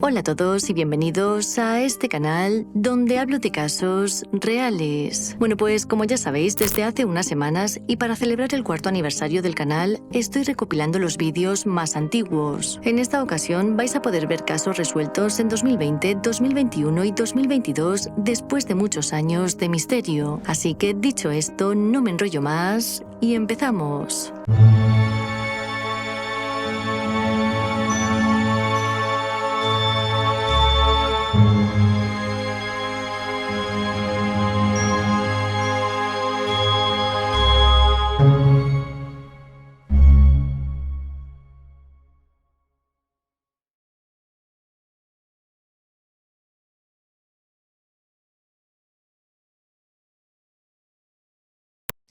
Hola a todos y bienvenidos a este canal donde hablo de casos reales. Bueno, pues como ya sabéis, desde hace unas semanas y para celebrar el 4º aniversario del canal, estoy recopilando los vídeos más antiguos. En esta ocasión vais a poder ver casos resueltos en 2020, 2021 y 2022 después de muchos años de misterio. Así que dicho esto, no me enrollo más y empezamos.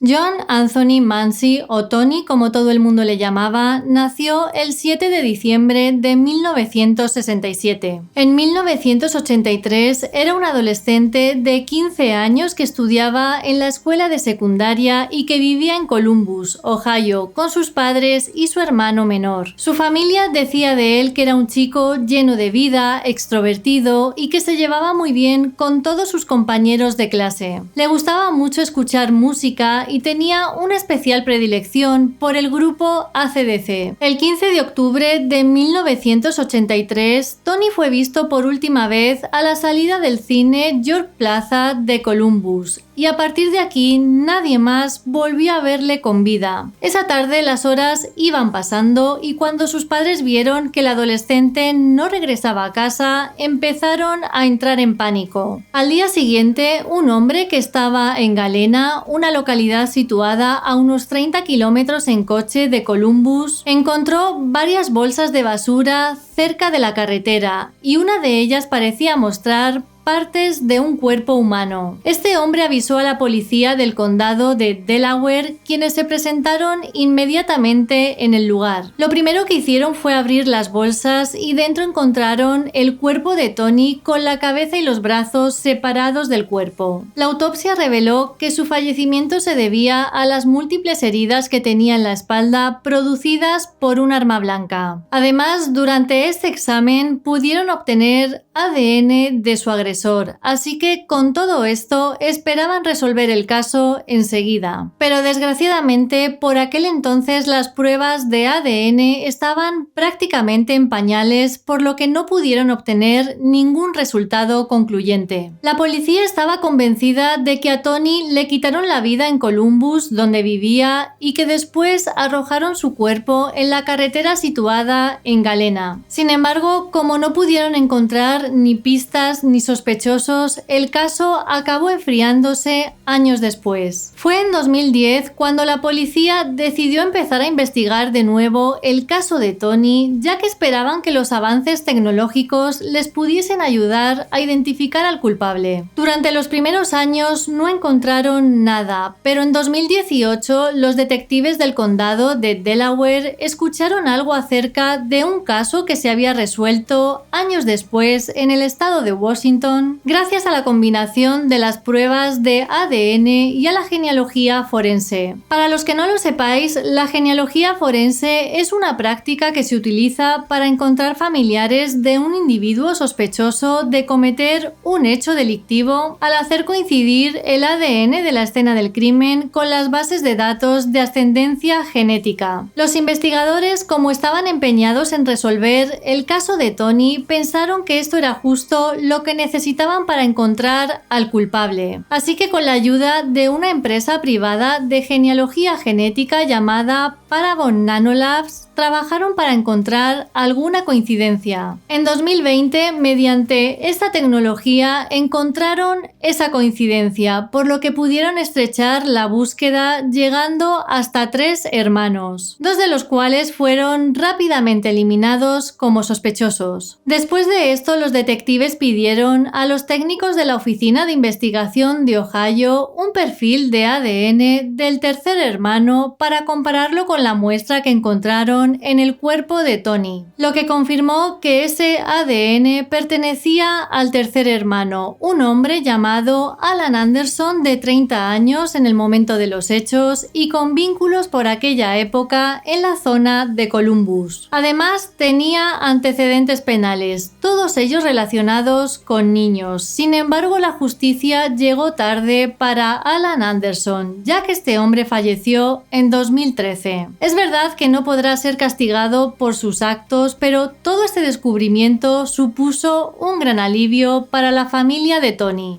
John Anthony Manzi, o Tony como todo el mundo le llamaba, nació el 7 de diciembre de 1967. En 1983 era un adolescente de 15 años que estudiaba en la escuela de secundaria y que vivía en Columbus, Ohio, con sus padres y su hermano menor. Su familia decía de él que era un chico lleno de vida, extrovertido y que se llevaba muy bien con todos sus compañeros de clase. Le gustaba mucho escuchar música y tenía una especial predilección por el grupo AC/DC. El 15 de octubre de 1983, Tony fue visto por última vez a la salida del cine York Plaza de Columbus, y a partir de aquí nadie más volvió a verle con vida. Esa tarde las horas iban pasando y cuando sus padres vieron que el adolescente no regresaba a casa, empezaron a entrar en pánico. Al día siguiente, un hombre que estaba en Galena, una localidad situada a unos 30 kilómetros en coche de Columbus, encontró varias bolsas de basura cerca de la carretera y una de ellas parecía mostrar partes de un cuerpo humano. Este hombre avisó a la policía del condado de Delaware, quienes se presentaron inmediatamente en el lugar. Lo primero que hicieron fue abrir las bolsas y dentro encontraron el cuerpo de Tony con la cabeza y los brazos separados del cuerpo. La autopsia reveló que su fallecimiento se debía a las múltiples heridas que tenía en la espalda producidas por un arma blanca. Además, durante este examen pudieron obtener ADN de su agresor, así que con todo esto esperaban resolver el caso enseguida. Pero desgraciadamente por aquel entonces las pruebas de ADN estaban prácticamente en pañales, por lo que no pudieron obtener ningún resultado concluyente. La policía estaba convencida de que a Tony le quitaron la vida en Columbus, donde vivía, y que después arrojaron su cuerpo en la carretera situada en Galena. Sin embargo, como no pudieron encontrar ni pistas ni sospechosos, el caso acabó enfriándose años después. Fue en 2010 cuando la policía decidió empezar a investigar de nuevo el caso de Tony, ya que esperaban que los avances tecnológicos les pudiesen ayudar a identificar al culpable. Durante los primeros años no encontraron nada, pero en 2018 los detectives del condado de Delaware escucharon algo acerca de un caso que se había resuelto años después en el estado de Washington, gracias a la combinación de las pruebas de ADN y a la genealogía forense. Para los que no lo sepáis, la genealogía forense es una práctica que se utiliza para encontrar familiares de un individuo sospechoso de cometer un hecho delictivo al hacer coincidir el ADN de la escena del crimen con las bases de datos de ascendencia genética. Los investigadores, como estaban empeñados en resolver el caso de Tony, pensaron que esto era justo lo que necesitaban para encontrar al culpable. Así que con la ayuda de una empresa privada de genealogía genética llamada Paragon Nanolabs, trabajaron para encontrar alguna coincidencia. En 2020, mediante esta tecnología, encontraron esa coincidencia, por lo que pudieron estrechar la búsqueda llegando hasta 3 hermanos, 2 de los cuales fueron rápidamente eliminados como sospechosos. Después de esto, los detectives pidieron a los técnicos de la Oficina de Investigación de Ohio un perfil de ADN del tercer hermano para compararlo con con la muestra que encontraron en el cuerpo de Tony, lo que confirmó que ese ADN pertenecía al tercer hermano, un hombre llamado Alan Anderson de 30 años en el momento de los hechos y con vínculos por aquella época en la zona de Columbus. Además, tenía antecedentes penales, todos ellos relacionados con niños. Sin embargo, la justicia llegó tarde para Alan Anderson, ya que este hombre falleció en 2013. Es verdad que no podrá ser castigado por sus actos, pero todo este descubrimiento supuso un gran alivio para la familia de Tony.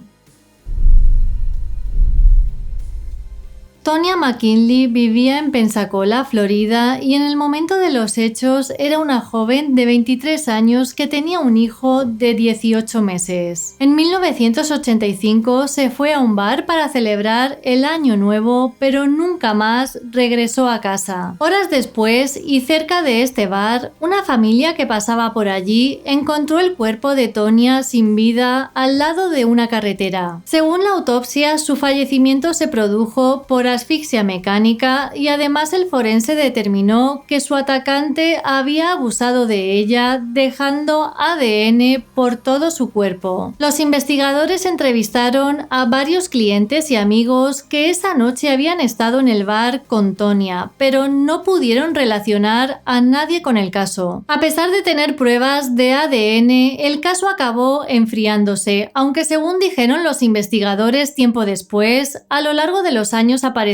Tonya McKinley vivía en Pensacola, Florida, y en el momento de los hechos era una joven de 23 años que tenía un hijo de 18 meses. En 1985 se fue a un bar para celebrar el Año Nuevo, pero nunca más regresó a casa. Horas después, y cerca de este bar, una familia que pasaba por allí encontró el cuerpo de Tonya sin vida al lado de una carretera. Según la autopsia, su fallecimiento se produjo por asfixia mecánica y además el forense determinó que su atacante había abusado de ella dejando ADN por todo su cuerpo. Los investigadores entrevistaron a varios clientes y amigos que esa noche habían estado en el bar con Tonya, pero no pudieron relacionar a nadie con el caso. A pesar de tener pruebas de ADN, el caso acabó enfriándose, aunque según dijeron los investigadores tiempo después, a lo largo de los años aparecieron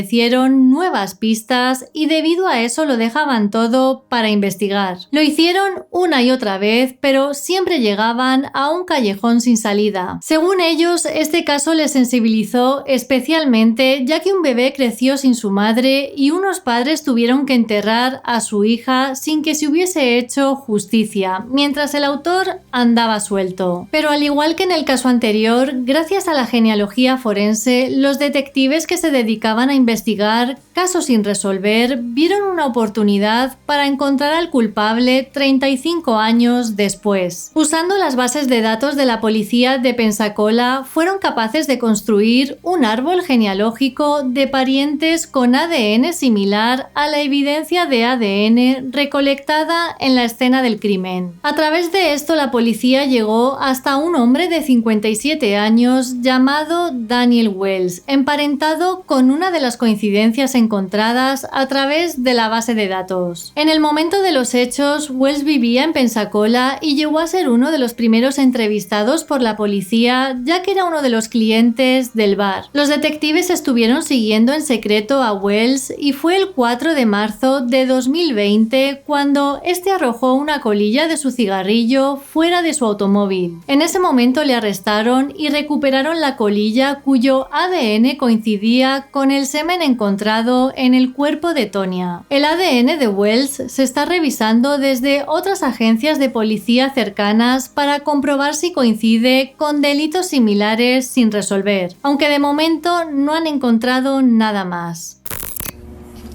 nuevas pistas y debido a eso lo dejaban todo para investigar. Lo hicieron una y otra vez, pero siempre llegaban a un callejón sin salida. Según ellos, este caso les sensibilizó especialmente ya que un bebé creció sin su madre y unos padres tuvieron que enterrar a su hija sin que se hubiese hecho justicia, mientras el autor andaba suelto. Pero al igual que en el caso anterior, gracias a la genealogía forense, los detectives que se dedicaban a investigar casos sin resolver vieron una oportunidad para encontrar al culpable 35 años después. Usando las bases de datos de la policía de Pensacola, fueron capaces de construir un árbol genealógico de parientes con ADN similar a la evidencia de ADN recolectada en la escena del crimen. A través de esto, la policía llegó hasta un hombre de 57 años llamado Daniel Wells, emparentado con una de las coincidencias encontradas a través de la base de datos. En el momento de los hechos, Wells vivía en Pensacola y llegó a ser uno de los primeros entrevistados por la policía, ya que era uno de los clientes del bar. Los detectives estuvieron siguiendo en secreto a Wells y fue el 4 de marzo de 2020 cuando este arrojó una colilla de su cigarrillo fuera de su automóvil. En ese momento le arrestaron y recuperaron la colilla cuyo ADN coincidía con el semen encontrado en el cuerpo de Tonya. El ADN de Wells se está revisando desde otras agencias de policía cercanas para comprobar si coincide con delitos similares sin resolver, aunque de momento no han encontrado nada más.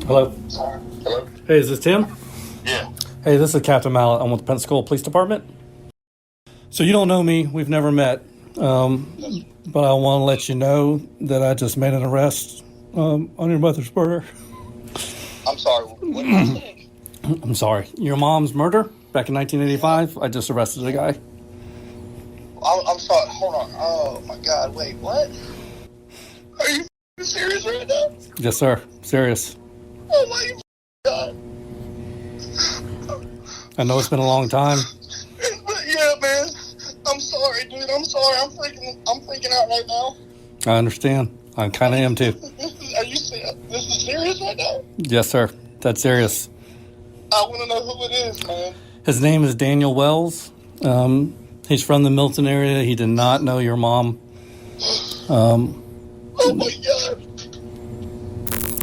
Hello. Hello? Hey, is this Tim? Yeah. Hey, this is Captain Mallet. I'm with the Pensacola Police Department. So you don't know me. We've never met. But I want to let you know that I just made an arrest on your mother's murder. I'm sorry. What did you say? I'm sorry. Your mom's murder back in 1985. I just arrested a guy. I'm sorry. Hold on. Oh my God. Wait. What? Are you serious right now? Yes, sir. Serious. Oh my God. I know it's been a long time. Yeah, man. I'm sorry, dude. I'm sorry. I'm freaking out right now. I understand. I kind of am too. Are you serious? This is serious right now? Yes, sir. That's serious. I want to know who it is, man. His name is Daniel Wells. He's from the Milton area. He did not know your mom. Oh my God.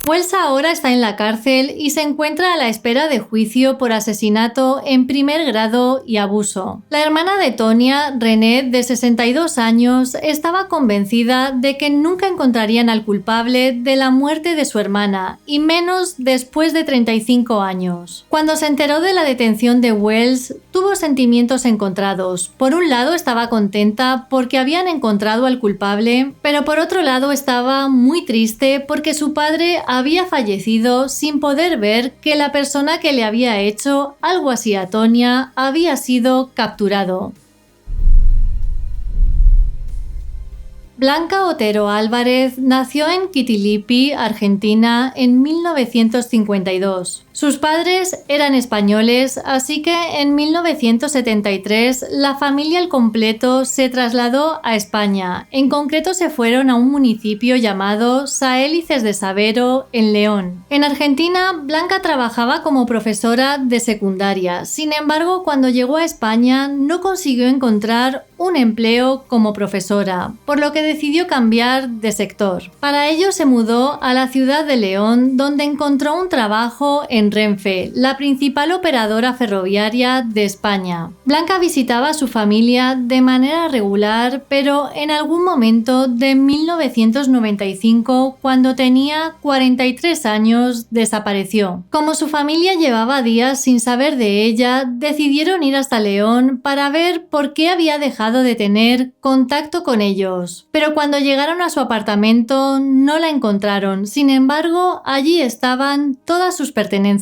Wells ahora está en la cárcel y se encuentra a la espera de juicio por asesinato en primer grado y abuso. La hermana de Tonya, Renee, de 62 años, estaba convencida de que nunca encontrarían al culpable de la muerte de su hermana, y menos después de 35 años. Cuando se enteró de la detención de Wells, tuvo sentimientos encontrados. Por un lado estaba contenta porque habían encontrado al culpable, pero por otro lado estaba muy triste porque su padre había fallecido sin poder ver que la persona que le había hecho algo así a Tonya había sido capturado. Blanca Otero Álvarez nació en Quitilipi, Argentina, en 1952. Sus padres eran españoles, así que en 1973 la familia al completo se trasladó a España. En concreto se fueron a un municipio llamado Saélices de Sabero, en León. En Argentina, Blanca trabajaba como profesora de secundaria. Sin embargo, cuando llegó a España no consiguió encontrar un empleo como profesora, por lo que decidió cambiar de sector. Para ello se mudó a la ciudad de León, donde encontró un trabajo en Renfe, la principal operadora ferroviaria de España. Blanca visitaba a su familia de manera regular, pero en algún momento de 1995, cuando tenía 43 años, desapareció. Como su familia llevaba días sin saber de ella, decidieron ir hasta León para ver por qué había dejado de tener contacto con ellos. Pero cuando llegaron a su apartamento no la encontraron. Sin embargo, allí estaban todas sus pertenencias.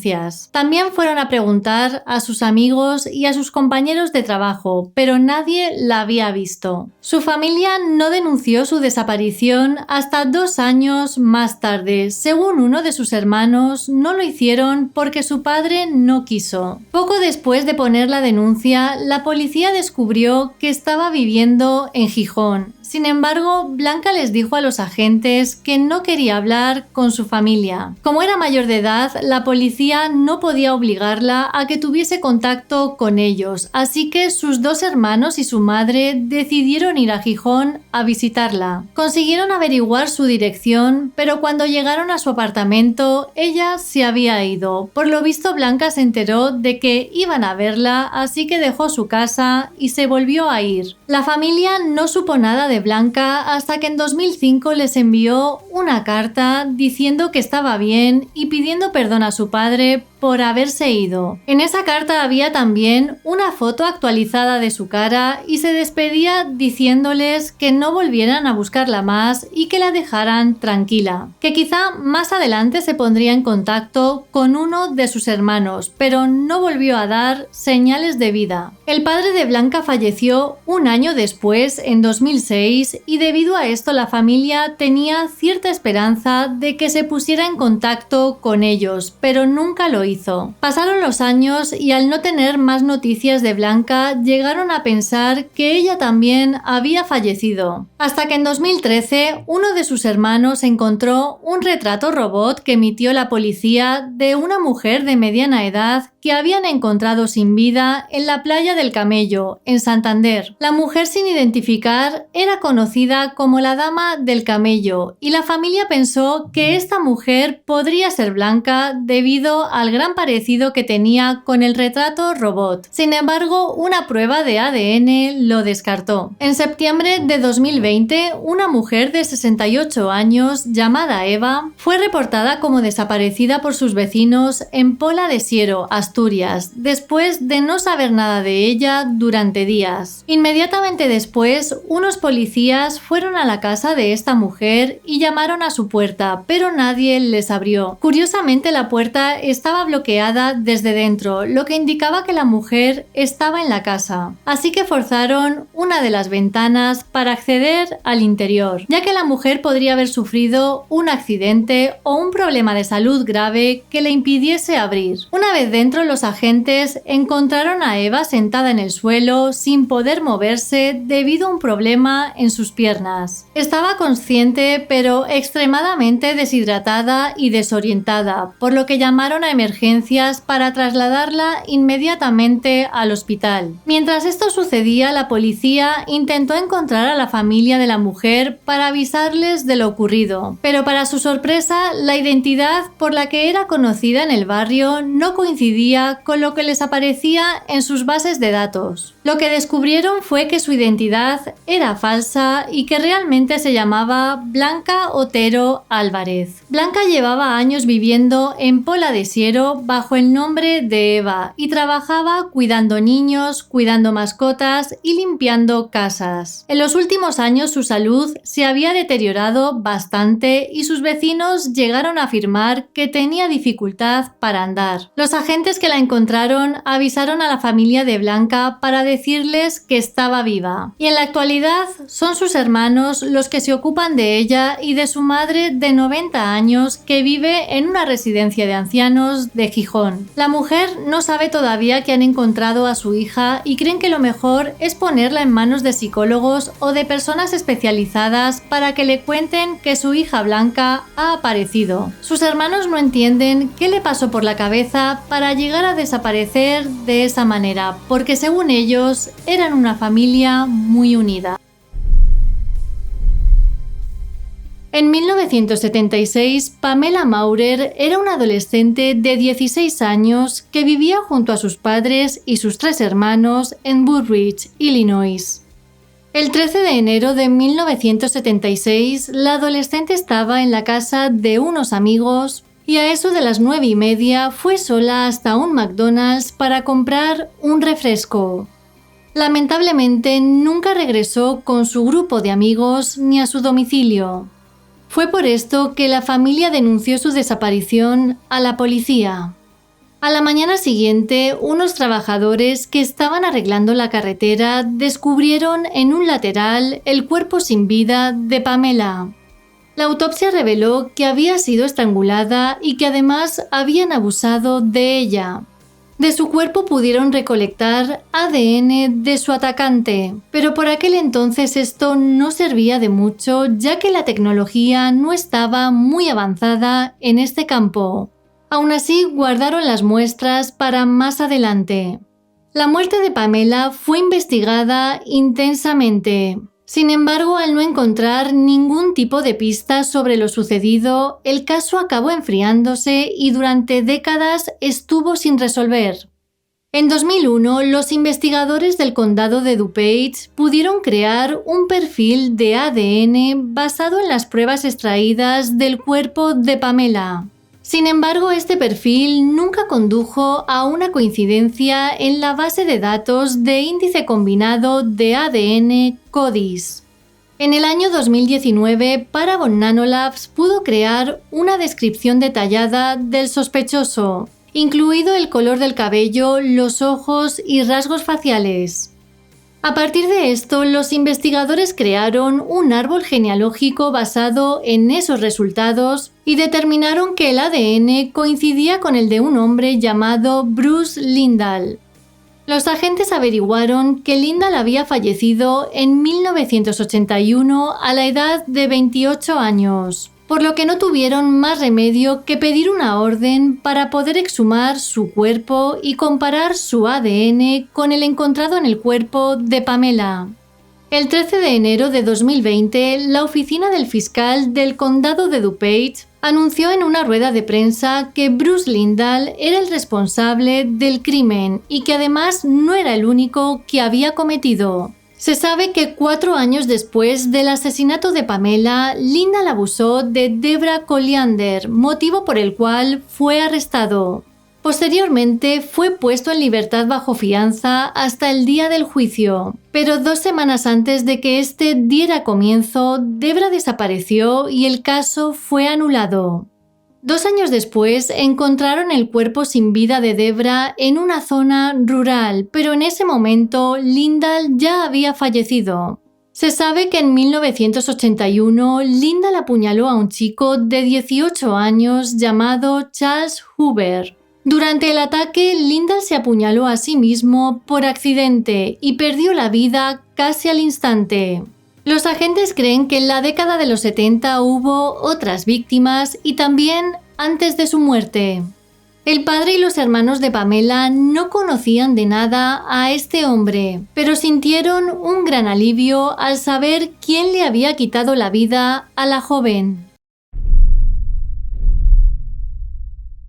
También fueron a preguntar a sus amigos y a sus compañeros de trabajo, pero nadie la había visto. Su familia no denunció su desaparición hasta 2 años más tarde. Según uno de sus hermanos, no lo hicieron porque su padre no quiso. Poco después de poner la denuncia, la policía descubrió que estaba viviendo en Gijón. Sin embargo, Blanca les dijo a los agentes que no quería hablar con su familia. Como era mayor de edad, la policía no podía obligarla a que tuviese contacto con ellos, así que sus 2 hermanos y su madre decidieron ir a Gijón a visitarla. Consiguieron averiguar su dirección, pero cuando llegaron a su apartamento, ella se había ido. Por lo visto, Blanca se enteró de que iban a verla, así que dejó su casa y se volvió a ir. La familia no supo nada de Blanca hasta que en 2005 les envió una carta diciendo que estaba bien y pidiendo perdón a su padre por haberse ido. En esa carta había también una foto actualizada de su cara y se despedía diciéndoles que no volvieran a buscarla más y que la dejaran tranquila, que quizá más adelante se pondría en contacto con uno de sus hermanos, pero no volvió a dar señales de vida. El padre de Blanca falleció un año después, en 2006, y debido a esto la familia tenía cierta esperanza de que se pusiera en contacto con ellos, pero nunca lo hizo. Pasaron los años y al no tener más noticias de Blanca, llegaron a pensar que ella también había fallecido. Hasta que en 2013, uno de sus hermanos encontró un retrato robot que emitió la policía de una mujer de mediana edad que habían encontrado sin vida en la playa del Camello, en Santander. La mujer sin identificar era conocida como la Dama del Camello y la familia pensó que esta mujer podría ser Blanca debido al gran parecido que tenía con el retrato robot. Sin embargo, una prueba de ADN lo descartó. En septiembre de 2020, una mujer de 68 años llamada Eva fue reportada como desaparecida por sus vecinos en Pola de Siero, Asturias, después de no saber nada de ella durante días. Inmediatamente después, unos policías fueron a la casa de esta mujer y llamaron a su puerta, pero nadie les abrió. Curiosamente, la puerta estaba bloqueada desde dentro, lo que indicaba que la mujer estaba en la casa. Así que forzaron una de las ventanas para acceder al interior, ya que la mujer podría haber sufrido un accidente o un problema de salud grave que le impidiese abrir. Una vez dentro, los agentes encontraron a Eva sentada en el suelo sin poder moverse debido a un problema en sus piernas. Estaba consciente, pero extremadamente deshidratada y desorientada, por lo que llamaron a emergencias para trasladarla inmediatamente al hospital. Mientras esto sucedía, la policía intentó encontrar a la familia de la mujer para avisarles de lo ocurrido, pero para su sorpresa, la identidad por la que era conocida en el barrio no coincidía policía con lo que les aparecía en sus bases de datos. Lo que descubrieron fue que su identidad era falsa y que realmente se llamaba Blanca Otero Álvarez. Blanca llevaba años viviendo en Pola de Siero bajo el nombre de Eva y trabajaba cuidando niños, cuidando mascotas y limpiando casas. En los últimos años su salud se había deteriorado bastante y sus vecinos llegaron a afirmar que tenía dificultad para andar. Los agentes que la encontraron avisaron a la familia de Blanca para decirles que estaba viva. Y en la actualidad son sus hermanos los que se ocupan de ella y de su madre de 90 años que vive en una residencia de ancianos de Gijón. La mujer no sabe todavía que han encontrado a su hija y creen que lo mejor es ponerla en manos de psicólogos o de personas especializadas para que le cuenten que su hija Blanca ha aparecido. Sus hermanos no entienden qué le pasó por la cabeza para llegar a desaparecer de esa manera, porque según ellos eran una familia muy unida. En 1976, Pamela Maurer era una adolescente de 16 años que vivía junto a sus padres y sus 3 hermanos en Woodbridge, Illinois. El 13 de enero de 1976, la adolescente estaba en la casa de unos amigos y a eso de las 9:30 fue sola hasta un McDonald's para comprar un refresco. Lamentablemente, nunca regresó con su grupo de amigos ni a su domicilio. Fue por esto que la familia denunció su desaparición a la policía. A la mañana siguiente, unos trabajadores que estaban arreglando la carretera descubrieron en un lateral el cuerpo sin vida de Pamela. La autopsia reveló que había sido estrangulada y que además habían abusado de ella. De su cuerpo pudieron recolectar ADN de su atacante, pero por aquel entonces esto no servía de mucho, ya que la tecnología no estaba muy avanzada en este campo. Aún así, guardaron las muestras para más adelante. La muerte de Pamela fue investigada intensamente. Sin embargo, al no encontrar ningún tipo de pista sobre lo sucedido, el caso acabó enfriándose y durante décadas estuvo sin resolver. En 2001, los investigadores del condado de DuPage pudieron crear un perfil de ADN basado en las pruebas extraídas del cuerpo de Pamela. Sin embargo, este perfil nunca condujo a una coincidencia en la base de datos de índice combinado de ADN CODIS. En el año 2019, Paragon Nanolabs pudo crear una descripción detallada del sospechoso, incluido el color del cabello, los ojos y rasgos faciales. A partir de esto, los investigadores crearon un árbol genealógico basado en esos resultados y determinaron que el ADN coincidía con el de un hombre llamado Bruce Lindahl. Los agentes averiguaron que Lindahl había fallecido en 1981 a la edad de 28 años, por lo que no tuvieron más remedio que pedir una orden para poder exhumar su cuerpo y comparar su ADN con el encontrado en el cuerpo de Pamela. El 13 de enero de 2020, la oficina del fiscal del condado de DuPage anunció en una rueda de prensa que Bruce Lindahl era el responsable del crimen y que además no era el único que había cometido. Se sabe que 4 años después del asesinato de Pamela, Lindahl abusó de Debra Colliander, motivo por el cual fue arrestado. Posteriormente fue puesto en libertad bajo fianza hasta el día del juicio, pero 2 semanas antes de que este diera comienzo, Debra desapareció y el caso fue anulado. 2 años después encontraron el cuerpo sin vida de Debra en una zona rural, pero en ese momento Lindahl ya había fallecido. Se sabe que en 1981 Lindahl apuñaló a un chico de 18 años llamado Charles Hoover. Durante el ataque, Lindahl se apuñaló a sí mismo por accidente y perdió la vida casi al instante. Los agentes creen que en la década de los 70 hubo otras víctimas y también antes de su muerte. El padre y los hermanos de Pamela no conocían de nada a este hombre, pero sintieron un gran alivio al saber quién le había quitado la vida a la joven.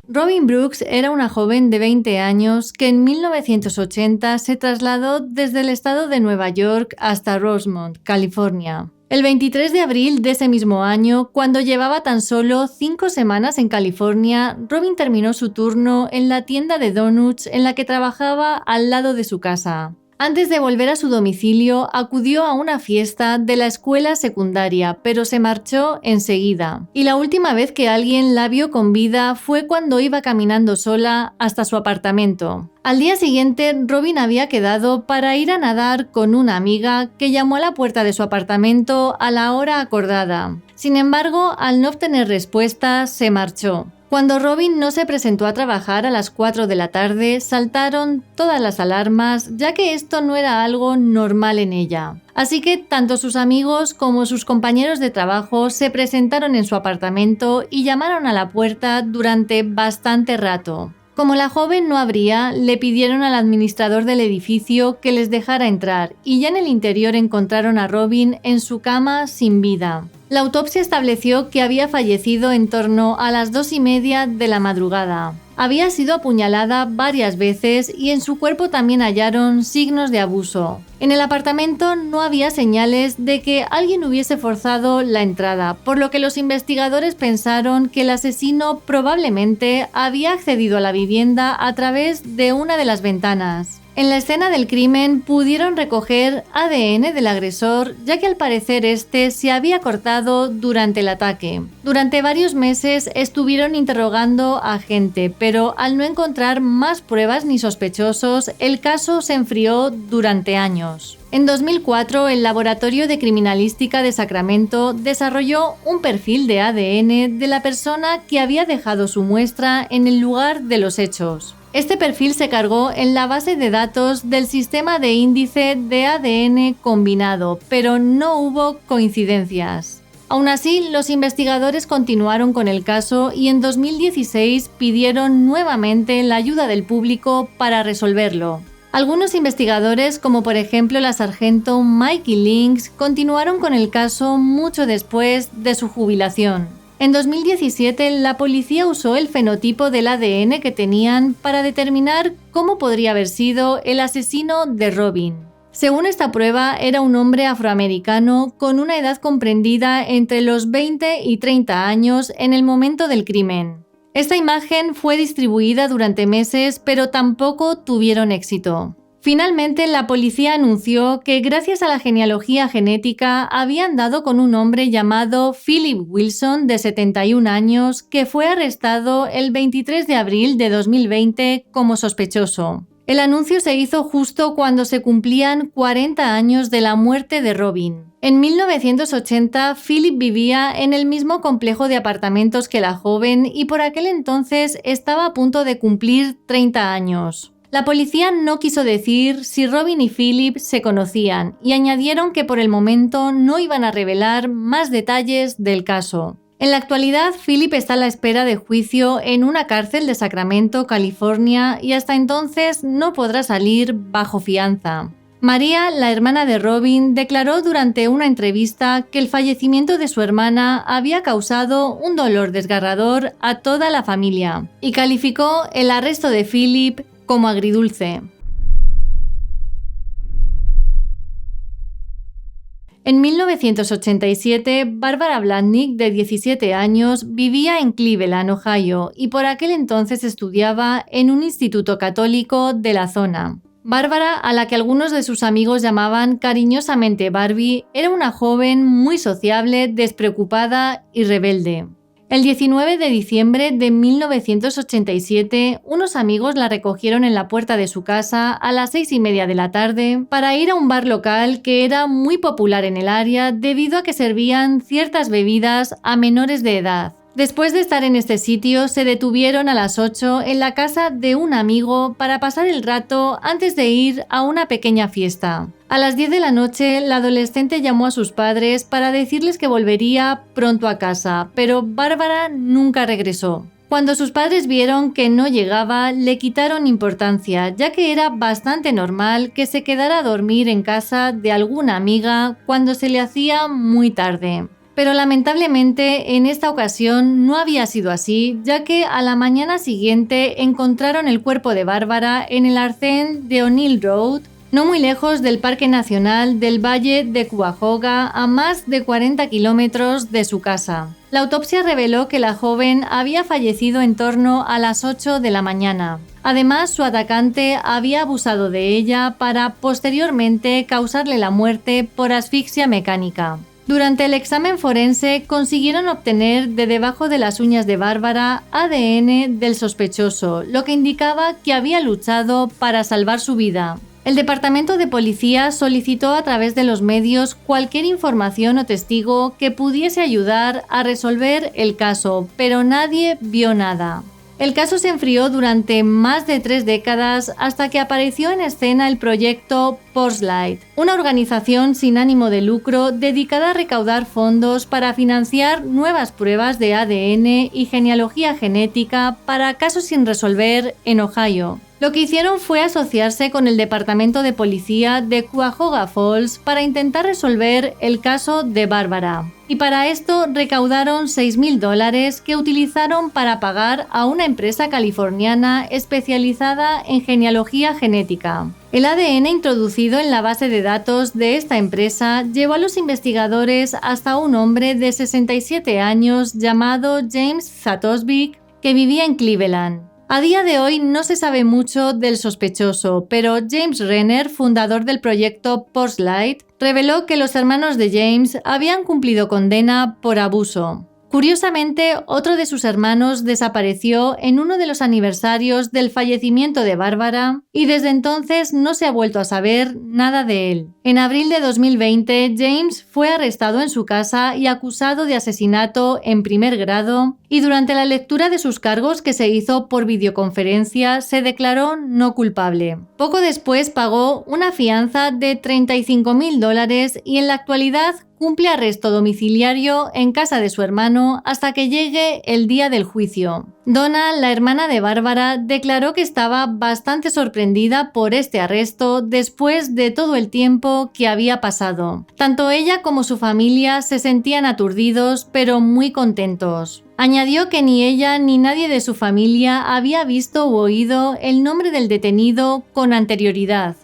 Robin Brooks era una joven de 20 años que en 1980 se trasladó desde el estado de Nueva York hasta Rosemont, California. El 23 de abril de ese mismo año, cuando llevaba tan solo 5 semanas en California, Robin terminó su turno en la tienda de donuts en la que trabajaba al lado de su casa. Antes de volver a su domicilio, acudió a una fiesta de la escuela secundaria, pero se marchó enseguida. Y la última vez que alguien la vio con vida fue cuando iba caminando sola hasta su apartamento. Al día siguiente, Robin había quedado para ir a nadar con una amiga que llamó a la puerta de su apartamento a la hora acordada. Sin embargo, al no obtener respuesta, se marchó. Cuando Robin no se presentó a trabajar a las 4 de la tarde, saltaron todas las alarmas, ya que esto no era algo normal en ella. Así que tanto sus amigos como sus compañeros de trabajo se presentaron en su apartamento y llamaron a la puerta durante bastante rato. Como la joven no abría, le pidieron al administrador del edificio que les dejara entrar y ya en el interior encontraron a Robin en su cama sin vida. La autopsia estableció que había fallecido en torno a las 2:30 de la madrugada. Había sido apuñalada varias veces y en su cuerpo también hallaron signos de abuso. En el apartamento no había señales de que alguien hubiese forzado la entrada, por lo que los investigadores pensaron que el asesino probablemente había accedido a la vivienda a través de una de las ventanas. En la escena del crimen pudieron recoger ADN del agresor, ya que al parecer este se había cortado durante el ataque. Durante varios meses estuvieron interrogando a gente, pero al no encontrar más pruebas ni sospechosos, el caso se enfrió durante años. En 2004, el Laboratorio de Criminalística de Sacramento desarrolló un perfil de ADN de la persona que había dejado su muestra en el lugar de los hechos. Este perfil se cargó en la base de datos del sistema de índice de ADN combinado, pero no hubo coincidencias. Aún así, los investigadores continuaron con el caso y en 2016 pidieron nuevamente la ayuda del público para resolverlo. Algunos investigadores, como por ejemplo la sargento Mikey Lynx, continuaron con el caso mucho después de su jubilación. En 2017, la policía usó el fenotipo del ADN que tenían para determinar cómo podría haber sido el asesino de Robin. Según esta prueba, era un hombre afroamericano con una edad comprendida entre los 20 y 30 años en el momento del crimen. Esta imagen fue distribuida durante meses, pero tampoco tuvieron éxito. Finalmente, la policía anunció que gracias a la genealogía genética habían dado con un hombre llamado Philip Wilson, de 71 años, que fue arrestado el 23 de abril de 2020 como sospechoso. El anuncio se hizo justo cuando se cumplían 40 años de la muerte de Robin. En 1980, Philip vivía en el mismo complejo de apartamentos que la joven y por aquel entonces estaba a punto de cumplir 30 años. La policía no quiso decir si Robin y Philip se conocían y añadieron que por el momento no iban a revelar más detalles del caso. En la actualidad, Philip está a la espera de juicio en una cárcel de Sacramento, California, y hasta entonces no podrá salir bajo fianza. María, la hermana de Robin, declaró durante una entrevista que el fallecimiento de su hermana había causado un dolor desgarrador a toda la familia y calificó el arresto de Philip como agridulce. En 1987, Barbara Blatnick, de 17 años, vivía en Cleveland, Ohio, y por aquel entonces estudiaba en un instituto católico de la zona. Bárbara, a la que algunos de sus amigos llamaban cariñosamente Barbie, era una joven muy sociable, despreocupada y rebelde. El 19 de diciembre de 1987, unos amigos la recogieron en la puerta de su casa a las 6:30 de la tarde para ir a un bar local que era muy popular en el área debido a que servían ciertas bebidas a menores de edad. Después de estar en este sitio, se detuvieron a las 8 en la casa de un amigo para pasar el rato antes de ir a una pequeña fiesta. A las 10 de la noche, la adolescente llamó a sus padres para decirles que volvería pronto a casa, pero Bárbara nunca regresó. Cuando sus padres vieron que no llegaba, le quitaron importancia, ya que era bastante normal que se quedara a dormir en casa de alguna amiga cuando se le hacía muy tarde. pero lamentablemente en esta ocasión no había sido así, ya que a la mañana siguiente encontraron el cuerpo de Bárbara en el arcén de O'Neill Road, no muy lejos del Parque Nacional del Valle de Cuyahoga, a más de 40 kilómetros de su casa. La autopsia reveló que la joven había fallecido en torno a las 8 de la mañana. Además, su atacante había abusado de ella para posteriormente causarle la muerte por asfixia mecánica. Durante el examen forense consiguieron obtener de debajo de las uñas de Bárbara ADN del sospechoso, lo que indicaba que había luchado para salvar su vida. El Departamento de Policía solicitó a través de los medios cualquier información o testigo que pudiese ayudar a resolver el caso, pero nadie vio nada. El caso se enfrió durante más de 3 décadas hasta que apareció en escena el proyecto Porchlight, una organización sin ánimo de lucro dedicada a recaudar fondos para financiar nuevas pruebas de ADN y genealogía genética para casos sin resolver en Ohio. Lo que hicieron fue asociarse con el Departamento de Policía de Cuyahoga Falls para intentar resolver el caso de Bárbara. Y para esto recaudaron $6,000 que utilizaron para pagar a una empresa californiana especializada en genealogía genética. El ADN introducido en la base de datos de esta empresa llevó a los investigadores hasta un hombre de 67 años llamado James Zatosvik, que vivía en Cleveland. A día de hoy no se sabe mucho del sospechoso, pero James Renner, fundador del proyecto Porchlight, reveló que los hermanos de James habían cumplido condena por abuso. Curiosamente, otro de sus hermanos desapareció en uno de los aniversarios del fallecimiento de Bárbara y desde entonces no se ha vuelto a saber nada de él. En abril de 2020, James fue arrestado en su casa y acusado de asesinato en primer grado, y durante la lectura de sus cargos que se hizo por videoconferencia se declaró no culpable. Poco después pagó una fianza de $35,000 y en la actualidad cumple arresto domiciliario en casa de su hermano hasta que llegue el día del juicio. Donna, la hermana de Bárbara, declaró que estaba bastante sorprendida por este arresto después de todo el tiempo que había pasado. Tanto ella como su familia se sentían aturdidos, pero muy contentos. Añadió que ni ella ni nadie de su familia había visto u oído el nombre del detenido con anterioridad.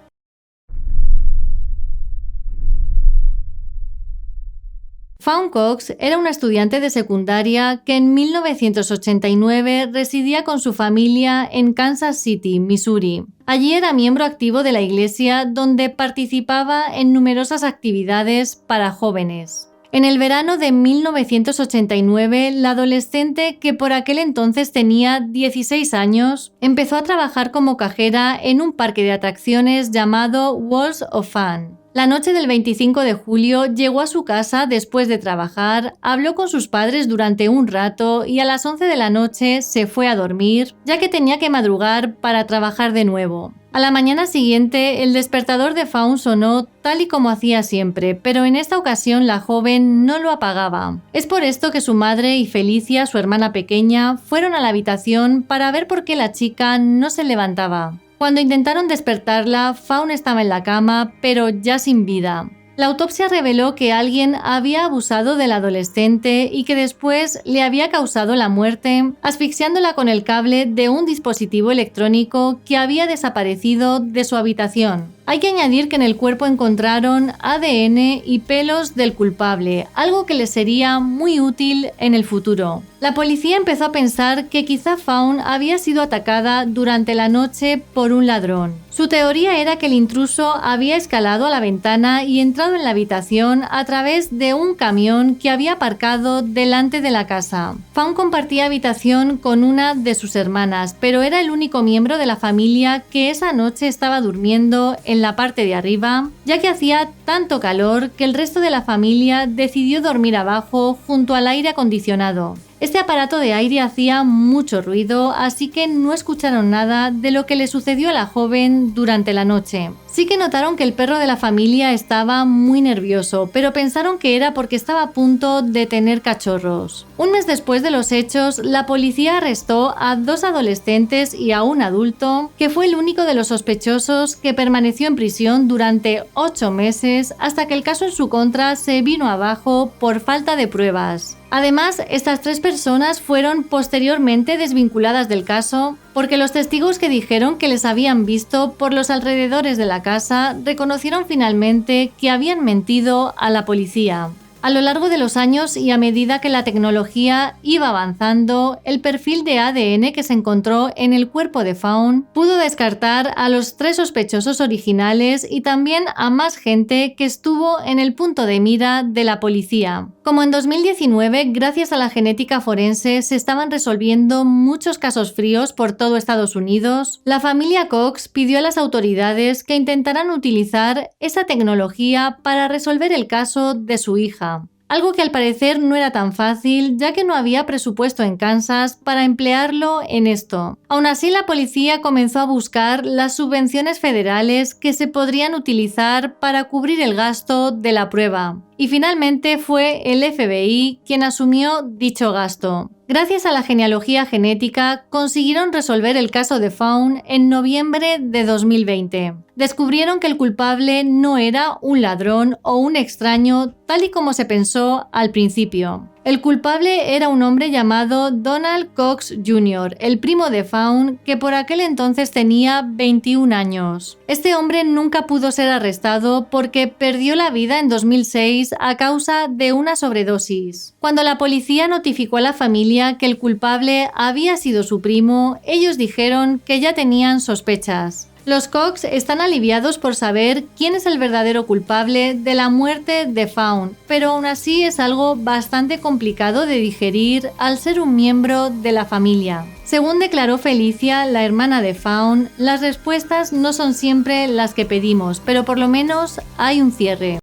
Fawn Cox era una estudiante de secundaria que en 1989 residía con su familia en Kansas City, Missouri. Allí era miembro activo de la iglesia, donde participaba en numerosas actividades para jóvenes. En el verano de 1989, la adolescente, que por aquel entonces tenía 16 años, empezó a trabajar como cajera en un parque de atracciones llamado Walls of Fun. La noche del 25 de julio llegó a su casa después de trabajar, habló con sus padres durante un rato y a las 11 de la noche se fue a dormir, ya que tenía que madrugar para trabajar de nuevo. A la mañana siguiente, el despertador de Fawn sonó tal y como hacía siempre, pero en esta ocasión la joven no lo apagaba. Es por esto que su madre y Felicia, su hermana pequeña, fueron a la habitación para ver por qué la chica no se levantaba. Cuando intentaron despertarla, Fawn estaba en la cama, pero ya sin vida. La autopsia reveló que alguien había abusado del adolescente y que después le había causado la muerte, asfixiándola con el cable de un dispositivo electrónico que había desaparecido de su habitación. Hay que añadir que en el cuerpo encontraron ADN y pelos del culpable, algo que les sería muy útil en el futuro. La policía empezó a pensar que quizá Fawn había sido atacada durante la noche por un ladrón. Su teoría era que el intruso había escalado a la ventana y entrado en la habitación a través de un camión que había aparcado delante de la casa. Fawn compartía habitación con una de sus hermanas, pero era el único miembro de la familia que esa noche estaba durmiendo en la parte de arriba, ya que hacía tanto calor que el resto de la familia decidió dormir abajo junto al aire acondicionado. Este aparato de aire hacía mucho ruido, así que no escucharon nada de lo que le sucedió a la joven durante la noche. Sí que notaron que el perro de la familia estaba muy nervioso, pero pensaron que era porque estaba a punto de tener cachorros. Un mes después de los hechos, la policía arrestó a 2 adolescentes y a un adulto, que fue el único de los sospechosos que permaneció en prisión durante 8 meses hasta que el caso en su contra se vino abajo por falta de pruebas. Además, estas 3 personas fueron posteriormente desvinculadas del caso porque los testigos que dijeron que les habían visto por los alrededores de la casa reconocieron finalmente que habían mentido a la policía. A lo largo de los años y a medida que la tecnología iba avanzando, el perfil de ADN que se encontró en el cuerpo de Fawn pudo descartar a los 3 sospechosos originales y también a más gente que estuvo en el punto de mira de la policía. Como en 2019, gracias a la genética forense, se estaban resolviendo muchos casos fríos por todo Estados Unidos, la familia Cox pidió a las autoridades que intentaran utilizar esa tecnología para resolver el caso de su hija. Algo que al parecer no era tan fácil, ya que no había presupuesto en Kansas para emplearlo en esto. Aún así, la policía comenzó a buscar las subvenciones federales que se podrían utilizar para cubrir el gasto de la prueba. Y finalmente fue el FBI quien asumió dicho gasto. Gracias a la genealogía genética, consiguieron resolver el caso de Fawn en noviembre de 2020. Descubrieron que el culpable no era un ladrón o un extraño, tal y como se pensó al principio. El culpable era un hombre llamado Donald Cox Jr., el primo de Fawn, que por aquel entonces tenía 21 años. Este hombre nunca pudo ser arrestado porque perdió la vida en 2006 a causa de una sobredosis. Cuando la policía notificó a la familia que el culpable había sido su primo, ellos dijeron que ya tenían sospechas. Los Cox están aliviados por saber quién es el verdadero culpable de la muerte de Fawn, pero aún así es algo bastante complicado de digerir al ser un miembro de la familia. Según declaró Felicia, la hermana de Fawn, las respuestas no son siempre las que pedimos, pero por lo menos hay un cierre.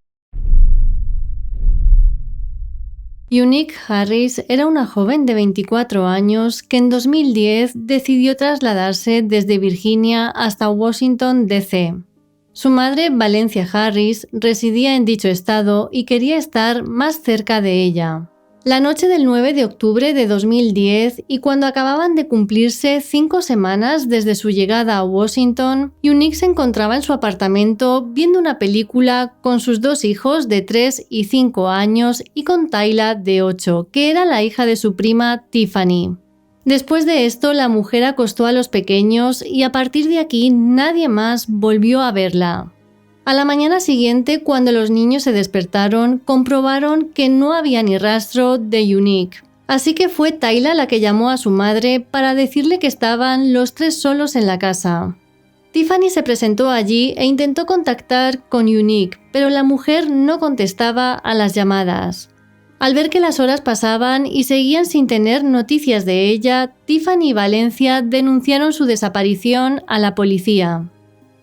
Unique Harris era una joven de 24 años que en 2010 decidió trasladarse desde Virginia hasta Washington, D.C. Su madre, Valencia Harris, residía en dicho estado y quería estar más cerca de ella. La noche del 9 de octubre de 2010 y cuando acababan de cumplirse 5 semanas desde su llegada a Washington, Unique se encontraba en su apartamento viendo una película con sus 2 hijos de 3 y 5 años y con Tyla de 8, que era la hija de su prima Tiffany. Después de esto, la mujer acostó a los pequeños y a partir de aquí nadie más volvió a verla. A la mañana siguiente, cuando los niños se despertaron, comprobaron que no había ni rastro de Unique. Así que fue Tyla la que llamó a su madre para decirle que estaban los 3 solos en la casa. Tiffany se presentó allí e intentó contactar con Unique, pero la mujer no contestaba a las llamadas. Al ver que las horas pasaban y seguían sin tener noticias de ella, Tiffany y Valencia denunciaron su desaparición a la policía.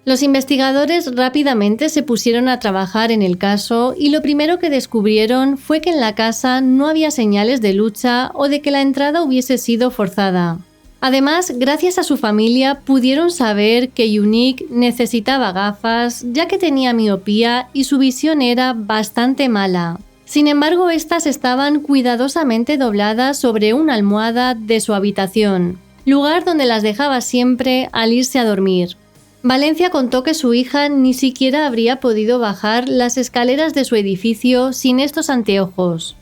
Los investigadores rápidamente se pusieron a trabajar en el caso y lo primero que descubrieron fue que en la casa no había señales de lucha o de que la entrada hubiese sido forzada. Además, gracias a su familia pudieron saber que Unique necesitaba gafas ya que tenía miopía y su visión era bastante mala. Sin embargo, estas estaban cuidadosamente dobladas sobre una almohada de su habitación, lugar donde las dejaba siempre al irse a dormir. Valencia contó que su hija ni siquiera habría podido bajar las escaleras de su edificio sin estos anteojos.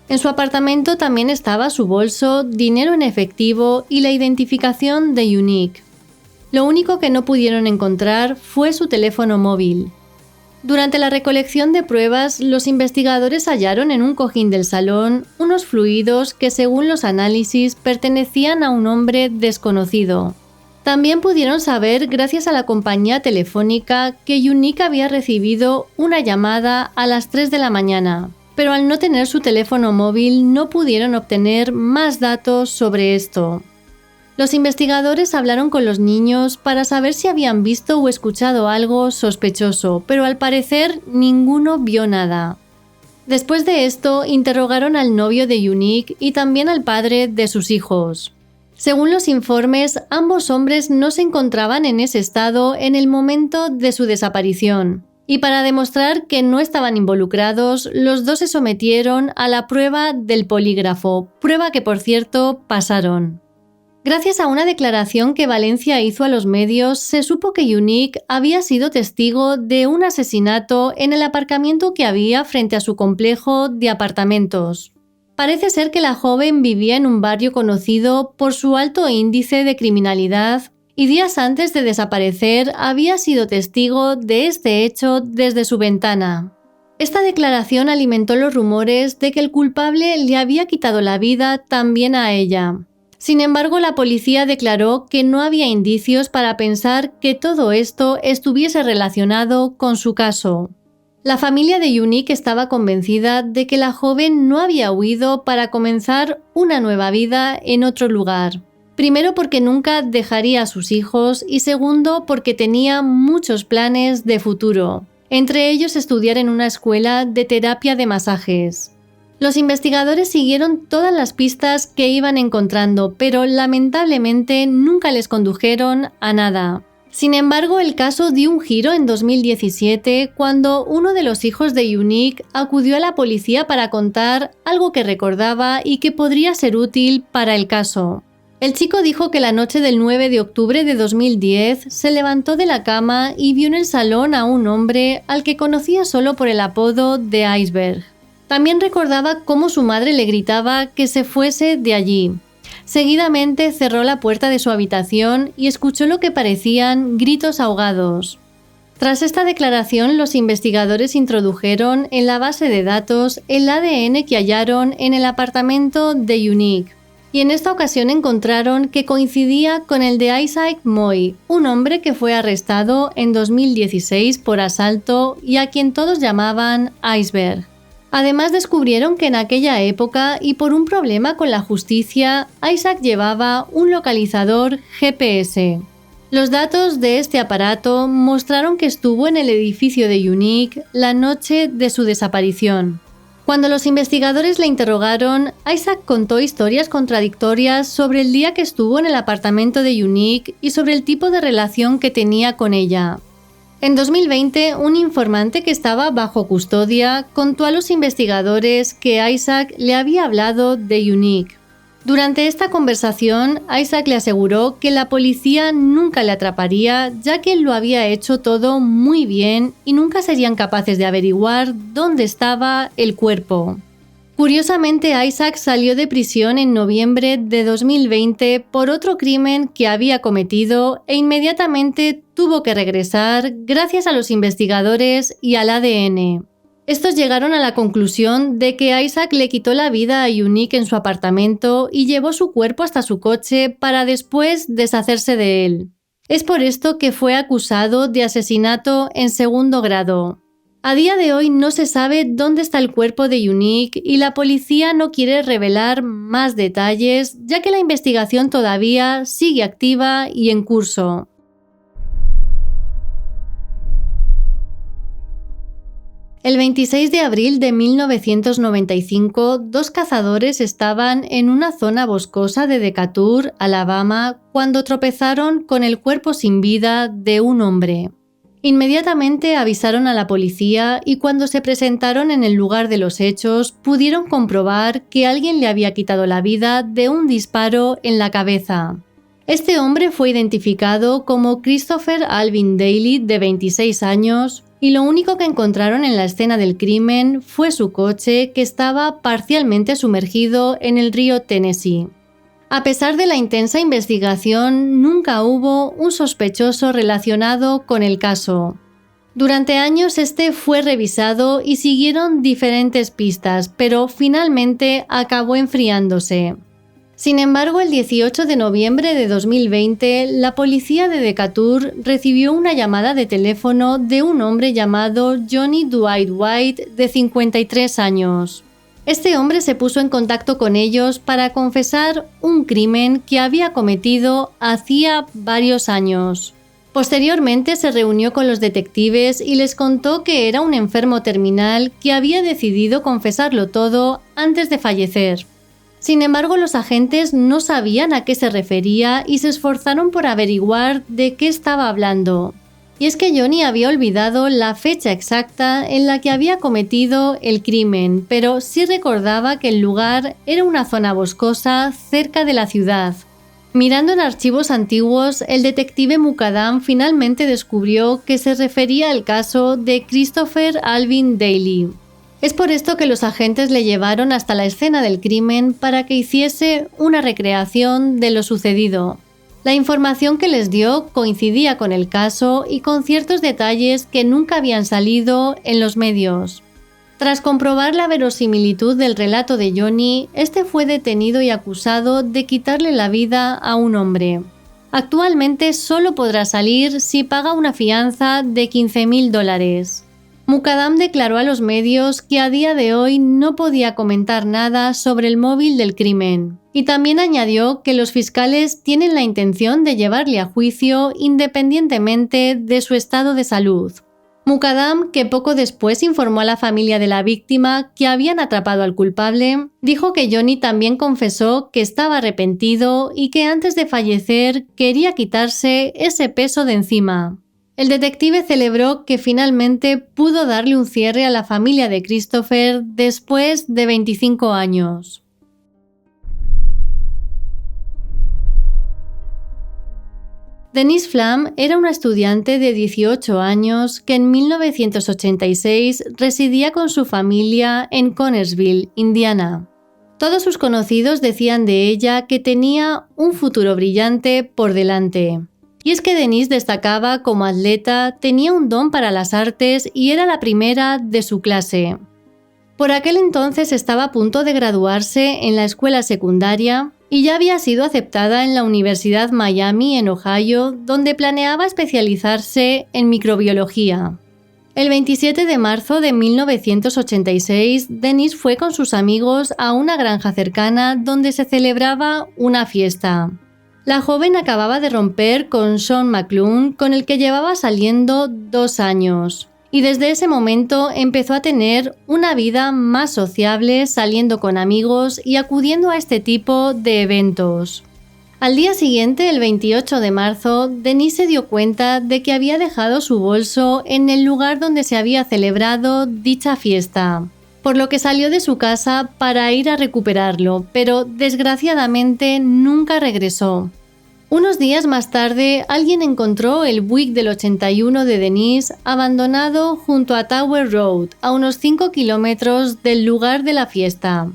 En su apartamento también estaba su bolso, dinero en efectivo y la identificación de Unique. Lo único que no pudieron encontrar fue su teléfono móvil. Durante la recolección de pruebas, los investigadores hallaron en un cojín del salón unos fluidos que, según los análisis, pertenecían a un hombre desconocido. También pudieron saber, gracias a la compañía telefónica, que Unique había recibido una llamada a las 3 de la mañana, pero al no tener su teléfono móvil no pudieron obtener más datos sobre esto. Los investigadores hablaron con los niños para saber si habían visto o escuchado algo sospechoso, pero al parecer ninguno vio nada. Después de esto, interrogaron al novio de Unique y también al padre de sus hijos. Según los informes, ambos hombres no se encontraban en ese estado en el momento de su desaparición. Y para demostrar que no estaban involucrados, los dos se sometieron a la prueba del polígrafo, prueba que, por cierto, pasaron. Gracias a una declaración que Valencia hizo a los medios, se supo que Unique había sido testigo de un asesinato en el aparcamiento que había frente a su complejo de apartamentos. Parece ser que la joven vivía en un barrio conocido por su alto índice de criminalidad y días antes de desaparecer había sido testigo de este hecho desde su ventana. Esta declaración alimentó los rumores de que el culpable le había quitado la vida también a ella. Sin embargo, la policía declaró que no había indicios para pensar que todo esto estuviese relacionado con su caso. La familia de Unique estaba convencida de que la joven no había huido para comenzar una nueva vida en otro lugar. Primero porque nunca dejaría a sus hijos y segundo porque tenía muchos planes de futuro, entre ellos estudiar en una escuela de terapia de masajes. Los investigadores siguieron todas las pistas que iban encontrando, pero lamentablemente nunca les condujeron a nada. Sin embargo, el caso dio un giro en 2017 cuando uno de los hijos de Unique acudió a la policía para contar algo que recordaba y que podría ser útil para el caso. El chico dijo que la noche del 9 de octubre de 2010 se levantó de la cama y vio en el salón a un hombre al que conocía solo por el apodo de Iceberg. También recordaba cómo su madre le gritaba que se fuese de allí. Seguidamente cerró la puerta de su habitación y escuchó lo que parecían gritos ahogados. Tras esta declaración, los investigadores introdujeron en la base de datos el ADN que hallaron en el apartamento de Unique. Y en esta ocasión encontraron que coincidía con el de Isaac Moy, un hombre que fue arrestado en 2016 por asalto y a quien todos llamaban Iceberg. Además descubrieron que en aquella época y por un problema con la justicia, Isaac llevaba un localizador GPS. Los datos de este aparato mostraron que estuvo en el edificio de Unique la noche de su desaparición. Cuando los investigadores le interrogaron, Isaac contó historias contradictorias sobre el día que estuvo en el apartamento de Unique y sobre el tipo de relación que tenía con ella. En 2020, un informante que estaba bajo custodia contó a los investigadores que Isaac le había hablado de Unique. Durante esta conversación, Isaac le aseguró que la policía nunca le atraparía, ya que él lo había hecho todo muy bien y nunca serían capaces de averiguar dónde estaba el cuerpo. Curiosamente, Isaac salió de prisión en noviembre de 2020 por otro crimen que había cometido e inmediatamente tuvo que regresar gracias a los investigadores y al ADN. Estos llegaron a la conclusión de que Isaac le quitó la vida a Unique en su apartamento y llevó su cuerpo hasta su coche para después deshacerse de él. Es por esto que fue acusado de asesinato en segundo grado. A día de hoy no se sabe dónde está el cuerpo de Unique y la policía no quiere revelar más detalles, ya que la investigación todavía sigue activa y en curso. El 26 de abril de 1995, dos cazadores estaban en una zona boscosa de Decatur, Alabama, cuando tropezaron con el cuerpo sin vida de un hombre. Inmediatamente avisaron a la policía y cuando se presentaron en el lugar de los hechos, pudieron comprobar que alguien le había quitado la vida de un disparo en la cabeza. Este hombre fue identificado como Christopher Alvin Daly, de 26 años, y lo único que encontraron en la escena del crimen fue su coche, que estaba parcialmente sumergido en el río Tennessee. A pesar de la intensa investigación, nunca hubo un sospechoso relacionado con el caso. Durante años este fue revisado y siguieron diferentes pistas, pero finalmente acabó enfriándose. Sin embargo, el 18 de noviembre de 2020, la policía de Decatur recibió una llamada de teléfono de un hombre llamado Johnny Dwight White, de 53 años. Este hombre se puso en contacto con ellos para confesar un crimen que había cometido hacía varios años. Posteriormente se reunió con los detectives y les contó que era un enfermo terminal que había decidido confesarlo todo antes de fallecer. Sin embargo, los agentes no sabían a qué se refería y se esforzaron por averiguar de qué estaba hablando. Y es que Johnny había olvidado la fecha exacta en la que había cometido el crimen, pero sí recordaba que el lugar era una zona boscosa cerca de la ciudad. Mirando en archivos antiguos, el detective Mukaddam finalmente descubrió que se refería al caso de Christopher Alvin Daly. Es por esto que los agentes le llevaron hasta la escena del crimen para que hiciese una recreación de lo sucedido. La información que les dio coincidía con el caso y con ciertos detalles que nunca habían salido en los medios. Tras comprobar la verosimilitud del relato de Johnny, este fue detenido y acusado de quitarle la vida a un hombre. Actualmente solo podrá salir si paga una fianza de $15,000. Mukaddam declaró a los medios que a día de hoy no podía comentar nada sobre el móvil del crimen. Y también añadió que los fiscales tienen la intención de llevarle a juicio independientemente de su estado de salud. Mukaddam, que poco después informó a la familia de la víctima que habían atrapado al culpable, dijo que Johnny también confesó que estaba arrepentido y que antes de fallecer quería quitarse ese peso de encima. El detective celebró que finalmente pudo darle un cierre a la familia de Christopher después de 25 años. Denise Flam era una estudiante de 18 años que en 1986 residía con su familia en Connersville, Indiana. Todos sus conocidos decían de ella que tenía un futuro brillante por delante. Y es que Denise destacaba como atleta, tenía un don para las artes y era la primera de su clase. Por aquel entonces estaba a punto de graduarse en la escuela secundaria y ya había sido aceptada en la Universidad Miami en Ohio, donde planeaba especializarse en microbiología. El 27 de marzo de 1986, Denise fue con sus amigos a una granja cercana donde se celebraba una fiesta. La joven acababa de romper con Sean McClune, con el que llevaba saliendo 2 años. Y desde ese momento empezó a tener una vida más sociable, saliendo con amigos y acudiendo a este tipo de eventos. Al día siguiente, el 28 de marzo, Denise se dio cuenta de que había dejado su bolso en el lugar donde se había celebrado dicha fiesta, por lo que salió de su casa para ir a recuperarlo, pero desgraciadamente nunca regresó. Unos días más tarde, alguien encontró el Buick del 81 de Denise abandonado junto a Tower Road, a unos 5 kilómetros del lugar de la fiesta.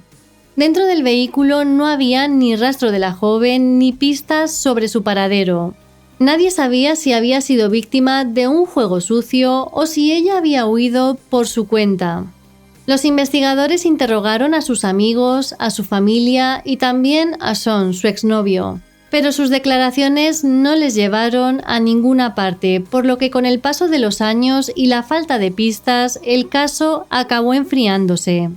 Dentro del vehículo no había ni rastro de la joven ni pistas sobre su paradero. Nadie sabía si había sido víctima de un juego sucio o si ella había huido por su cuenta. Los investigadores interrogaron a sus amigos, a su familia y también a Sean, su exnovio. Pero sus declaraciones no les llevaron a ninguna parte, por lo que con el paso de los años y la falta de pistas, el caso acabó enfriándose.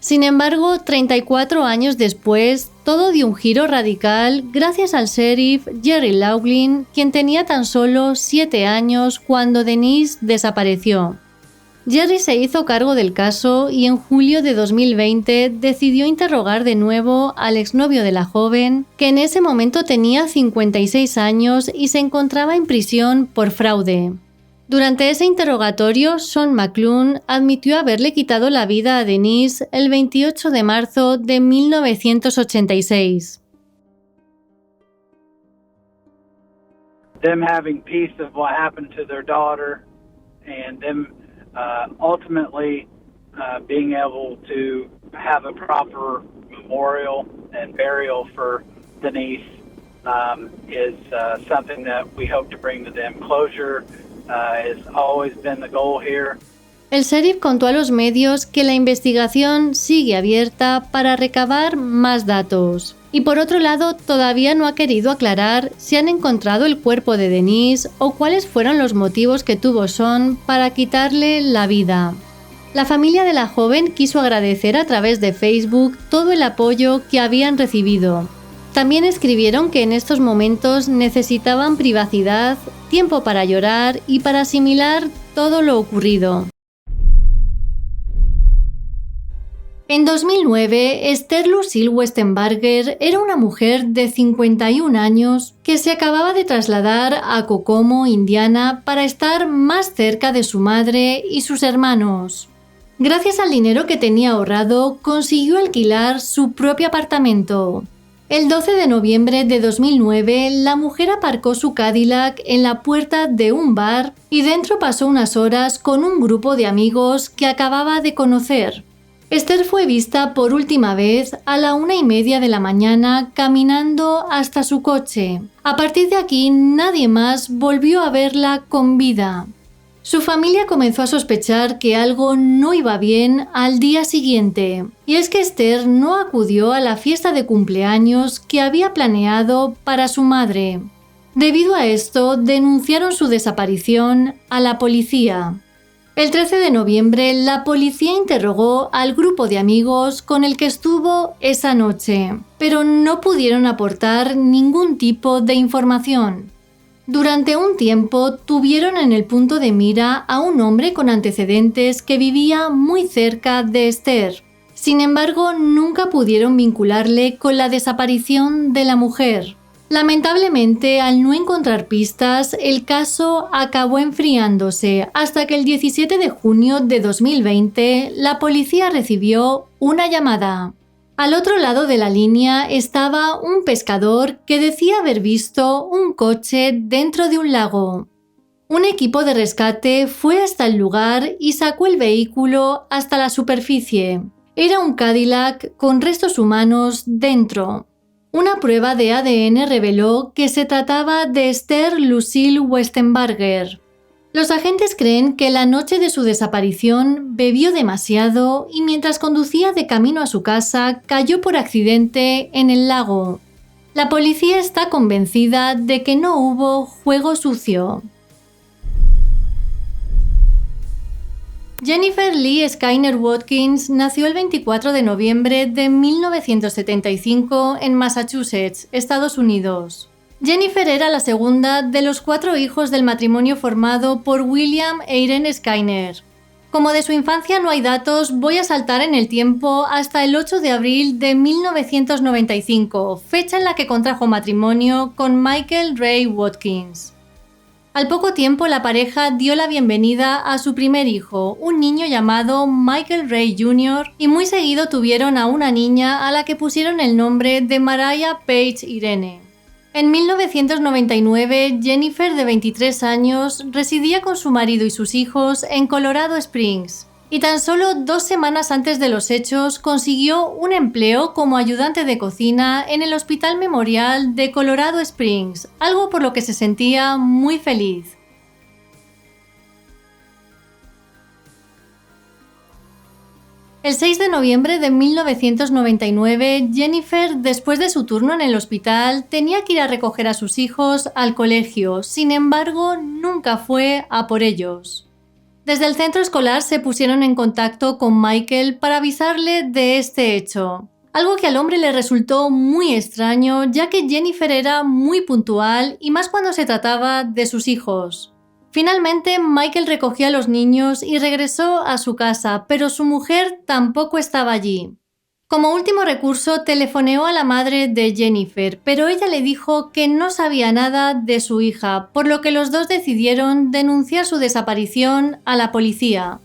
Sin embargo, 34 años después, todo dio un giro radical gracias al sheriff Jerry Laughlin, quien tenía tan solo 7 años cuando Denise desapareció. Jerry se hizo cargo del caso y en julio de 2020 decidió interrogar de nuevo al exnovio de la joven, que en ese momento tenía 56 años y se encontraba en prisión por fraude. Durante ese interrogatorio, Sean McClune admitió haberle quitado la vida a Denise el 28 de marzo de 1986. Them having peace of what happened to their daughter and them ultimately being able to have a proper memorial and burial for Denise is something that we hope to bring to them. Closure has always been the goal here. El sheriff contó a los medios que la investigación sigue abierta para recabar más datos. Y por otro lado, todavía no ha querido aclarar si han encontrado el cuerpo de Denise o cuáles fueron los motivos que tuvo Sean para quitarle la vida. La familia de la joven quiso agradecer a través de Facebook todo el apoyo que habían recibido. También escribieron que en estos momentos necesitaban privacidad, tiempo para llorar y para asimilar todo lo ocurrido. En 2009, Esther Lucille Westenbarger era una mujer de 51 años que se acababa de trasladar a Kokomo, Indiana, para estar más cerca de su madre y sus hermanos. Gracias al dinero que tenía ahorrado, consiguió alquilar su propio apartamento. El 12 de noviembre de 2009, la mujer aparcó su Cadillac en la puerta de un bar y dentro pasó unas horas con un grupo de amigos que acababa de conocer. Esther fue vista por última vez a la 1:30 de la mañana caminando hasta su coche. A partir de aquí, nadie más volvió a verla con vida. Su familia comenzó a sospechar que algo no iba bien al día siguiente, y es que Esther no acudió a la fiesta de cumpleaños que había planeado para su madre. Debido a esto, denunciaron su desaparición a la policía. El 13 de noviembre, la policía interrogó al grupo de amigos con el que estuvo esa noche, pero no pudieron aportar ningún tipo de información. Durante un tiempo tuvieron en el punto de mira a un hombre con antecedentes que vivía muy cerca de Esther. Sin embargo, nunca pudieron vincularle con la desaparición de la mujer. Lamentablemente, al no encontrar pistas, el caso acabó enfriándose hasta que el 17 de junio de 2020 la policía recibió una llamada. Al otro lado de la línea estaba un pescador que decía haber visto un coche dentro de un lago. Un equipo de rescate fue hasta el lugar y sacó el vehículo hasta la superficie. Era un Cadillac con restos humanos dentro. Una prueba de ADN reveló que se trataba de Esther Lucille Westenbarger. Los agentes creen que la noche de su desaparición bebió demasiado y mientras conducía de camino a su casa cayó por accidente en el lago. La policía está convencida de que no hubo juego sucio. Jennifer Lee Skyner Watkins nació el 24 de noviembre de 1975 en Massachusetts, Estados Unidos. Jennifer era la segunda de los 4 hijos del matrimonio formado por William e Irene Skyner. Como de su infancia no hay datos, voy a saltar en el tiempo hasta el 8 de abril de 1995, fecha en la que contrajo matrimonio con Michael Ray Watkins. Al poco tiempo, la pareja dio la bienvenida a su primer hijo, un niño llamado Michael Ray Jr., y muy seguido tuvieron a una niña a la que pusieron el nombre de Mariah Paige Irene. En 1999, Jennifer, de 23 años, residía con su marido y sus hijos en Colorado Springs, y tan solo 2 semanas antes de los hechos consiguió un empleo como ayudante de cocina en el Hospital Memorial de Colorado Springs, algo por lo que se sentía muy feliz. El 6 de noviembre de 1999, Jennifer, después de su turno en el hospital, tenía que ir a recoger a sus hijos al colegio, sin embargo, nunca fue a por ellos. Desde el centro escolar se pusieron en contacto con Michael para avisarle de este hecho, algo que al hombre le resultó muy extraño, ya que Jennifer era muy puntual y más cuando se trataba de sus hijos. Finalmente, Michael recogió a los niños y regresó a su casa, pero su mujer tampoco estaba allí. Como último recurso, telefoneó a la madre de Jennifer, pero ella le dijo que no sabía nada de su hija, por lo que los dos decidieron denunciar su desaparición a la policía.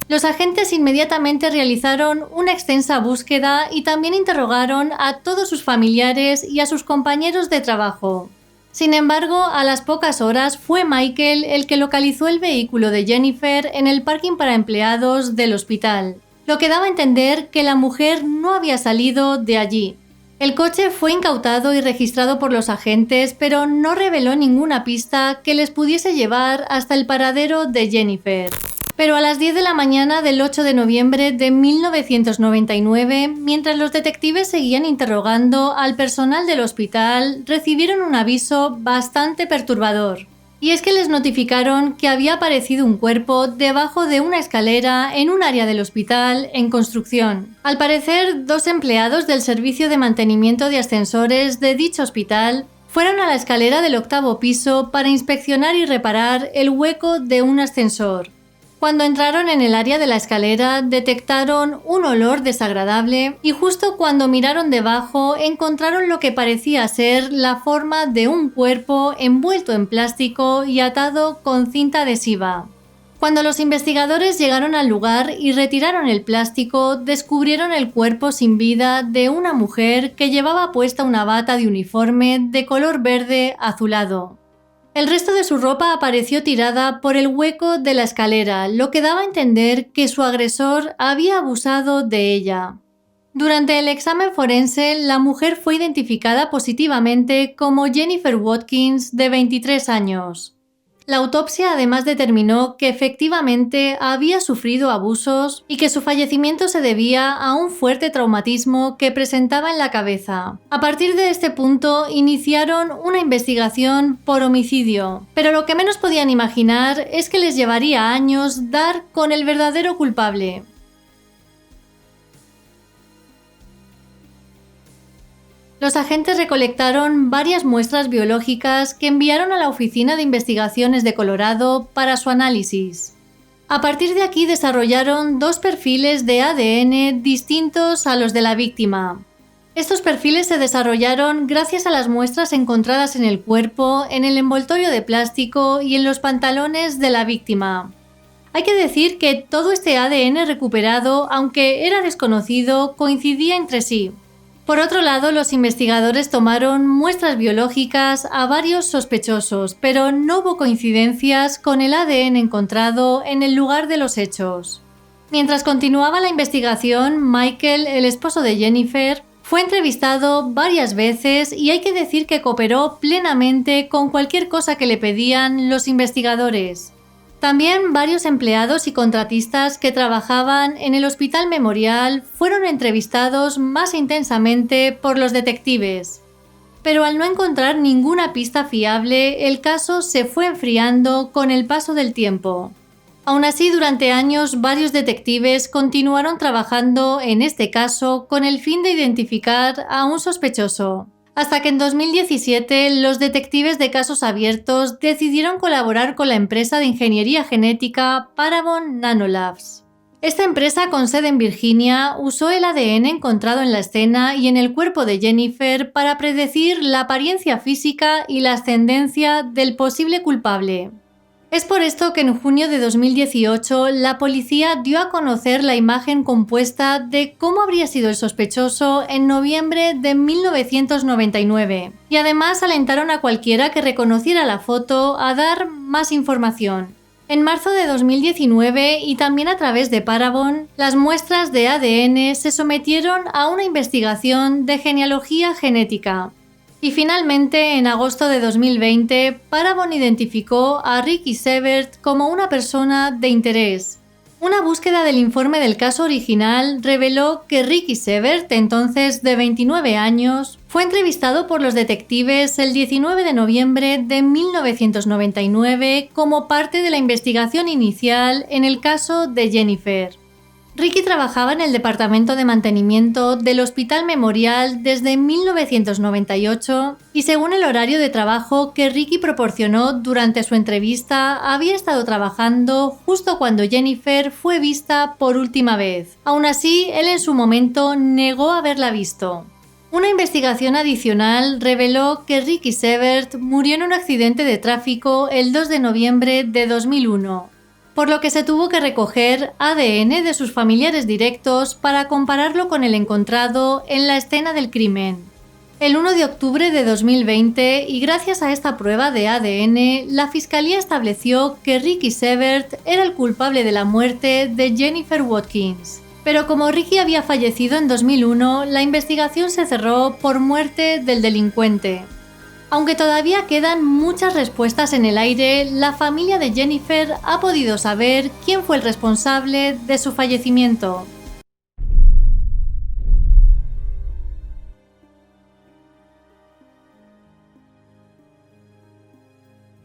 Los agentes inmediatamente realizaron una extensa búsqueda y también interrogaron a todos sus familiares y a sus compañeros de trabajo. Sin embargo, a las pocas horas fue Michael el que localizó el vehículo de Jennifer en el parking para empleados del hospital, lo que daba a entender que la mujer no había salido de allí. El coche fue incautado y registrado por los agentes, pero no reveló ninguna pista que les pudiese llevar hasta el paradero de Jennifer. Pero a las 10 de la mañana del 8 de noviembre de 1999, mientras los detectives seguían interrogando al personal del hospital, recibieron un aviso bastante perturbador. Y es que les notificaron que había aparecido un cuerpo debajo de una escalera en un área del hospital en construcción. Al parecer, 2 empleados del servicio de mantenimiento de ascensores de dicho hospital fueron a la escalera del 8º piso para inspeccionar y reparar el hueco de un ascensor. Cuando entraron en el área de la escalera, detectaron un olor desagradable y justo cuando miraron debajo encontraron lo que parecía ser la forma de un cuerpo envuelto en plástico y atado con cinta adhesiva. Cuando los investigadores llegaron al lugar y retiraron el plástico, descubrieron el cuerpo sin vida de una mujer que llevaba puesta una bata de uniforme de color verde azulado. El resto de su ropa apareció tirada por el hueco de la escalera, lo que daba a entender que su agresor había abusado de ella. Durante el examen forense, la mujer fue identificada positivamente como Jennifer Watkins, de 23 años. La autopsia además determinó que efectivamente había sufrido abusos y que su fallecimiento se debía a un fuerte traumatismo que presentaba en la cabeza. A partir de este punto iniciaron una investigación por homicidio, pero lo que menos podían imaginar es que les llevaría años dar con el verdadero culpable. Los agentes recolectaron varias muestras biológicas que enviaron a la Oficina de Investigaciones de Colorado para su análisis. A partir de aquí desarrollaron 2 perfiles de ADN distintos a los de la víctima. Estos perfiles se desarrollaron gracias a las muestras encontradas en el cuerpo, en el envoltorio de plástico y en los pantalones de la víctima. Hay que decir que todo este ADN recuperado, aunque era desconocido, coincidía entre sí. Por otro lado, los investigadores tomaron muestras biológicas a varios sospechosos, pero no hubo coincidencias con el ADN encontrado en el lugar de los hechos. Mientras continuaba la investigación, Michael, el esposo de Jennifer, fue entrevistado varias veces y hay que decir que cooperó plenamente con cualquier cosa que le pedían los investigadores. También varios empleados y contratistas que trabajaban en el Hospital Memorial fueron entrevistados más intensamente por los detectives. Pero al no encontrar ninguna pista fiable, el caso se fue enfriando con el paso del tiempo. Aún así, durante años, varios detectives continuaron trabajando en este caso con el fin de identificar a un sospechoso. Hasta que en 2017 los detectives de casos abiertos decidieron colaborar con la empresa de ingeniería genética Parabon Nanolabs. Esta empresa con sede en Virginia usó el ADN encontrado en la escena y en el cuerpo de Jennifer para predecir la apariencia física y la ascendencia del posible culpable. Es por esto que en junio de 2018 la policía dio a conocer la imagen compuesta de cómo habría sido el sospechoso en noviembre de 1999 y además alentaron a cualquiera que reconociera la foto a dar más información. En marzo de 2019 y también a través de Parabon, las muestras de ADN se sometieron a una investigación de genealogía genética. Y finalmente, en agosto de 2020, Parabon identificó a Ricky Sebert como una persona de interés. Una búsqueda del informe del caso original reveló que Ricky Sebert, entonces de 29 años, fue entrevistado por los detectives el 19 de noviembre de 1999 como parte de la investigación inicial en el caso de Jennifer. Ricky trabajaba en el departamento de mantenimiento del Hospital Memorial desde 1998 y según el horario de trabajo que Ricky proporcionó durante su entrevista, había estado trabajando justo cuando Jennifer fue vista por última vez. Aún así, él en su momento negó haberla visto. Una investigación adicional reveló que Ricky Sebert murió en un accidente de tráfico el 2 de noviembre de 2001. Por lo que se tuvo que recoger ADN de sus familiares directos para compararlo con el encontrado en la escena del crimen. El 1 de octubre de 2020, y gracias a esta prueba de ADN, la Fiscalía estableció que Ricky Sebert era el culpable de la muerte de Jennifer Watkins. Pero como Ricky había fallecido en 2001, la investigación se cerró por muerte del delincuente. Aunque todavía quedan muchas respuestas en el aire, la familia de Jennifer ha podido saber quién fue el responsable de su fallecimiento.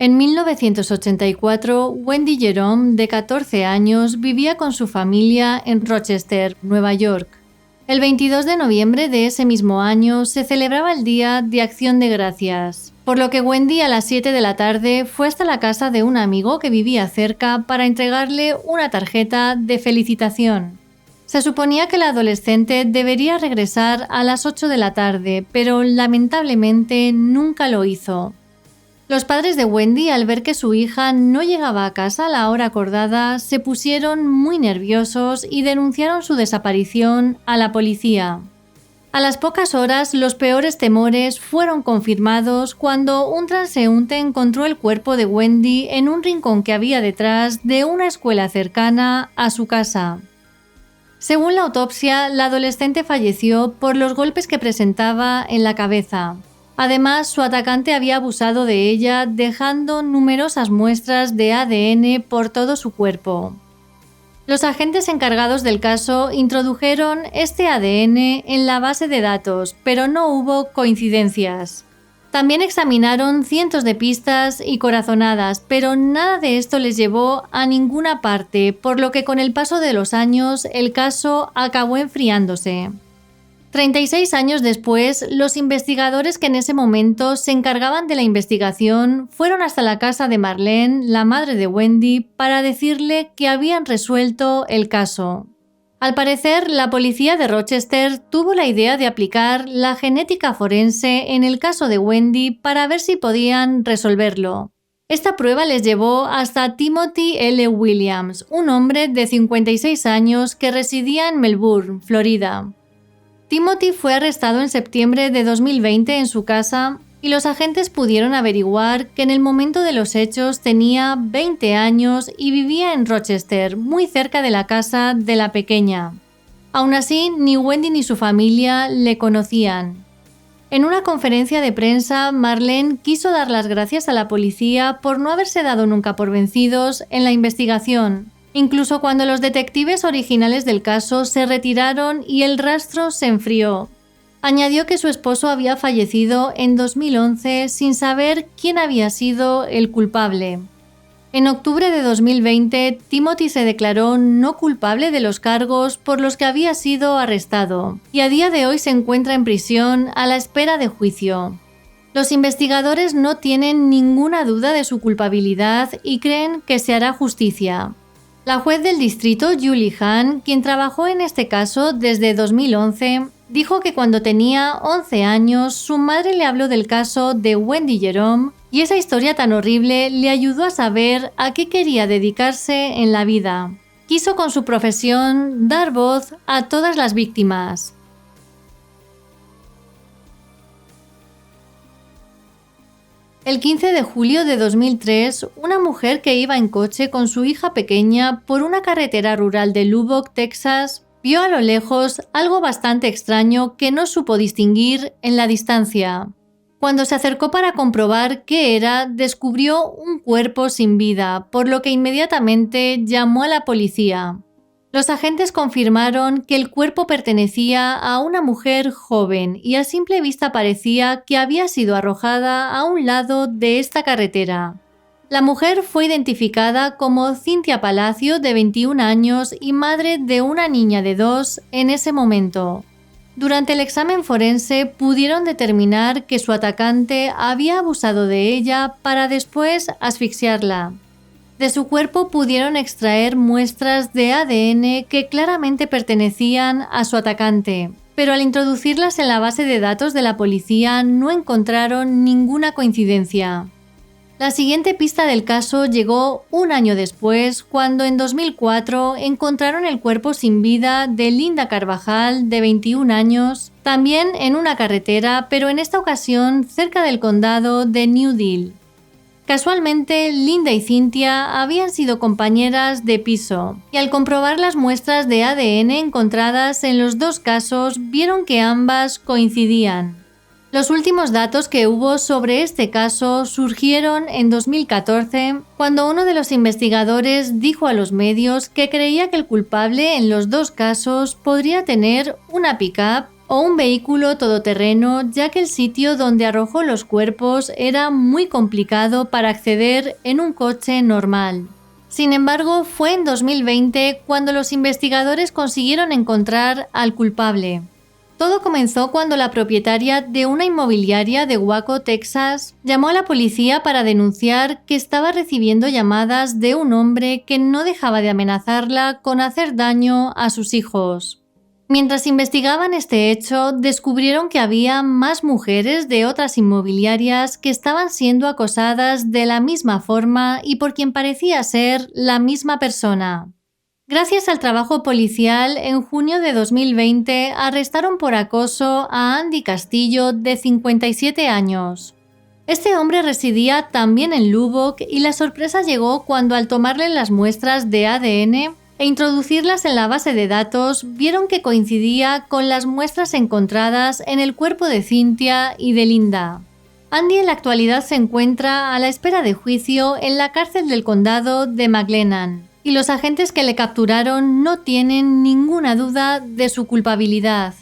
En 1984, Wendy Jerome, de 14 años, vivía con su familia en Rochester, Nueva York. El 22 de noviembre de ese mismo año se celebraba el Día de Acción de Gracias, por lo que Wendy a las 7 de la tarde fue hasta la casa de un amigo que vivía cerca para entregarle una tarjeta de felicitación. Se suponía que la adolescente debería regresar a las 8 de la tarde, pero lamentablemente nunca lo hizo. Los padres de Wendy, al ver que su hija no llegaba a casa a la hora acordada, se pusieron muy nerviosos y denunciaron su desaparición a la policía. A las pocas horas, los peores temores fueron confirmados cuando un transeúnte encontró el cuerpo de Wendy en un rincón que había detrás de una escuela cercana a su casa. Según la autopsia, la adolescente falleció por los golpes que presentaba en la cabeza. Además, su atacante había abusado de ella, dejando numerosas muestras de ADN por todo su cuerpo. Los agentes encargados del caso introdujeron este ADN en la base de datos, pero no hubo coincidencias. También examinaron cientos de pistas y corazonadas, pero nada de esto les llevó a ninguna parte, por lo que con el paso de los años el caso acabó enfriándose. 36 años después, los investigadores que en ese momento se encargaban de la investigación fueron hasta la casa de Marlene, la madre de Wendy, para decirle que habían resuelto el caso. Al parecer, la policía de Rochester tuvo la idea de aplicar la genética forense en el caso de Wendy para ver si podían resolverlo. Esta prueba les llevó hasta Timothy L. Williams, un hombre de 56 años que residía en Melbourne, Florida. Timothy fue arrestado en septiembre de 2020 en su casa y los agentes pudieron averiguar que en el momento de los hechos tenía 20 años y vivía en Rochester, muy cerca de la casa de la pequeña. Aún así, ni Wendy ni su familia le conocían. En una conferencia de prensa, Marlene quiso dar las gracias a la policía por no haberse dado nunca por vencidos en la investigación, incluso cuando los detectives originales del caso se retiraron y el rastro se enfrió. Añadió que su esposo había fallecido en 2011 sin saber quién había sido el culpable. En octubre de 2020, Timothy se declaró no culpable de los cargos por los que había sido arrestado, y a día de hoy se encuentra en prisión a la espera de juicio. Los investigadores no tienen ninguna duda de su culpabilidad y creen que se hará justicia. La juez del distrito, Julie Hahn, quien trabajó en este caso desde 2011, dijo que cuando tenía 11 años su madre le habló del caso de Wendy Jerome y esa historia tan horrible le ayudó a saber a qué quería dedicarse en la vida. Quiso con su profesión dar voz a todas las víctimas. El 15 de julio de 2003, una mujer que iba en coche con su hija pequeña por una carretera rural de Lubbock, Texas, vio a lo lejos algo bastante extraño que no supo distinguir en la distancia. Cuando se acercó para comprobar qué era, descubrió un cuerpo sin vida, por lo que inmediatamente llamó a la policía. Los agentes confirmaron que el cuerpo pertenecía a una mujer joven y a simple vista parecía que había sido arrojada a un lado de esta carretera. La mujer fue identificada como Cynthia Palacio, de 21 años y madre de una niña de 2 en ese momento. Durante el examen forense pudieron determinar que su atacante había abusado de ella para después asfixiarla. De su cuerpo pudieron extraer muestras de ADN que claramente pertenecían a su atacante, pero al introducirlas en la base de datos de la policía no encontraron ninguna coincidencia. La siguiente pista del caso llegó un año después, cuando en 2004 encontraron el cuerpo sin vida de Linda Carvajal, de 21 años, también en una carretera, pero en esta ocasión cerca del condado de New Deal. Casualmente, Linda y Cynthia habían sido compañeras de piso, y al comprobar las muestras de ADN encontradas en los dos casos, vieron que ambas coincidían. Los últimos datos que hubo sobre este caso surgieron en 2014, cuando uno de los investigadores dijo a los medios que creía que el culpable en los dos casos podría tener una pick-up o un vehículo todoterreno, ya que el sitio donde arrojó los cuerpos era muy complicado para acceder en un coche normal. Sin embargo, fue en 2020 cuando los investigadores consiguieron encontrar al culpable. Todo comenzó cuando la propietaria de una inmobiliaria de Waco, Texas, llamó a la policía para denunciar que estaba recibiendo llamadas de un hombre que no dejaba de amenazarla con hacer daño a sus hijos. Mientras investigaban este hecho, descubrieron que había más mujeres de otras inmobiliarias que estaban siendo acosadas de la misma forma y por quien parecía ser la misma persona. Gracias al trabajo policial, en junio de 2020 arrestaron por acoso a Andy Castillo, de 57 años. Este hombre residía también en Lubbock y la sorpresa llegó cuando al tomarle las muestras de ADN e introducirlas en la base de datos, vieron que coincidía con las muestras encontradas en el cuerpo de Cynthia y de Linda. Andy en la actualidad se encuentra a la espera de juicio en la cárcel del condado de McLennan, y los agentes que le capturaron no tienen ninguna duda de su culpabilidad.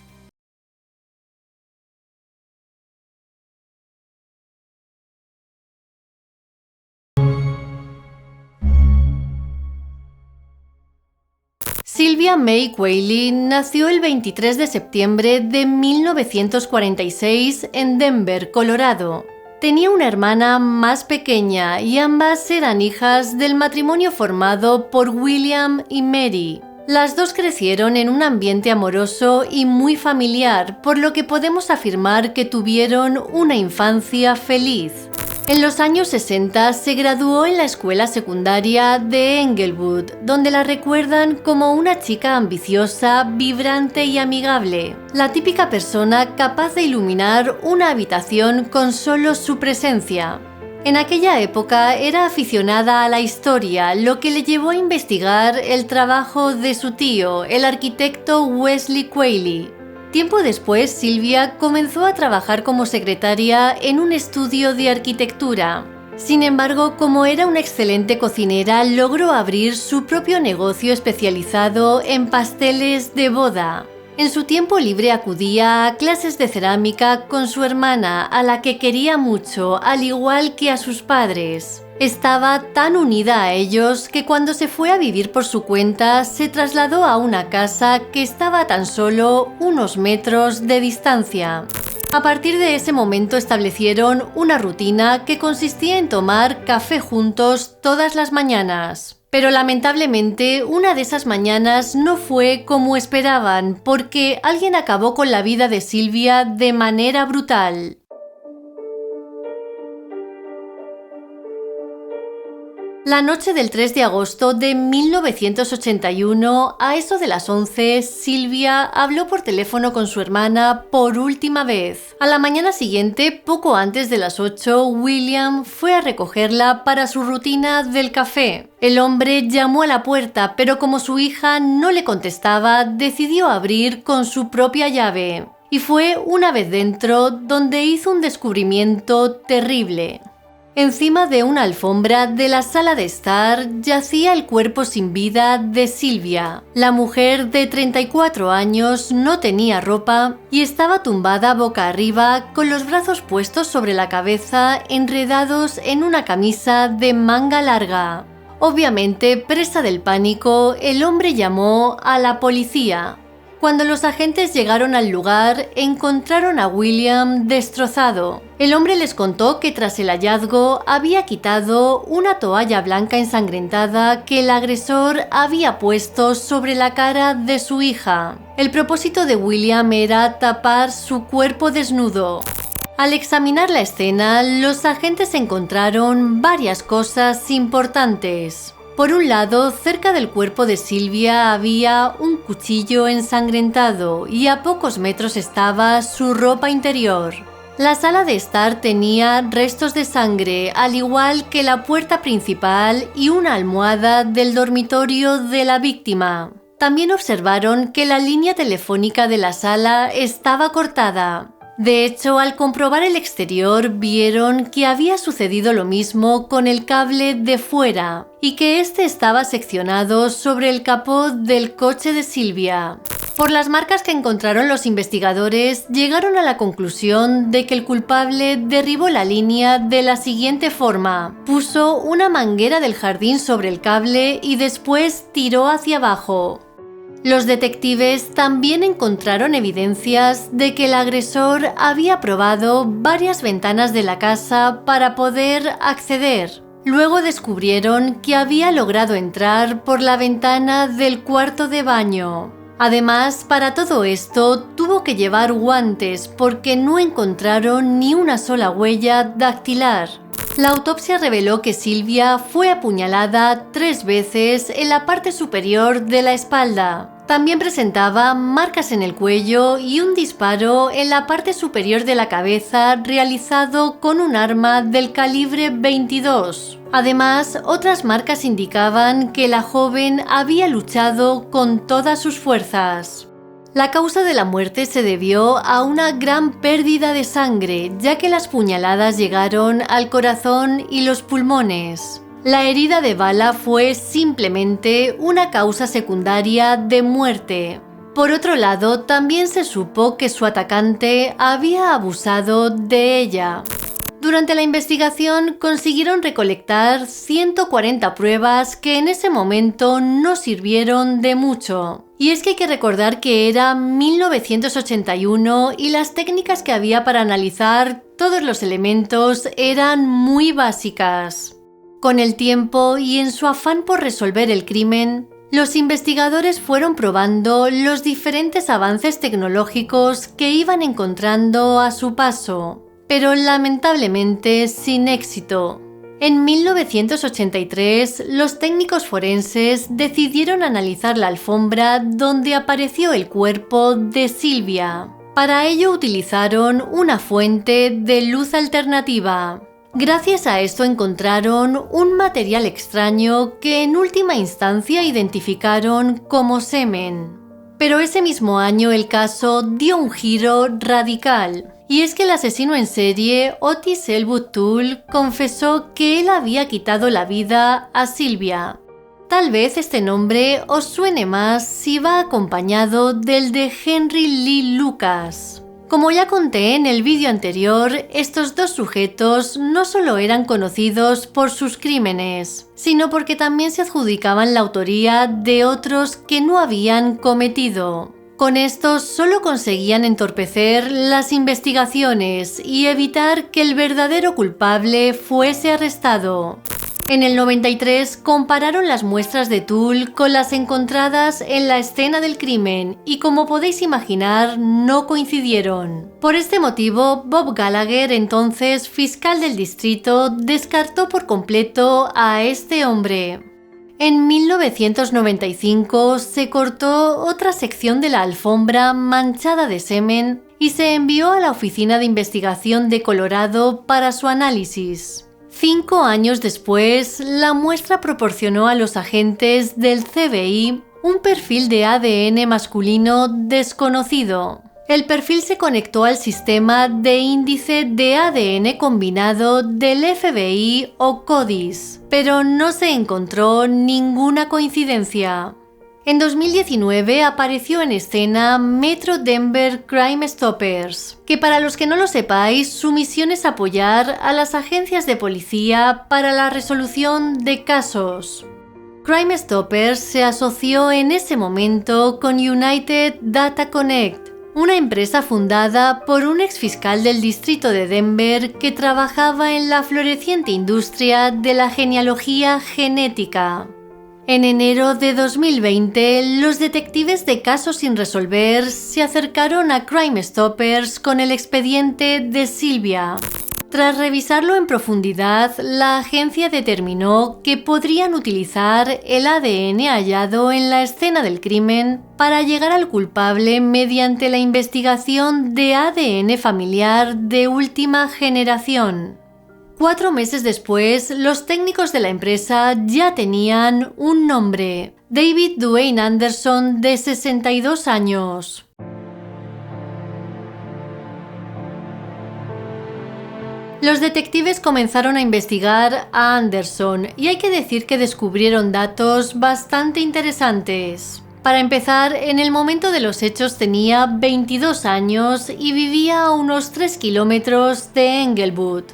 Sylvia May Qualley nació el 23 de septiembre de 1946 en Denver, Colorado. Tenía una hermana más pequeña y ambas eran hijas del matrimonio formado por William y Mary. Las dos crecieron en un ambiente amoroso y muy familiar, por lo que podemos afirmar que tuvieron una infancia feliz. En los años 60 se graduó en la escuela secundaria de Englewood, donde la recuerdan como una chica ambiciosa, vibrante y amigable, la típica persona capaz de iluminar una habitación con solo su presencia. En aquella época era aficionada a la historia, lo que le llevó a investigar el trabajo de su tío, el arquitecto Wesley Qualley. Tiempo después, Sylvia comenzó a trabajar como secretaria en un estudio de arquitectura. Sin embargo, como era una excelente cocinera, logró abrir su propio negocio especializado en pasteles de boda. En su tiempo libre acudía a clases de cerámica con su hermana, a la que quería mucho, al igual que a sus padres. Estaba tan unida a ellos que cuando se fue a vivir por su cuenta se trasladó a una casa que estaba a tan solo unos metros de distancia. A partir de ese momento establecieron una rutina que consistía en tomar café juntos todas las mañanas. Pero lamentablemente una de esas mañanas no fue como esperaban, porque alguien acabó con la vida de Sylvia de manera brutal. La noche del 3 de agosto de 1981, a eso de las 11, Sylvia habló por teléfono con su hermana por última vez. A la mañana siguiente, poco antes de las 8, William fue a recogerla para su rutina del café. El hombre llamó a la puerta, pero como su hija no le contestaba, decidió abrir con su propia llave. Y fue una vez dentro donde hizo un descubrimiento terrible. Encima de una alfombra de la sala de estar yacía el cuerpo sin vida de Sylvia. La mujer de 34 años no tenía ropa y estaba tumbada boca arriba con los brazos puestos sobre la cabeza, enredados en una camisa de manga larga. Obviamente, presa del pánico, el hombre llamó a la policía. Cuando los agentes llegaron al lugar, encontraron a William destrozado. El hombre les contó que tras el hallazgo había quitado una toalla blanca ensangrentada que el agresor había puesto sobre la cara de su hija. El propósito de William era tapar su cuerpo desnudo. Al examinar la escena, los agentes encontraron varias cosas importantes. Por un lado, cerca del cuerpo de Sylvia había un cuchillo ensangrentado y a pocos metros estaba su ropa interior. La sala de estar tenía restos de sangre, al igual que la puerta principal y una almohada del dormitorio de la víctima. También observaron que la línea telefónica de la sala estaba cortada. De hecho, al comprobar el exterior, vieron que había sucedido lo mismo con el cable de fuera y que este estaba seccionado sobre el capó del coche de Sylvia. Por las marcas que encontraron los investigadores, llegaron a la conclusión de que el culpable derribó la línea de la siguiente forma. Puso una manguera del jardín sobre el cable y después tiró hacia abajo. Los detectives también encontraron evidencias de que el agresor había probado varias ventanas de la casa para poder acceder. Luego descubrieron que había logrado entrar por la ventana del cuarto de baño. Además, para todo esto tuvo que llevar guantes porque no encontraron ni una sola huella dactilar. La autopsia reveló que Sylvia fue apuñalada 3 veces en la parte superior de la espalda. También presentaba marcas en el cuello y un disparo en la parte superior de la cabeza realizado con un arma del calibre 22. Además, otras marcas indicaban que la joven había luchado con todas sus fuerzas. La causa de la muerte se debió a una gran pérdida de sangre, ya que las puñaladas llegaron al corazón y los pulmones. La herida de bala fue simplemente una causa secundaria de muerte. Por otro lado, también se supo que su atacante había abusado de ella. Durante la investigación consiguieron recolectar 140 pruebas que en ese momento no sirvieron de mucho. Y es que hay que recordar que era 1981 y las técnicas que había para analizar todos los elementos eran muy básicas. Con el tiempo y en su afán por resolver el crimen, los investigadores fueron probando los diferentes avances tecnológicos que iban encontrando a su paso, pero lamentablemente sin éxito. En 1983, los técnicos forenses decidieron analizar la alfombra donde apareció el cuerpo de Sylvia. Para ello utilizaron una fuente de luz alternativa. Gracias a esto encontraron un material extraño que en última instancia identificaron como semen. Pero ese mismo año el caso dio un giro radical. Y es que el asesino en serie, Otis Elwood Toole, confesó que él había quitado la vida a Sylvia. Tal vez este nombre os suene más si va acompañado del de Henry Lee Lucas. Como ya conté en el vídeo anterior, estos dos sujetos no solo eran conocidos por sus crímenes, sino porque también se adjudicaban la autoría de otros que no habían cometido. Con esto solo conseguían entorpecer las investigaciones y evitar que el verdadero culpable fuese arrestado. En el 93 compararon las muestras de Toole con las encontradas en la escena del crimen y, como podéis imaginar, no coincidieron. Por este motivo, Bob Gallagher, entonces fiscal del distrito, descartó por completo a este hombre. En 1995 se cortó otra sección de la alfombra manchada de semen y se envió a la Oficina de Investigación de Colorado para su análisis. 5 años después, la muestra proporcionó a los agentes del FBI un perfil de ADN masculino desconocido. El perfil se conectó al sistema de índice de ADN combinado del FBI o CODIS, pero no se encontró ninguna coincidencia. En 2019 apareció en escena Metro Denver Crime Stoppers, que para los que no lo sepáis, su misión es apoyar a las agencias de policía para la resolución de casos. Crime Stoppers se asoció en ese momento con United Data Connect, una empresa fundada por un exfiscal del distrito de Denver que trabajaba en la floreciente industria de la genealogía genética. En enero de 2020, los detectives de casos sin resolver se acercaron a Crime Stoppers con el expediente de Sylvia. Tras revisarlo en profundidad, la agencia determinó que podrían utilizar el ADN hallado en la escena del crimen para llegar al culpable mediante la investigación de ADN familiar de última generación. 4 meses después, los técnicos de la empresa ya tenían un nombre: David Duane Anderson, de 62 años. Los detectives comenzaron a investigar a Anderson y hay que decir que descubrieron datos bastante interesantes. Para empezar, en el momento de los hechos tenía 22 años y vivía a unos 3 kilómetros de Englewood.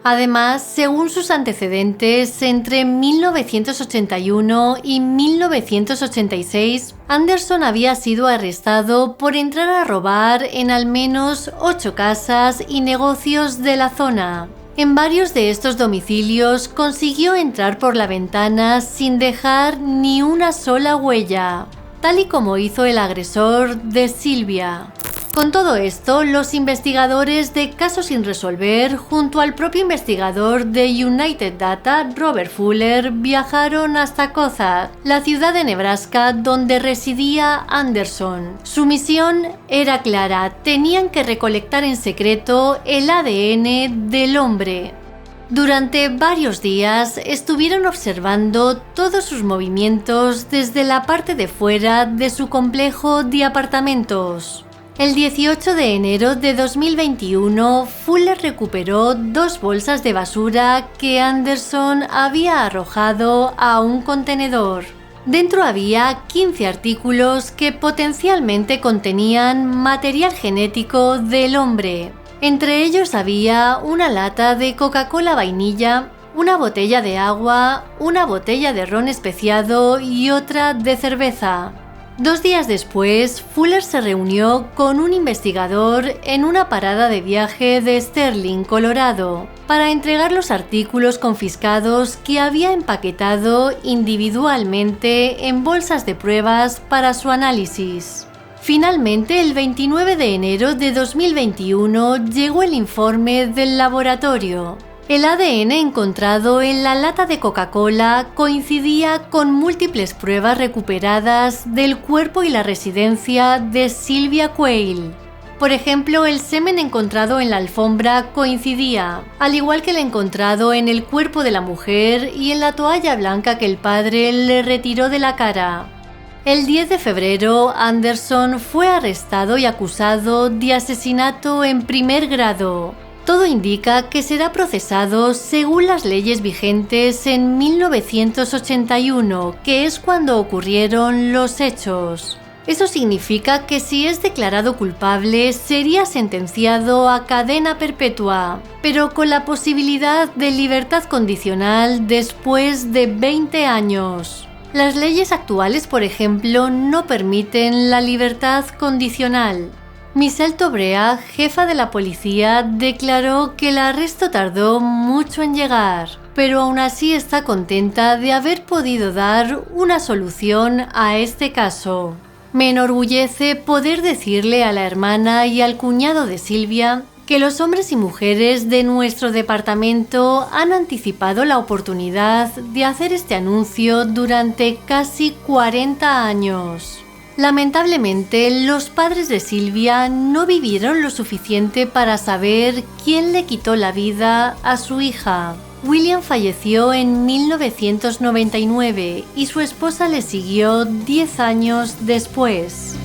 Además, según sus antecedentes, entre 1981 y 1986, Anderson había sido arrestado por entrar a robar en al menos 8 casas y negocios de la zona. En varios de estos domicilios consiguió entrar por la ventana sin dejar ni una sola huella, tal y como hizo el agresor de Sylvia. Con todo esto, los investigadores de Casos sin resolver, junto al propio investigador de United Data, Robert Fuller, viajaron hasta Cozad, la ciudad de Nebraska donde residía Anderson. Su misión era clara: tenían que recolectar en secreto el ADN del hombre. Durante varios días estuvieron observando todos sus movimientos desde la parte de fuera de su complejo de apartamentos. El 18 de enero de 2021, Fuller recuperó 2 bolsas de basura que Anderson había arrojado a un contenedor. Dentro había 15 artículos que potencialmente contenían material genético del hombre. Entre ellos había una lata de Coca-Cola vainilla, una botella de agua, una botella de ron especiado y otra de cerveza. 2 días después, Fuller se reunió con un investigador en una parada de viaje de Sterling, Colorado, para entregar los artículos confiscados que había empaquetado individualmente en bolsas de pruebas para su análisis. Finalmente, el 29 de enero de 2021 llegó el informe del laboratorio. El ADN encontrado en la lata de Coca-Cola coincidía con múltiples pruebas recuperadas del cuerpo y la residencia de Sylvia Quayle. Por ejemplo, el semen encontrado en la alfombra coincidía, al igual que el encontrado en el cuerpo de la mujer y en la toalla blanca que el padre le retiró de la cara. El 10 de febrero, Anderson fue arrestado y acusado de asesinato en primer grado. Todo indica que será procesado según las leyes vigentes en 1981, que es cuando ocurrieron los hechos. Eso significa que si es declarado culpable, sería sentenciado a cadena perpetua, pero con la posibilidad de libertad condicional después de 20 años. Las leyes actuales, por ejemplo, no permiten la libertad condicional. Michelle Tobrea, jefa de la policía, declaró que el arresto tardó mucho en llegar, pero aún así está contenta de haber podido dar una solución a este caso. Me enorgullece poder decirle a la hermana y al cuñado de Sylvia que los hombres y mujeres de nuestro departamento han anticipado la oportunidad de hacer este anuncio durante casi 40 años. Lamentablemente, los padres de Sylvia no vivieron lo suficiente para saber quién le quitó la vida a su hija. William falleció en 1999 y su esposa le siguió 10 años después.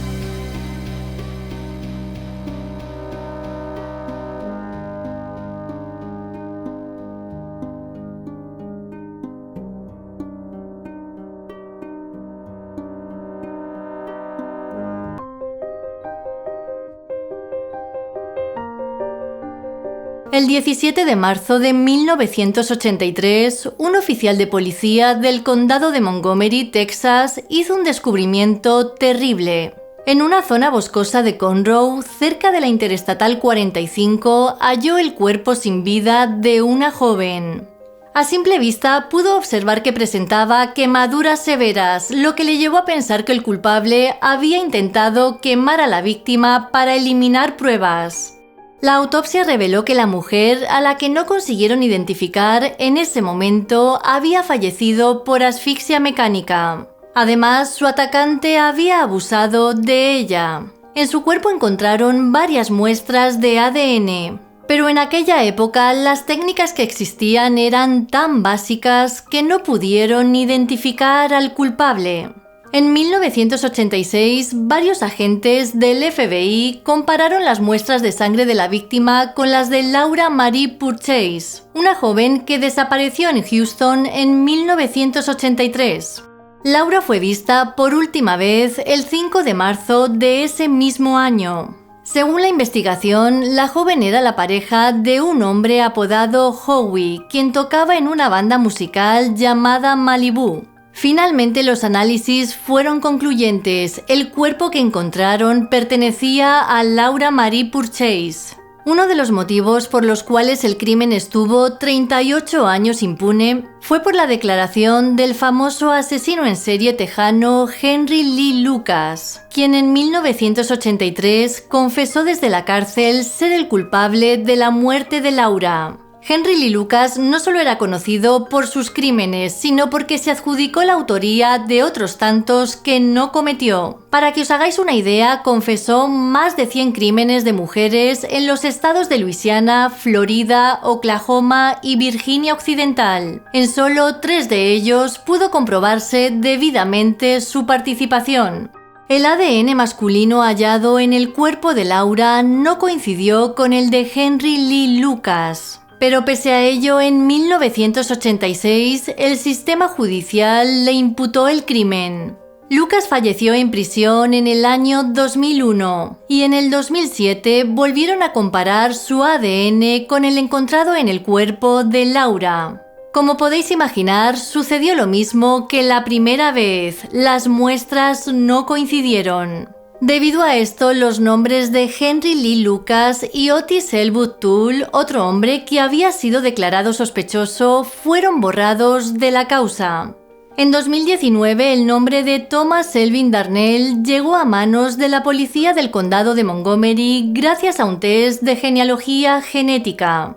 El 17 de marzo de 1983, un oficial de policía del condado de Montgomery, Texas, hizo un descubrimiento terrible. En una zona boscosa de Conroe, cerca de la Interestatal 45, halló el cuerpo sin vida de una joven. A simple vista pudo observar que presentaba quemaduras severas, lo que le llevó a pensar que el culpable había intentado quemar a la víctima para eliminar pruebas. La autopsia reveló que la mujer, a la que no consiguieron identificar en ese momento, había fallecido por asfixia mecánica. Además, su atacante había abusado de ella. En su cuerpo encontraron varias muestras de ADN, pero en aquella época las técnicas que existían eran tan básicas que no pudieron identificar al culpable. En 1986, varios agentes del FBI compararon las muestras de sangre de la víctima con las de Laura Marie Purchase, una joven que desapareció en Houston en 1983. Laura fue vista por última vez el 5 de marzo de ese mismo año. Según la investigación, la joven era la pareja de un hombre apodado Howie, quien tocaba en una banda musical llamada Malibu. Finalmente los análisis fueron concluyentes. El cuerpo que encontraron pertenecía a Laura Marie Purchase. Uno de los motivos por los cuales el crimen estuvo 38 años impune fue por la declaración del famoso asesino en serie tejano Henry Lee Lucas, quien en 1983 confesó desde la cárcel ser el culpable de la muerte de Laura. Henry Lee Lucas no solo era conocido por sus crímenes, sino porque se adjudicó la autoría de otros tantos que no cometió. Para que os hagáis una idea, confesó más de 100 crímenes de mujeres en los estados de Luisiana, Florida, Oklahoma y Virginia Occidental. En solo 3 de ellos pudo comprobarse debidamente su participación. El ADN masculino hallado en el cuerpo de Laura no coincidió con el de Henry Lee Lucas. Pero pese a ello, en 1986, el sistema judicial le imputó el crimen. Lucas falleció en prisión en el año 2001 y en el 2007 volvieron a comparar su ADN con el encontrado en el cuerpo de Laura. Como podéis imaginar, sucedió lo mismo que la primera vez, las muestras no coincidieron. Debido a esto, los nombres de Henry Lee Lucas y Otis Elwood Toole, otro hombre que había sido declarado sospechoso, fueron borrados de la causa. En 2019, el nombre de Thomas Elvin Darnell llegó a manos de la policía del condado de Montgomery gracias a un test de genealogía genética.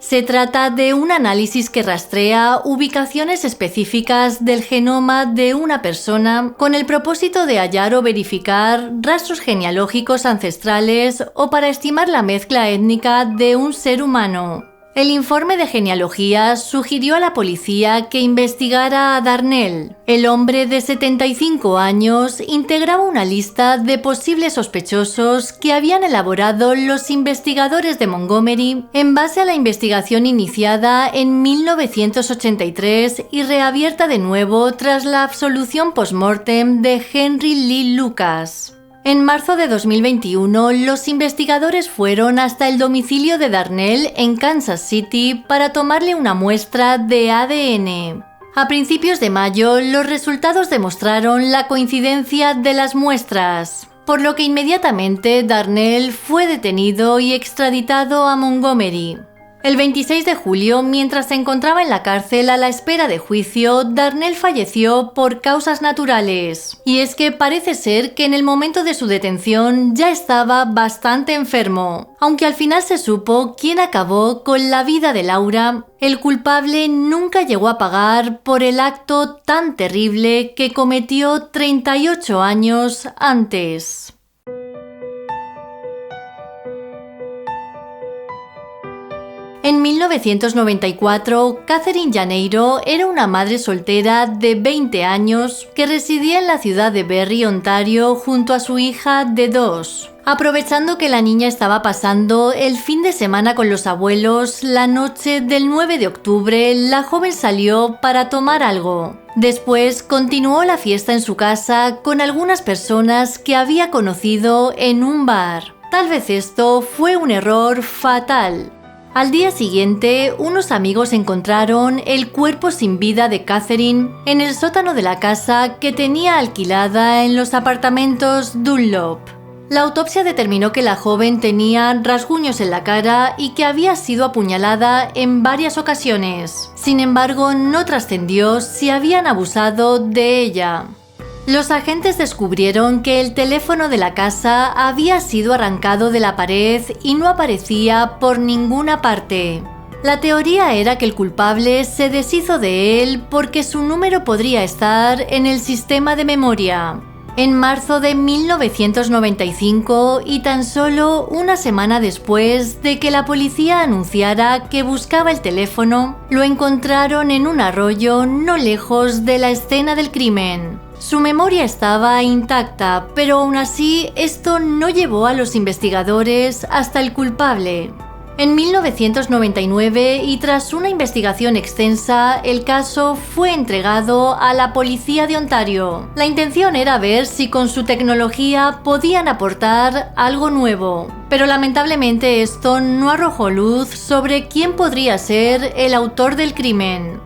Se trata de un análisis que rastrea ubicaciones específicas del genoma de una persona con el propósito de hallar o verificar rastros genealógicos ancestrales o para estimar la mezcla étnica de un ser humano. El informe de genealogía sugirió a la policía que investigara a Darnell. El hombre de 75 años integraba una lista de posibles sospechosos que habían elaborado los investigadores de Montgomery en base a la investigación iniciada en 1983 y reabierta de nuevo tras la absolución post-mortem de Henry Lee Lucas. En marzo de 2021, los investigadores fueron hasta el domicilio de Darnell en Kansas City para tomarle una muestra de ADN. A principios de mayo, los resultados demostraron la coincidencia de las muestras, por lo que inmediatamente Darnell fue detenido y extraditado a Montgomery. El 26 de julio, mientras se encontraba en la cárcel a la espera de juicio, Darnell falleció por causas naturales. Y es que parece ser que en el momento de su detención ya estaba bastante enfermo. Aunque al final se supo quién acabó con la vida de Laura, el culpable nunca llegó a pagar por el acto tan terrible que cometió 38 años antes. En 1994, Catherine Janeiro era una madre soltera de 20 años que residía en la ciudad de Barrie, Ontario, junto a su hija de 2. Aprovechando que la niña estaba pasando el fin de semana con los abuelos, la noche del 9 de octubre, la joven salió para tomar algo. Después continuó la fiesta en su casa con algunas personas que había conocido en un bar. Tal vez esto fue un error fatal. Al día siguiente, unos amigos encontraron el cuerpo sin vida de Catherine en el sótano de la casa que tenía alquilada en los apartamentos Dunlop. La autopsia determinó que la joven tenía rasguños en la cara y que había sido apuñalada en varias ocasiones. Sin embargo, no trascendió si habían abusado de ella. Los agentes descubrieron que el teléfono de la casa había sido arrancado de la pared y no aparecía por ninguna parte. La teoría era que el culpable se deshizo de él porque su número podría estar en el sistema de memoria. En marzo de 1995, y tan solo una semana después de que la policía anunciara que buscaba el teléfono, lo encontraron en un arroyo no lejos de la escena del crimen. Su memoria estaba intacta, pero aún así esto no llevó a los investigadores hasta el culpable. En 1999, y tras una investigación extensa, el caso fue entregado a la policía de Ontario. La intención era ver si con su tecnología podían aportar algo nuevo, pero lamentablemente esto no arrojó luz sobre quién podría ser el autor del crimen.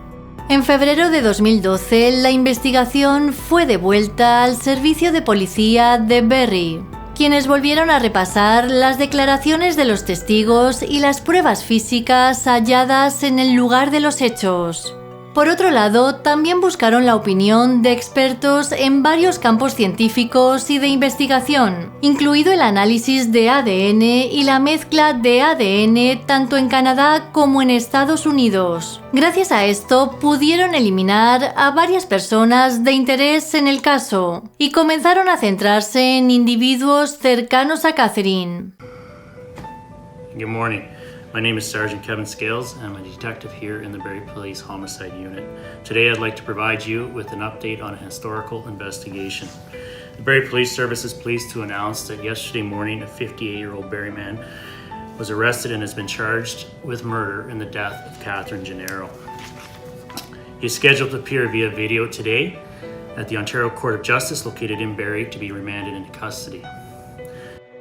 En febrero de 2012, la investigación fue devuelta al servicio de policía de Barrie, quienes volvieron a repasar las declaraciones de los testigos y las pruebas físicas halladas en el lugar de los hechos. Por otro lado, también buscaron la opinión de expertos en varios campos científicos y de investigación, incluido el análisis de ADN y la mezcla de ADN tanto en Canadá como en Estados Unidos. Gracias a esto, pudieron eliminar a varias personas de interés en el caso y comenzaron a centrarse en individuos cercanos a Catherine. Good morning. My name is Sergeant Kevin Scales. I'm a detective here in the Barrie Police Homicide Unit. Today I'd like to provide you with an update on a historical investigation. The Barrie Police Service is pleased to announce that yesterday morning a 58-year-old Barrie man was arrested and has been charged with murder in the death of Catherine Gennaro. He is scheduled to appear via video today at the Ontario Court of Justice located in Barrie to be remanded into custody.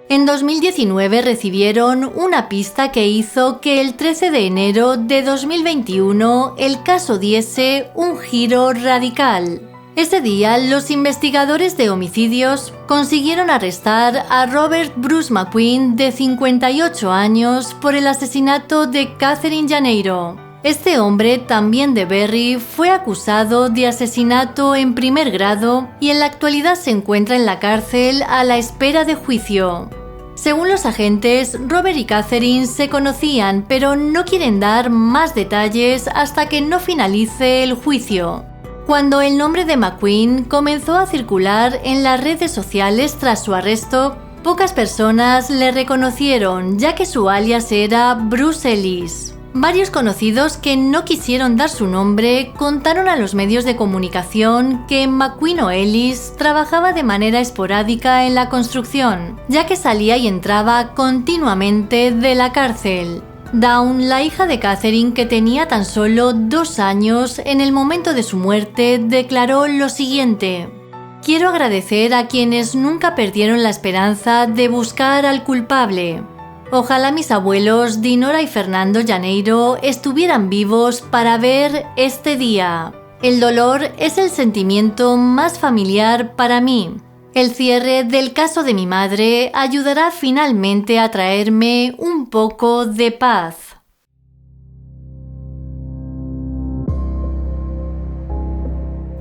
En 2019 recibieron una pista que hizo que el 13 de enero de 2021 el caso diese un giro radical. Ese día, los investigadores de homicidios consiguieron arrestar a Robert Bruce McQueen, de 58 años, por el asesinato de Catherine Gennaro. Este hombre, también de Barrie, fue acusado de asesinato en primer grado y en la actualidad se encuentra en la cárcel a la espera de juicio. Según los agentes, Robert y Catherine se conocían, pero no quieren dar más detalles hasta que no finalice el juicio. Cuando el nombre de McQueen comenzó a circular en las redes sociales tras su arresto, pocas personas le reconocieron, ya que su alias era Bruce Ellis. Varios conocidos que no quisieron dar su nombre contaron a los medios de comunicación que McQueen o Ellis trabajaba de manera esporádica en la construcción, ya que salía y entraba continuamente de la cárcel. Dawn, la hija de Catherine, que tenía tan solo 2 años en el momento de su muerte, declaró lo siguiente: "Quiero agradecer a quienes nunca perdieron la esperanza de buscar al culpable. Ojalá mis abuelos Dinora y Fernando Gennaro estuvieran vivos para ver este día. El dolor es el sentimiento más familiar para mí. El cierre del caso de mi madre ayudará finalmente a traerme un poco de paz".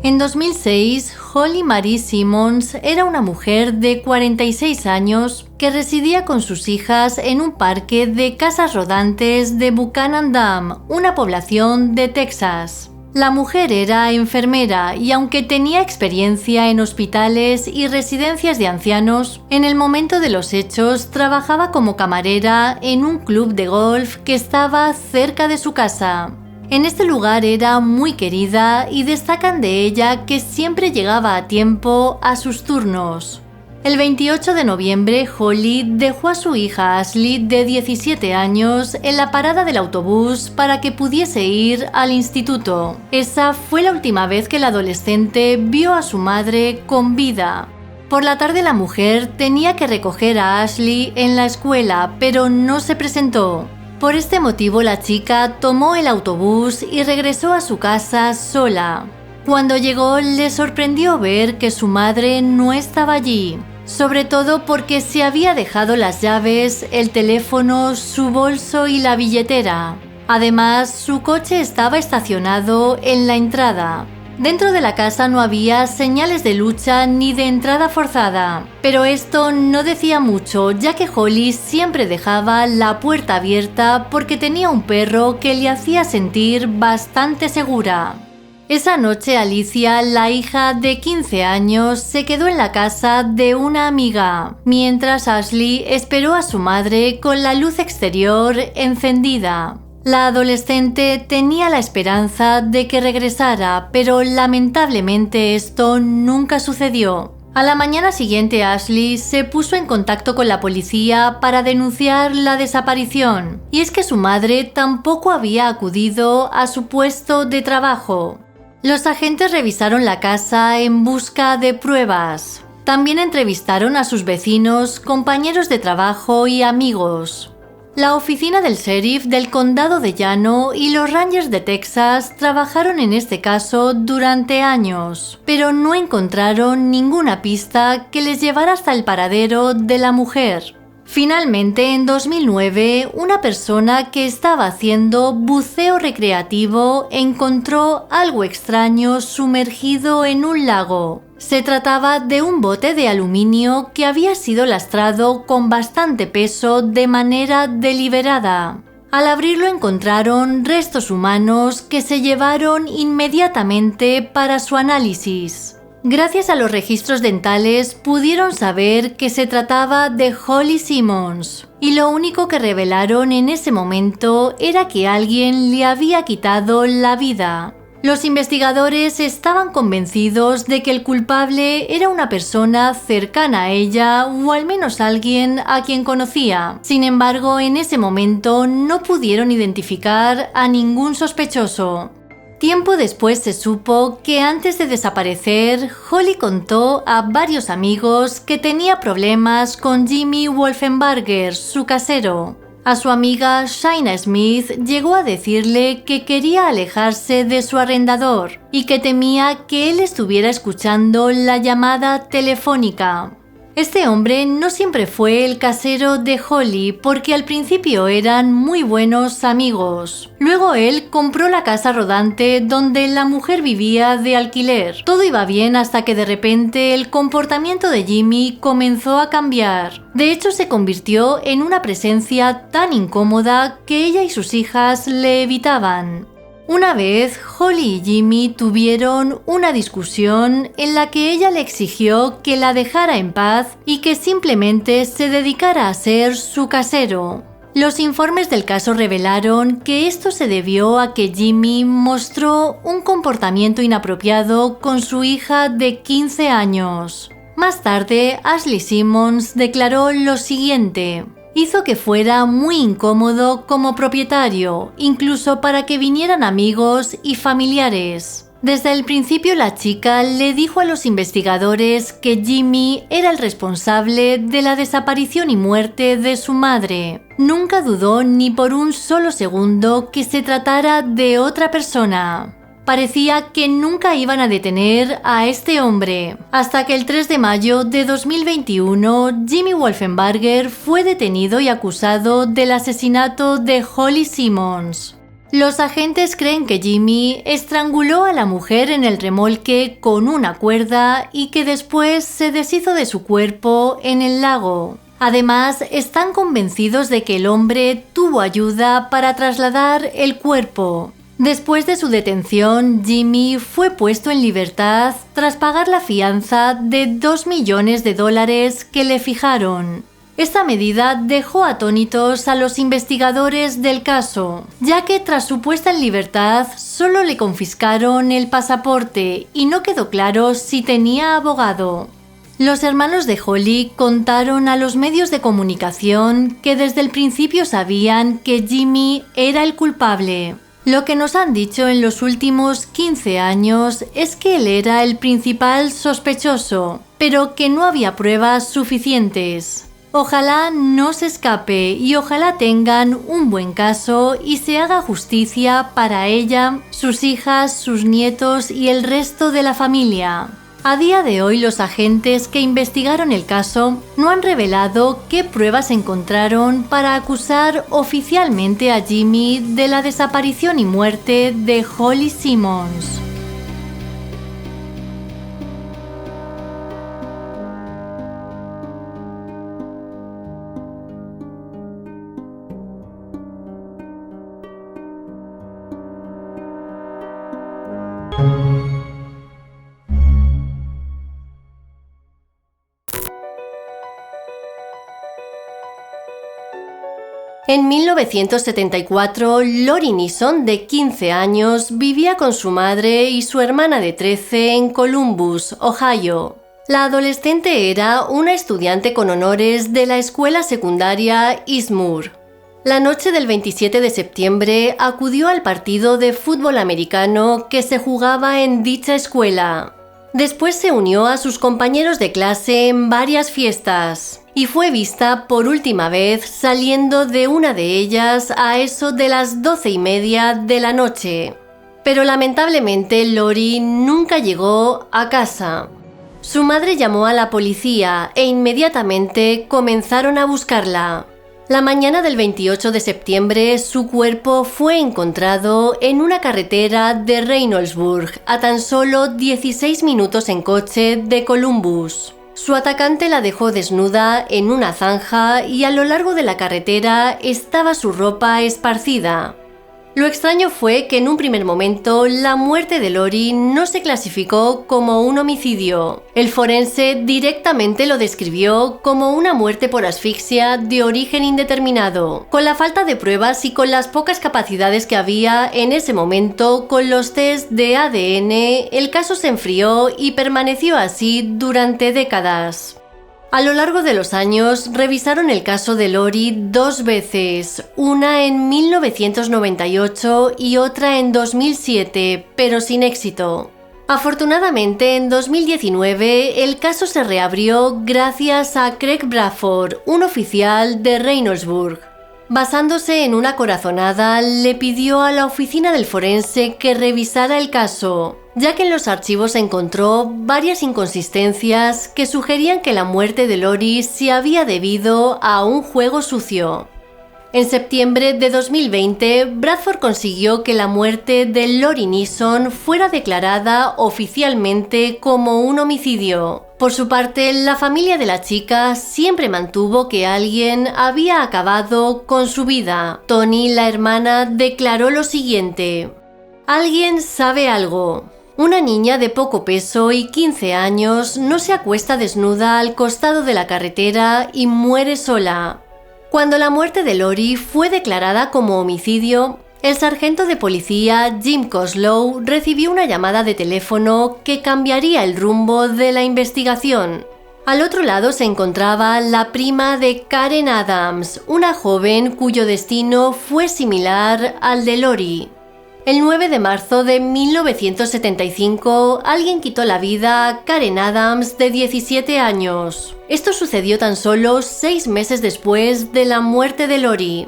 En 2006, Holly Marie Simmons era una mujer de 46 años que residía con sus hijas en un parque de casas rodantes de Buchanan Dam, una población de Texas. La mujer era enfermera y aunque tenía experiencia en hospitales y residencias de ancianos, en el momento de los hechos trabajaba como camarera en un club de golf que estaba cerca de su casa. En este lugar era muy querida y destacan de ella que siempre llegaba a tiempo a sus turnos. El 28 de noviembre, Holly dejó a su hija Ashley, de 17 años, en la parada del autobús para que pudiese ir al instituto. Esa fue la última vez que la adolescente vio a su madre con vida. Por la tarde la mujer tenía que recoger a Ashley en la escuela, pero no se presentó. Por este motivo la chica tomó el autobús y regresó a su casa sola. Cuando llegó le sorprendió ver que su madre no estaba allí, sobre todo porque se había dejado las llaves, el teléfono, su bolso y la billetera. Además, su coche estaba estacionado en la entrada. Dentro de la casa no había señales de lucha ni de entrada forzada, pero esto no decía mucho, ya que Holly siempre dejaba la puerta abierta porque tenía un perro que le hacía sentir bastante segura. Esa noche Alicia, la hija de 15 años, se quedó en la casa de una amiga, mientras Ashley esperó a su madre con la luz exterior encendida. La adolescente tenía la esperanza de que regresara, pero lamentablemente esto nunca sucedió. A la mañana siguiente, Ashley se puso en contacto con la policía para denunciar la desaparición, y es que su madre tampoco había acudido a su puesto de trabajo. Los agentes revisaron la casa en busca de pruebas. También entrevistaron a sus vecinos, compañeros de trabajo y amigos. La oficina del sheriff del condado de Llano y los Rangers de Texas trabajaron en este caso durante años, pero no encontraron ninguna pista que les llevara hasta el paradero de la mujer. Finalmente, en 2009, una persona que estaba haciendo buceo recreativo encontró algo extraño sumergido en un lago. Se trataba de un bote de aluminio que había sido lastrado con bastante peso de manera deliberada. Al abrirlo encontraron restos humanos que se llevaron inmediatamente para su análisis. Gracias a los registros dentales pudieron saber que se trataba de Holly Simmons, y lo único que revelaron en ese momento era que alguien le había quitado la vida. Los investigadores estaban convencidos de que el culpable era una persona cercana a ella o al menos alguien a quien conocía. Sin embargo, en ese momento no pudieron identificar a ningún sospechoso. Tiempo después se supo que antes de desaparecer, Holly contó a varios amigos que tenía problemas con Jimmy Wolfenbarger, su casero. A su amiga Shaina Smith llegó a decirle que quería alejarse de su arrendador y que temía que él estuviera escuchando la llamada telefónica. Este hombre no siempre fue el casero de Holly porque al principio eran muy buenos amigos. Luego él compró la casa rodante donde la mujer vivía de alquiler. Todo iba bien hasta que de repente el comportamiento de Jimmy comenzó a cambiar. De hecho, se convirtió en una presencia tan incómoda que ella y sus hijas le evitaban. Una vez, Holly y Jimmy tuvieron una discusión en la que ella le exigió que la dejara en paz y que simplemente se dedicara a ser su casero. Los informes del caso revelaron que esto se debió a que Jimmy mostró un comportamiento inapropiado con su hija de 15 años. Más tarde, Ashley Simmons declaró lo siguiente: hizo que fuera muy incómodo como propietario, incluso para que vinieran amigos y familiares. Desde el principio la chica le dijo a los investigadores que Jimmy era el responsable de la desaparición y muerte de su madre. Nunca dudó ni por un solo segundo que se tratara de otra persona. Parecía que nunca iban a detener a este hombre, hasta que el 3 de mayo de 2021 Jimmy Wolfenbarger fue detenido y acusado del asesinato de Holly Simmons. Los agentes creen que Jimmy estranguló a la mujer en el remolque con una cuerda y que después se deshizo de su cuerpo en el lago. Además, están convencidos de que el hombre tuvo ayuda para trasladar el cuerpo. Después de su detención, Jimmy fue puesto en libertad tras pagar la fianza de $2 millones que le fijaron. Esta medida dejó atónitos a los investigadores del caso, ya que tras su puesta en libertad solo le confiscaron el pasaporte y no quedó claro si tenía abogado. Los hermanos de Holly contaron a los medios de comunicación que desde el principio sabían que Jimmy era el culpable. Lo que nos han dicho en los últimos 15 años es que él era el principal sospechoso, pero que no había pruebas suficientes. Ojalá no se escape y ojalá tengan un buen caso y se haga justicia para ella, sus hijas, sus nietos y el resto de la familia. A día de hoy, los agentes que investigaron el caso no han revelado qué pruebas encontraron para acusar oficialmente a Jimmy de la desaparición y muerte de Holly Simmons. En 1974, Lori Neeson, de 15 años, vivía con su madre y su hermana de 13 en Columbus, Ohio. La adolescente era una estudiante con honores de la escuela secundaria Eastmoor. La noche del 27 de septiembre acudió al partido de fútbol americano que se jugaba en dicha escuela. Después se unió a sus compañeros de clase en varias fiestas y fue vista por última vez saliendo de una de ellas a eso de las 12:30 de la noche. Pero lamentablemente Lori nunca llegó a casa. Su madre llamó a la policía e inmediatamente comenzaron a buscarla. La mañana del 28 de septiembre su cuerpo fue encontrado en una carretera de Reynoldsburg, a tan solo 16 minutos en coche de Columbus. Su atacante la dejó desnuda en una zanja y a lo largo de la carretera estaba su ropa esparcida. Lo extraño fue que en un primer momento la muerte de Lori no se clasificó como un homicidio. El forense directamente lo describió como una muerte por asfixia de origen indeterminado. Con la falta de pruebas y con las pocas capacidades que había en ese momento con los test de ADN, el caso se enfrió y permaneció así durante décadas. A lo largo de los años, revisaron el caso de Lori 2 veces, una en 1998 y otra en 2007, pero sin éxito. Afortunadamente, en 2019, el caso se reabrió gracias a Craig Bradford, un oficial de Reynoldsburg. Basándose en una corazonada, le pidió a la oficina del forense que revisara el caso, ya que en los archivos se encontró varias inconsistencias que sugerían que la muerte de Lori se había debido a un juego sucio. En septiembre de 2020, Bradford consiguió que la muerte de Lori Neeson fuera declarada oficialmente como un homicidio. Por su parte, la familia de la chica siempre mantuvo que alguien había acabado con su vida. Toni, la hermana, declaró lo siguiente: "Alguien sabe algo. Una niña de poco peso y 15 años no se acuesta desnuda al costado de la carretera y muere sola". Cuando la muerte de Lori fue declarada como homicidio, el sargento de policía Jim Coslow recibió una llamada de teléfono que cambiaría el rumbo de la investigación. Al otro lado se encontraba la prima de Karen Adams, una joven cuyo destino fue similar al de Lori. El 9 de marzo de 1975, alguien quitó la vida a Karen Adams, de 17 años. Esto sucedió tan solo 6 meses después de la muerte de Lori.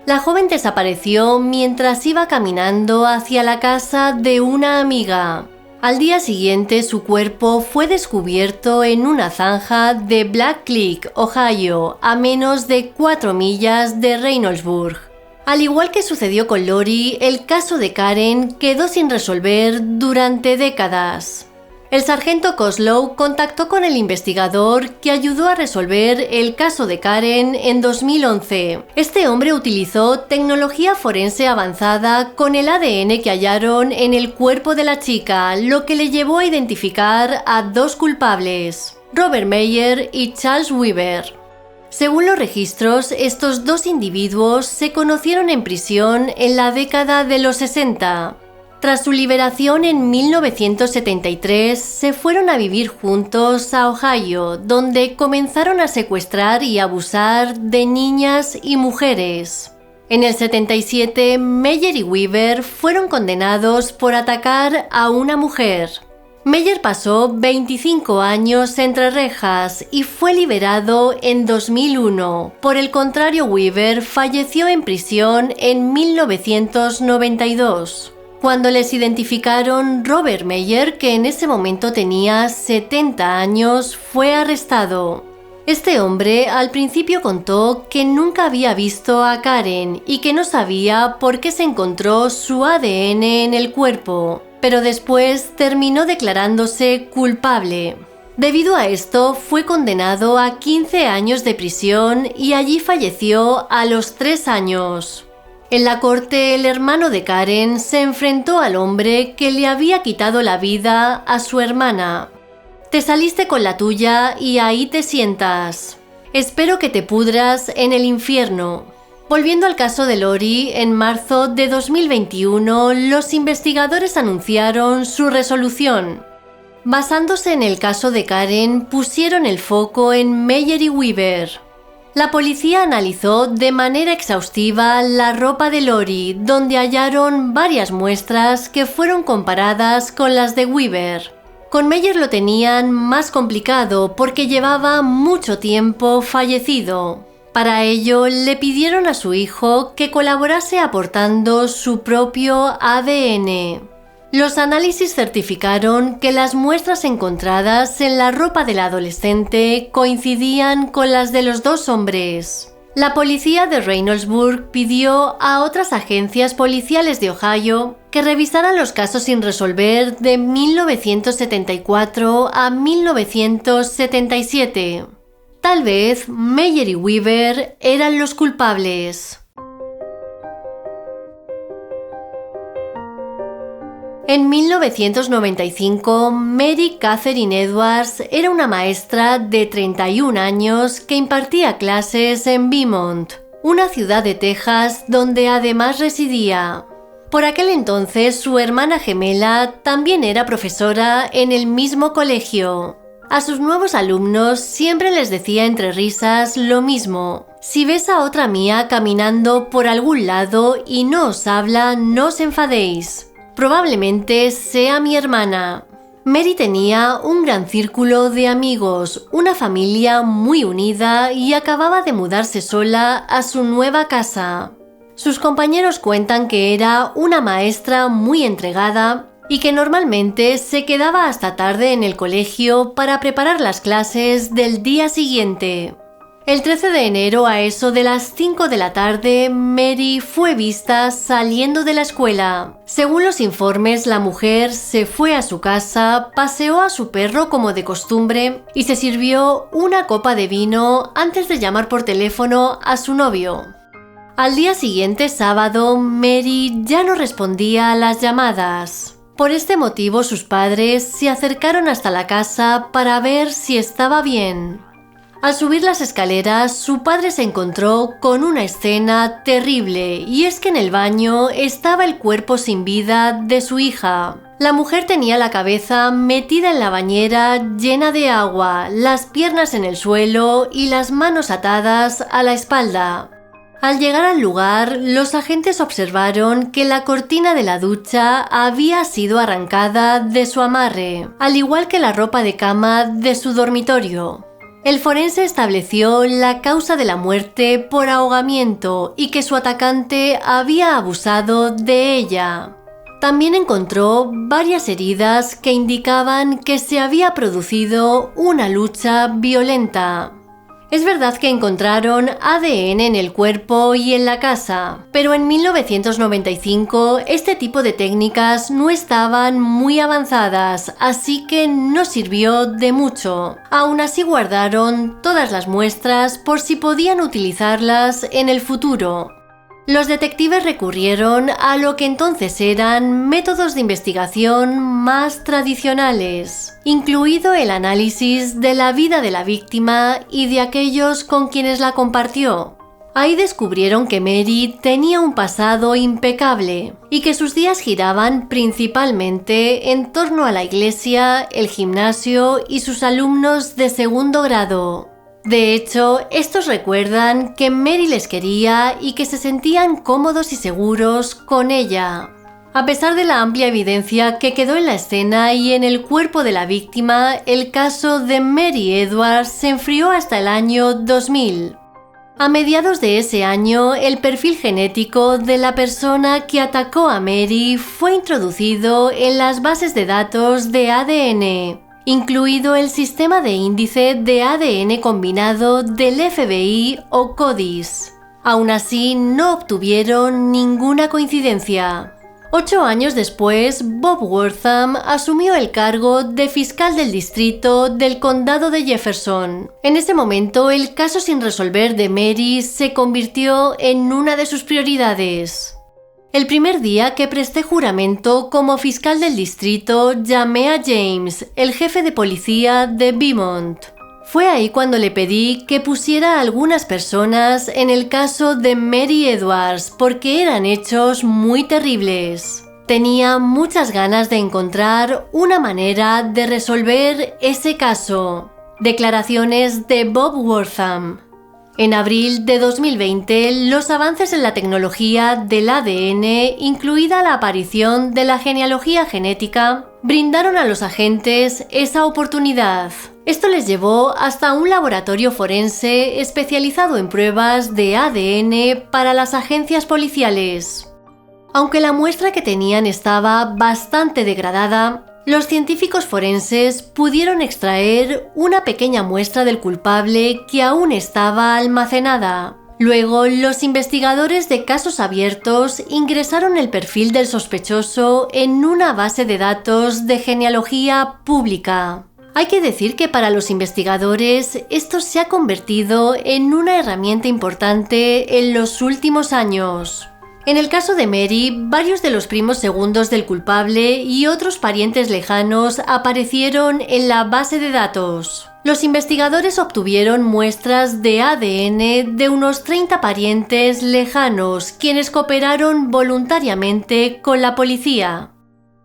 La joven desapareció mientras iba caminando hacia la casa de una amiga. Al día siguiente, su cuerpo fue descubierto en una zanja de Black Creek, Ohio, a menos de 4 millas de Reynoldsburg. Al igual que sucedió con Lori, el caso de Karen quedó sin resolver durante décadas. El sargento Coslow contactó con el investigador que ayudó a resolver el caso de Karen en 2011. Este hombre utilizó tecnología forense avanzada con el ADN que hallaron en el cuerpo de la chica, lo que le llevó a identificar a 2 culpables, Robert Meyer y Charles Weaver. Según los registros, estos 2 individuos se conocieron en prisión en la década de los 60. Tras su liberación en 1973, se fueron a vivir juntos a Ohio, donde comenzaron a secuestrar y abusar de niñas y mujeres. En el 77, Meyer y Weaver fueron condenados por atacar a una mujer. Meyer pasó 25 años entre rejas y fue liberado en 2001. Por el contrario, Weaver falleció en prisión en 1992. Cuando les identificaron, Robert Meyer, que en ese momento tenía 70 años, fue arrestado. Este hombre al principio contó que nunca había visto a Karen y que no sabía por qué se encontró su ADN en el cuerpo, pero después terminó declarándose culpable. Debido a esto, fue condenado a 15 años de prisión y allí falleció a los 3 años. En la corte, el hermano de Karen se enfrentó al hombre que le había quitado la vida a su hermana. Te saliste con la tuya y ahí te sientas. Espero que te pudras en el infierno. Volviendo al caso de Lori, en marzo de 2021, los investigadores anunciaron su resolución. Basándose en el caso de Karen, pusieron el foco en Meyer y Weaver. La policía analizó de manera exhaustiva la ropa de Lori, donde hallaron varias muestras que fueron comparadas con las de Weaver. Con Meyer lo tenían más complicado porque llevaba mucho tiempo fallecido. Para ello, le pidieron a su hijo que colaborase aportando su propio ADN. Los análisis certificaron que las muestras encontradas en la ropa del adolescente coincidían con las de los dos hombres. La policía de Reynoldsburg pidió a otras agencias policiales de Ohio que revisaran los casos sin resolver de 1974 a 1977. Tal vez Meyer y Weaver eran los culpables. En 1995, Mary Catherine Edwards era una maestra de 31 años que impartía clases en Beaumont, una ciudad de Texas donde además residía. Por aquel entonces, su hermana gemela también era profesora en el mismo colegio. A sus nuevos alumnos siempre les decía entre risas lo mismo: si ves a otra mía caminando por algún lado y no os habla, no os enfadéis. Probablemente sea mi hermana. Mary tenía un gran círculo de amigos, una familia muy unida y acababa de mudarse sola a su nueva casa. Sus compañeros cuentan que era una maestra muy entregada y que normalmente se quedaba hasta tarde en el colegio para preparar las clases del día siguiente. El 13 de enero a eso de las 5 de la tarde, Mary fue vista saliendo de la escuela. Según los informes, la mujer se fue a su casa, paseó a su perro como de costumbre y se sirvió una copa de vino antes de llamar por teléfono a su novio. Al día siguiente, sábado, Mary ya no respondía a las llamadas. Por este motivo, sus padres se acercaron hasta la casa para ver si estaba bien. Al subir las escaleras, su padre se encontró con una escena terrible, y es que en el baño estaba el cuerpo sin vida de su hija. La mujer tenía la cabeza metida en la bañera llena de agua, las piernas en el suelo y las manos atadas a la espalda. Al llegar al lugar, los agentes observaron que la cortina de la ducha había sido arrancada de su amarre, al igual que la ropa de cama de su dormitorio. El forense estableció la causa de la muerte por ahogamiento y que su atacante había abusado de ella. También encontró varias heridas que indicaban que se había producido una lucha violenta. Es verdad que encontraron ADN en el cuerpo y en la casa, pero en 1995 este tipo de técnicas no estaban muy avanzadas, así que no sirvió de mucho. Aún así guardaron todas las muestras por si podían utilizarlas en el futuro. Los detectives recurrieron a lo que entonces eran métodos de investigación más tradicionales, incluido el análisis de la vida de la víctima y de aquellos con quienes la compartió. Ahí descubrieron que Mary tenía un pasado impecable y que sus días giraban principalmente en torno a la iglesia, el gimnasio y sus alumnos de segundo grado. De hecho, estos recuerdan que Mary les quería y que se sentían cómodos y seguros con ella. A pesar de la amplia evidencia que quedó en la escena y en el cuerpo de la víctima, el caso de Mary Edwards se enfrió hasta el año 2000. A mediados de ese año, el perfil genético de la persona que atacó a Mary fue introducido en las bases de datos de ADN, incluido el sistema de índice de ADN combinado del FBI o CODIS. Aún así, no obtuvieron ninguna coincidencia. 8 años después, Bob Wortham asumió el cargo de fiscal del distrito del condado de Jefferson. En ese momento, el caso sin resolver de Mary se convirtió en una de sus prioridades. El primer día que presté juramento como fiscal del distrito, llamé a James, el jefe de policía de Beaumont. Fue ahí cuando le pedí que pusiera a algunas personas en el caso de Mary Edwards porque eran hechos muy terribles. Tenía muchas ganas de encontrar una manera de resolver ese caso. Declaraciones de Bob Wortham. En abril de 2020, los avances en la tecnología del ADN, incluida la aparición de la genealogía genética, brindaron a los agentes esa oportunidad. Esto les llevó hasta un laboratorio forense especializado en pruebas de ADN para las agencias policiales. Aunque la muestra que tenían estaba bastante degradada, los científicos forenses pudieron extraer una pequeña muestra del culpable que aún estaba almacenada. Luego, los investigadores de casos abiertos ingresaron el perfil del sospechoso en una base de datos de genealogía pública. Hay que decir que para los investigadores esto se ha convertido en una herramienta importante en los últimos años. En el caso de Mary, varios de los primos segundos del culpable y otros parientes lejanos aparecieron en la base de datos. Los investigadores obtuvieron muestras de ADN de unos 30 parientes lejanos, quienes cooperaron voluntariamente con la policía.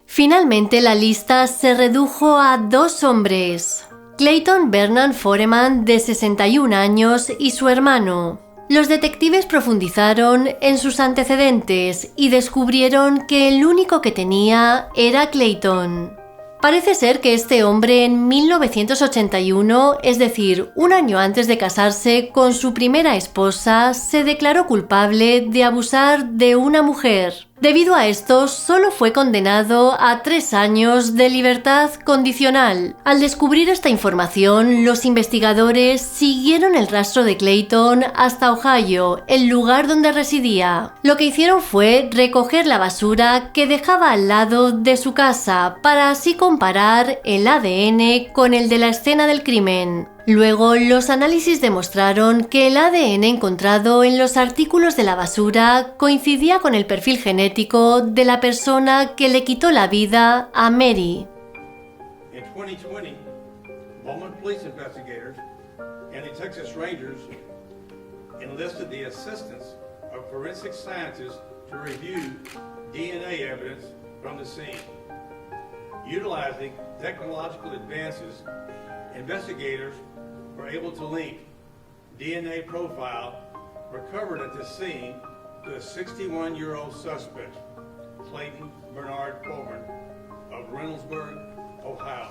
Finalmente, la lista se redujo a 2 hombres: Clayton Vernon Foreman, de 61 años, y su hermano. Los detectives profundizaron en sus antecedentes y descubrieron que el único que tenía era Clayton. Parece ser que este hombre en 1981, es decir, un año antes de casarse con su primera esposa, se declaró culpable de abusar de una mujer. Debido a esto, solo fue condenado a 3 años de libertad condicional. Al descubrir esta información, los investigadores siguieron el rastro de Clayton hasta Ohio, el lugar donde residía. Lo que hicieron fue recoger la basura que dejaba al lado de su casa, para así comparar el ADN con el de la escena del crimen. Luego, los análisis demostraron que el ADN encontrado en los artículos de la basura coincidía con el perfil genético de la persona que le quitó la vida a Mary. In 2020, Bowman police investigators and the Texas Rangers enlisted the assistance of forensic scientists to review DNA evidence from the scene. Utilizing technological advances, investigators were able to link DNA profile recovered at the scene to a 61-year-old suspect, Clayton Bernard Foreman, of Reynoldsburg, Ohio.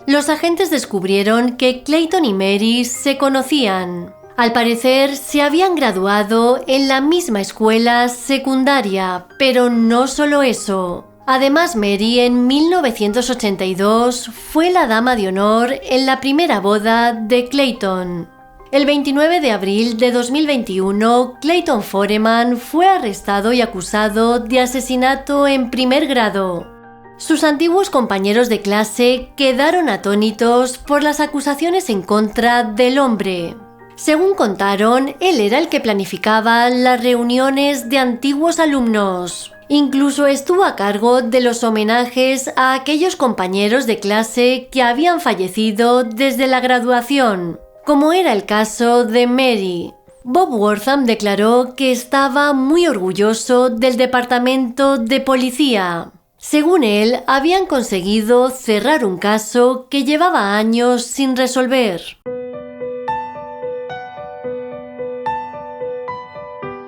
Los agentes descubrieron que Clayton y Mary se conocían. Al parecer, se habían graduado en la misma escuela secundaria, pero no solo eso. Además, Mary en 1982 fue la dama de honor en la primera boda de Clayton. El 29 de abril de 2021, Clayton Foreman fue arrestado y acusado de asesinato en primer grado. Sus antiguos compañeros de clase quedaron atónitos por las acusaciones en contra del hombre. Según contaron, él era el que planificaba las reuniones de antiguos alumnos. Incluso estuvo a cargo de los homenajes a aquellos compañeros de clase que habían fallecido desde la graduación, como era el caso de Mary. Bob Wortham declaró que estaba muy orgulloso del departamento de policía. Según él, habían conseguido cerrar un caso que llevaba años sin resolver.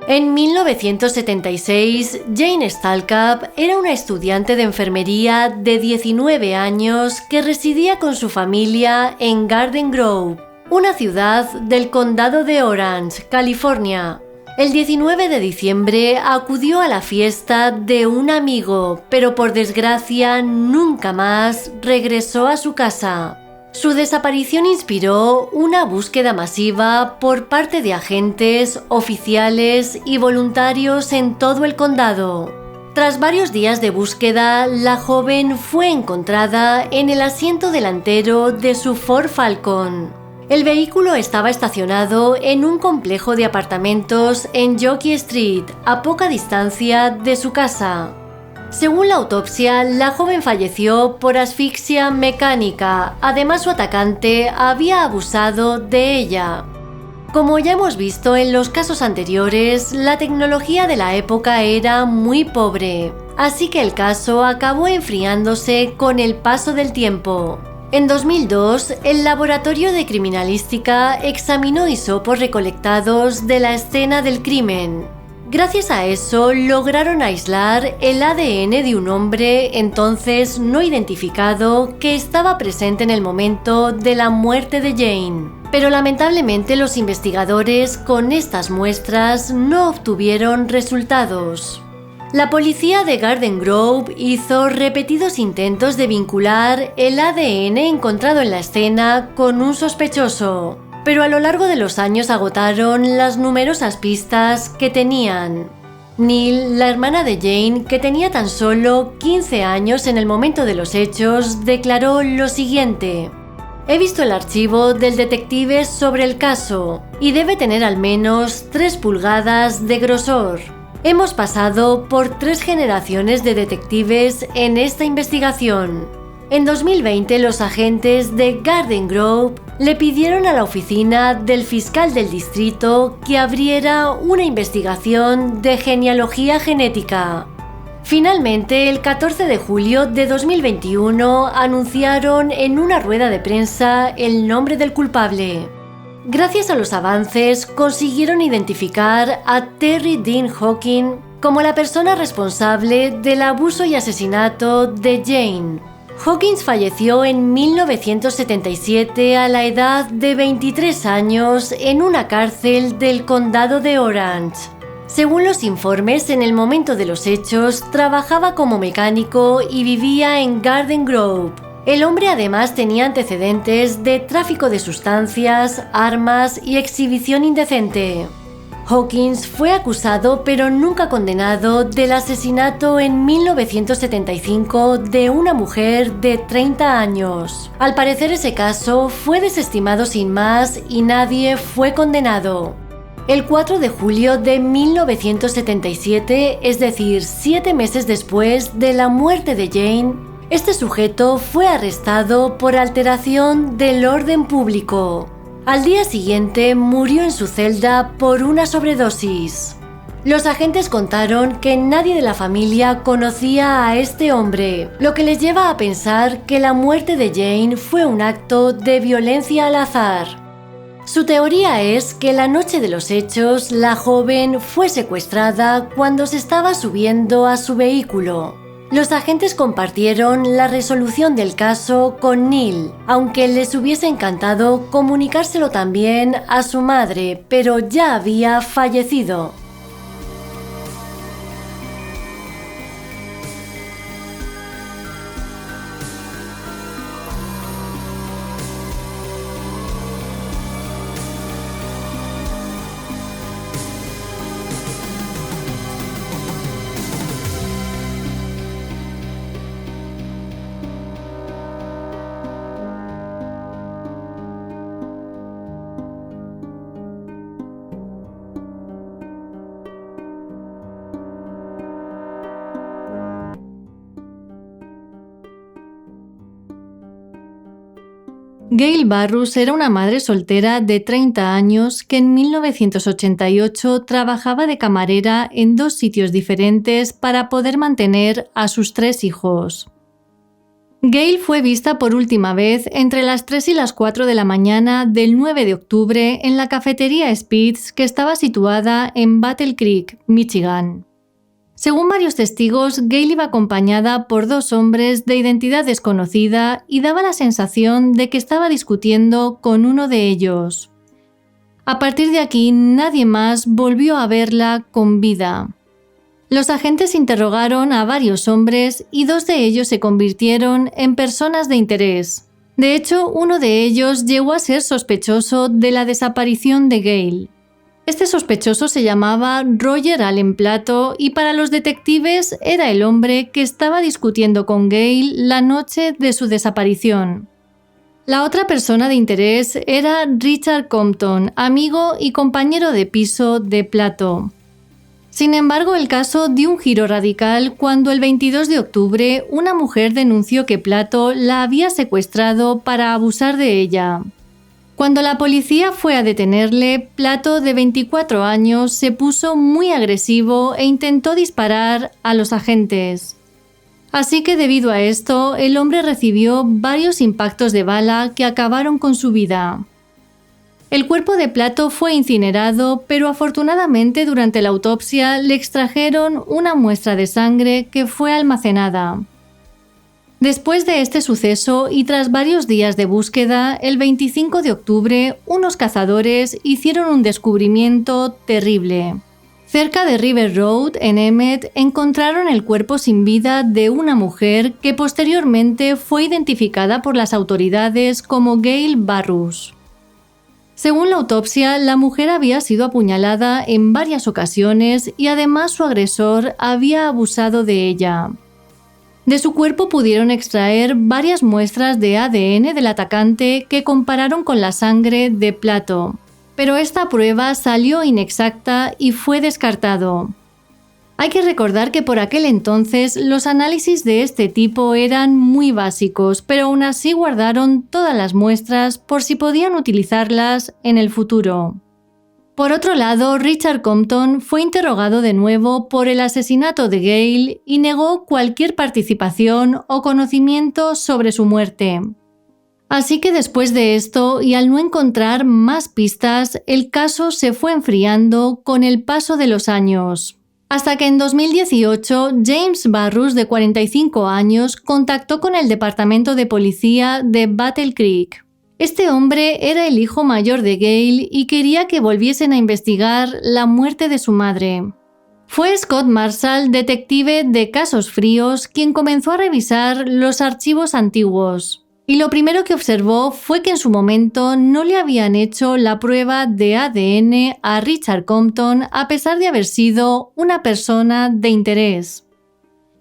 En 1976, Jane Stalcup era una estudiante de enfermería de 19 años que residía con su familia en Garden Grove, una ciudad del condado de Orange, California. El 19 de diciembre acudió a la fiesta de un amigo, pero por desgracia nunca más regresó a su casa. Su desaparición inspiró una búsqueda masiva por parte de agentes, oficiales y voluntarios en todo el condado. Tras varios días de búsqueda, la joven fue encontrada en el asiento delantero de su Ford Falcon. El vehículo estaba estacionado en un complejo de apartamentos en Jockey Street, a poca distancia de su casa. Según la autopsia, la joven falleció por asfixia mecánica. Además, su atacante había abusado de ella. Como ya hemos visto en los casos anteriores, la tecnología de la época era muy pobre, así que el caso acabó enfriándose con el paso del tiempo. En 2002, el Laboratorio de Criminalística examinó hisopos recolectados de la escena del crimen. Gracias a eso, lograron aislar el ADN de un hombre entonces no identificado que estaba presente en el momento de la muerte de Jane. Pero lamentablemente los investigadores con estas muestras no obtuvieron resultados. La policía de Garden Grove hizo repetidos intentos de vincular el ADN encontrado en la escena con un sospechoso, pero a lo largo de los años agotaron las numerosas pistas que tenían. Neil, la hermana de Jane, que tenía tan solo 15 años en el momento de los hechos, declaró lo siguiente: "He visto el archivo del detective sobre el caso y debe tener al menos 3 pulgadas de grosor. Hemos pasado por 3 generaciones de detectives en esta investigación. En 2020, los agentes de Garden Grove le pidieron a la oficina del fiscal del distrito que abriera una investigación de genealogía genética. Finalmente, el 14 de julio de 2021 anunciaron en una rueda de prensa el nombre del culpable. Gracias a los avances, consiguieron identificar a Terry Dean Hawkins como la persona responsable del abuso y asesinato de Jane. Hawkins falleció en 1977 a la edad de 23 años en una cárcel del condado de Orange. Según los informes, en el momento de los hechos, trabajaba como mecánico y vivía en Garden Grove. El hombre además tenía antecedentes de tráfico de sustancias, armas y exhibición indecente. Hawkins fue acusado pero nunca condenado del asesinato en 1975 de una mujer de 30 años. Al parecer ese caso fue desestimado sin más y nadie fue condenado. El 4 de julio de 1977, es decir, 7 meses después de la muerte de Jane, este sujeto fue arrestado por alteración del orden público. Al día siguiente murió en su celda por una sobredosis. Los agentes contaron que nadie de la familia conocía a este hombre, lo que les lleva a pensar que la muerte de Jane fue un acto de violencia al azar. Su teoría es que la noche de los hechos, la joven fue secuestrada cuando se estaba subiendo a su vehículo. Los agentes compartieron la resolución del caso con Neil, aunque les hubiese encantado comunicárselo también a su madre, pero ya había fallecido. Gail Barrus era una madre soltera de 30 años que en 1988 trabajaba de camarera en 2 sitios diferentes para poder mantener a sus 3 hijos. Gail fue vista por última vez entre las 3 y las 4 de la mañana del 9 de octubre en la cafetería Spitz, que estaba situada en Battle Creek, Michigan. Según varios testigos, Gail iba acompañada por 2 hombres de identidad desconocida y daba la sensación de que estaba discutiendo con uno de ellos. A partir de aquí, nadie más volvió a verla con vida. Los agentes interrogaron a varios hombres y 2 de ellos se convirtieron en personas de interés. De hecho, uno de ellos llegó a ser sospechoso de la desaparición de Gail. Este sospechoso se llamaba Roger Allen Plato y para los detectives era el hombre que estaba discutiendo con Gail la noche de su desaparición. La otra persona de interés era Richard Compton, amigo y compañero de piso de Plato. Sin embargo, el caso dio un giro radical cuando el 22 de octubre una mujer denunció que Plato la había secuestrado para abusar de ella. Cuando la policía fue a detenerle, Plato, de 24 años, se puso muy agresivo e intentó disparar a los agentes. Así que debido a esto, el hombre recibió varios impactos de bala que acabaron con su vida. El cuerpo de Plato fue incinerado, pero afortunadamente durante la autopsia le extrajeron una muestra de sangre que fue almacenada. Después de este suceso y tras varios días de búsqueda, el 25 de octubre, unos cazadores hicieron un descubrimiento terrible. Cerca de River Road, en Emmett, encontraron el cuerpo sin vida de una mujer que posteriormente fue identificada por las autoridades como Gail Barrus. Según la autopsia, la mujer había sido apuñalada en varias ocasiones y además su agresor había abusado de ella. De su cuerpo pudieron extraer varias muestras de ADN del atacante que compararon con la sangre de Plato, pero esta prueba salió inexacta y fue descartado. Hay que recordar que por aquel entonces los análisis de este tipo eran muy básicos, pero aún así guardaron todas las muestras por si podían utilizarlas en el futuro. Por otro lado, Richard Compton fue interrogado de nuevo por el asesinato de Gail y negó cualquier participación o conocimiento sobre su muerte. Así que después de esto, y al no encontrar más pistas, el caso se fue enfriando con el paso de los años. Hasta que en 2018, James Barrus, de 45 años, contactó con el departamento de policía de Battle Creek. Este hombre era el hijo mayor de Gail y quería que volviesen a investigar la muerte de su madre. Fue Scott Marshall, detective de casos fríos, quien comenzó a revisar los archivos antiguos. Y lo primero que observó fue que en su momento no le habían hecho la prueba de ADN a Richard Compton a pesar de haber sido una persona de interés.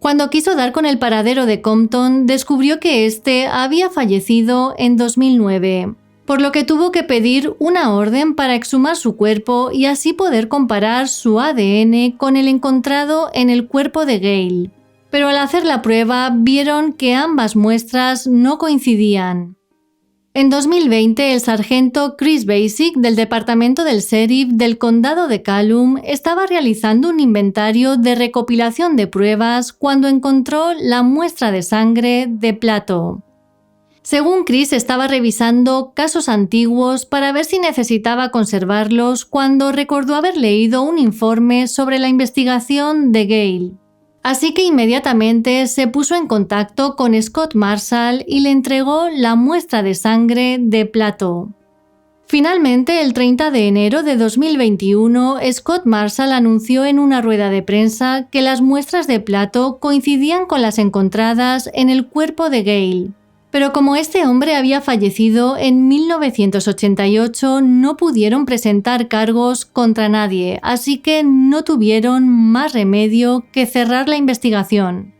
Cuando quiso dar con el paradero de Compton, descubrió que éste había fallecido en 2009, por lo que tuvo que pedir una orden para exhumar su cuerpo y así poder comparar su ADN con el encontrado en el cuerpo de Gail. Pero al hacer la prueba, vieron que ambas muestras no coincidían. En 2020, el sargento Chris Basic, del departamento del sheriff del condado de Calhoun, estaba realizando un inventario de recopilación de pruebas cuando encontró la muestra de sangre de Plato. Según Chris, estaba revisando casos antiguos para ver si necesitaba conservarlos cuando recordó haber leído un informe sobre la investigación de Gail. Así que inmediatamente se puso en contacto con Scott Marshall y le entregó la muestra de sangre de Plato. Finalmente, el 30 de enero de 2021, Scott Marshall anunció en una rueda de prensa que las muestras de Plato coincidían con las encontradas en el cuerpo de Gail. Pero como este hombre había fallecido en 1988, no pudieron presentar cargos contra nadie, así que no tuvieron más remedio que cerrar la investigación.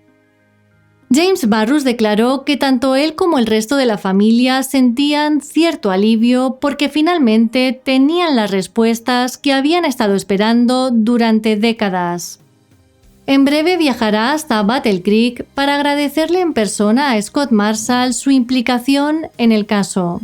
James Barrus declaró que tanto él como el resto de la familia sentían cierto alivio porque finalmente tenían las respuestas que habían estado esperando durante décadas. En breve viajará hasta Battle Creek para agradecerle en persona a Scott Marshall su implicación en el caso.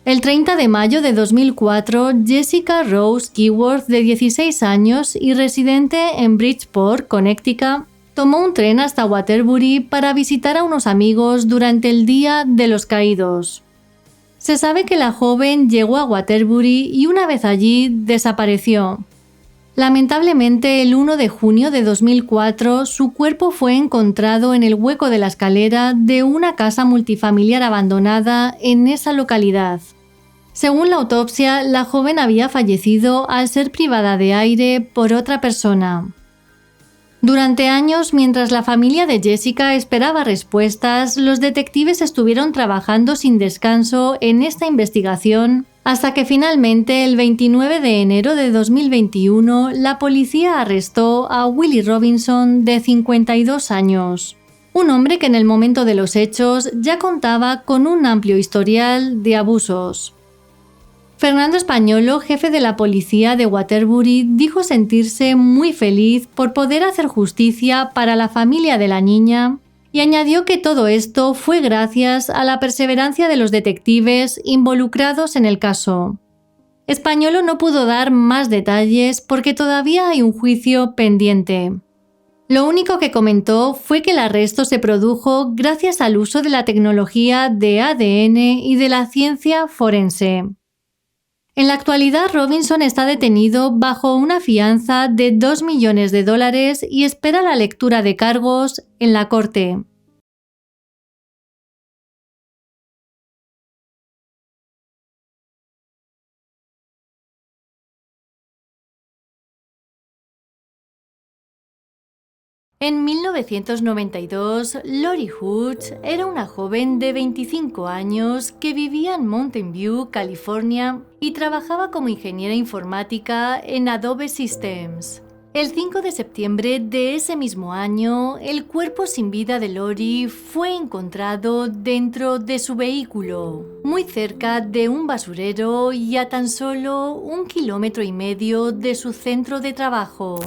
El 30 de mayo de 2004, Jessica Rose Keyworth, de 16 años y residente en Bridgeport, Connecticut, tomó un tren hasta Waterbury para visitar a unos amigos durante el Día de los Caídos. Se sabe que la joven llegó a Waterbury y una vez allí desapareció. Lamentablemente, el 1 de junio de 2004, su cuerpo fue encontrado en el hueco de la escalera de una casa multifamiliar abandonada en esa localidad. Según la autopsia, la joven había fallecido al ser privada de aire por otra persona. Durante años, mientras la familia de Jessica esperaba respuestas, los detectives estuvieron trabajando sin descanso en esta investigación, hasta que finalmente, el 29 de enero de 2021, la policía arrestó a Willie Robinson, de 52 años. Un hombre que en el momento de los hechos ya contaba con un amplio historial de abusos. Fernando Españolo, jefe de la policía de Waterbury, dijo sentirse muy feliz por poder hacer justicia para la familia de la niña y añadió que todo esto fue gracias a la perseverancia de los detectives involucrados en el caso. Españolo no pudo dar más detalles porque todavía hay un juicio pendiente. Lo único que comentó fue que el arresto se produjo gracias al uso de la tecnología de ADN y de la ciencia forense. En la actualidad, Robinson está detenido bajo una fianza de $2 millones y espera la lectura de cargos en la corte. En 1992, Lori Hoods era una joven de 25 años que vivía en Mountain View, California, y trabajaba como ingeniera informática en Adobe Systems. El 5 de septiembre de ese mismo año, el cuerpo sin vida de Lori fue encontrado dentro de su vehículo, muy cerca de un basurero y a tan solo 1,5 kilómetros de su centro de trabajo.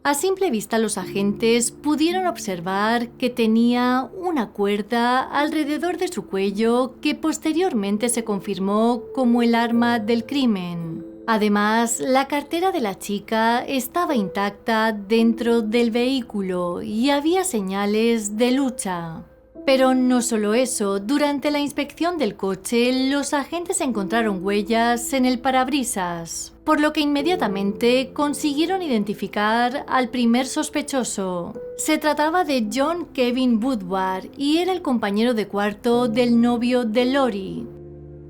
A simple vista, los agentes pudieron observar que tenía una cuerda alrededor de su cuello que posteriormente se confirmó como el arma del crimen. Además, la cartera de la chica estaba intacta dentro del vehículo y había señales de lucha. Pero no solo eso, durante la inspección del coche, los agentes encontraron huellas en el parabrisas, por lo que inmediatamente consiguieron identificar al primer sospechoso. Se trataba de John Kevin Woodward y era el compañero de cuarto del novio de Lori.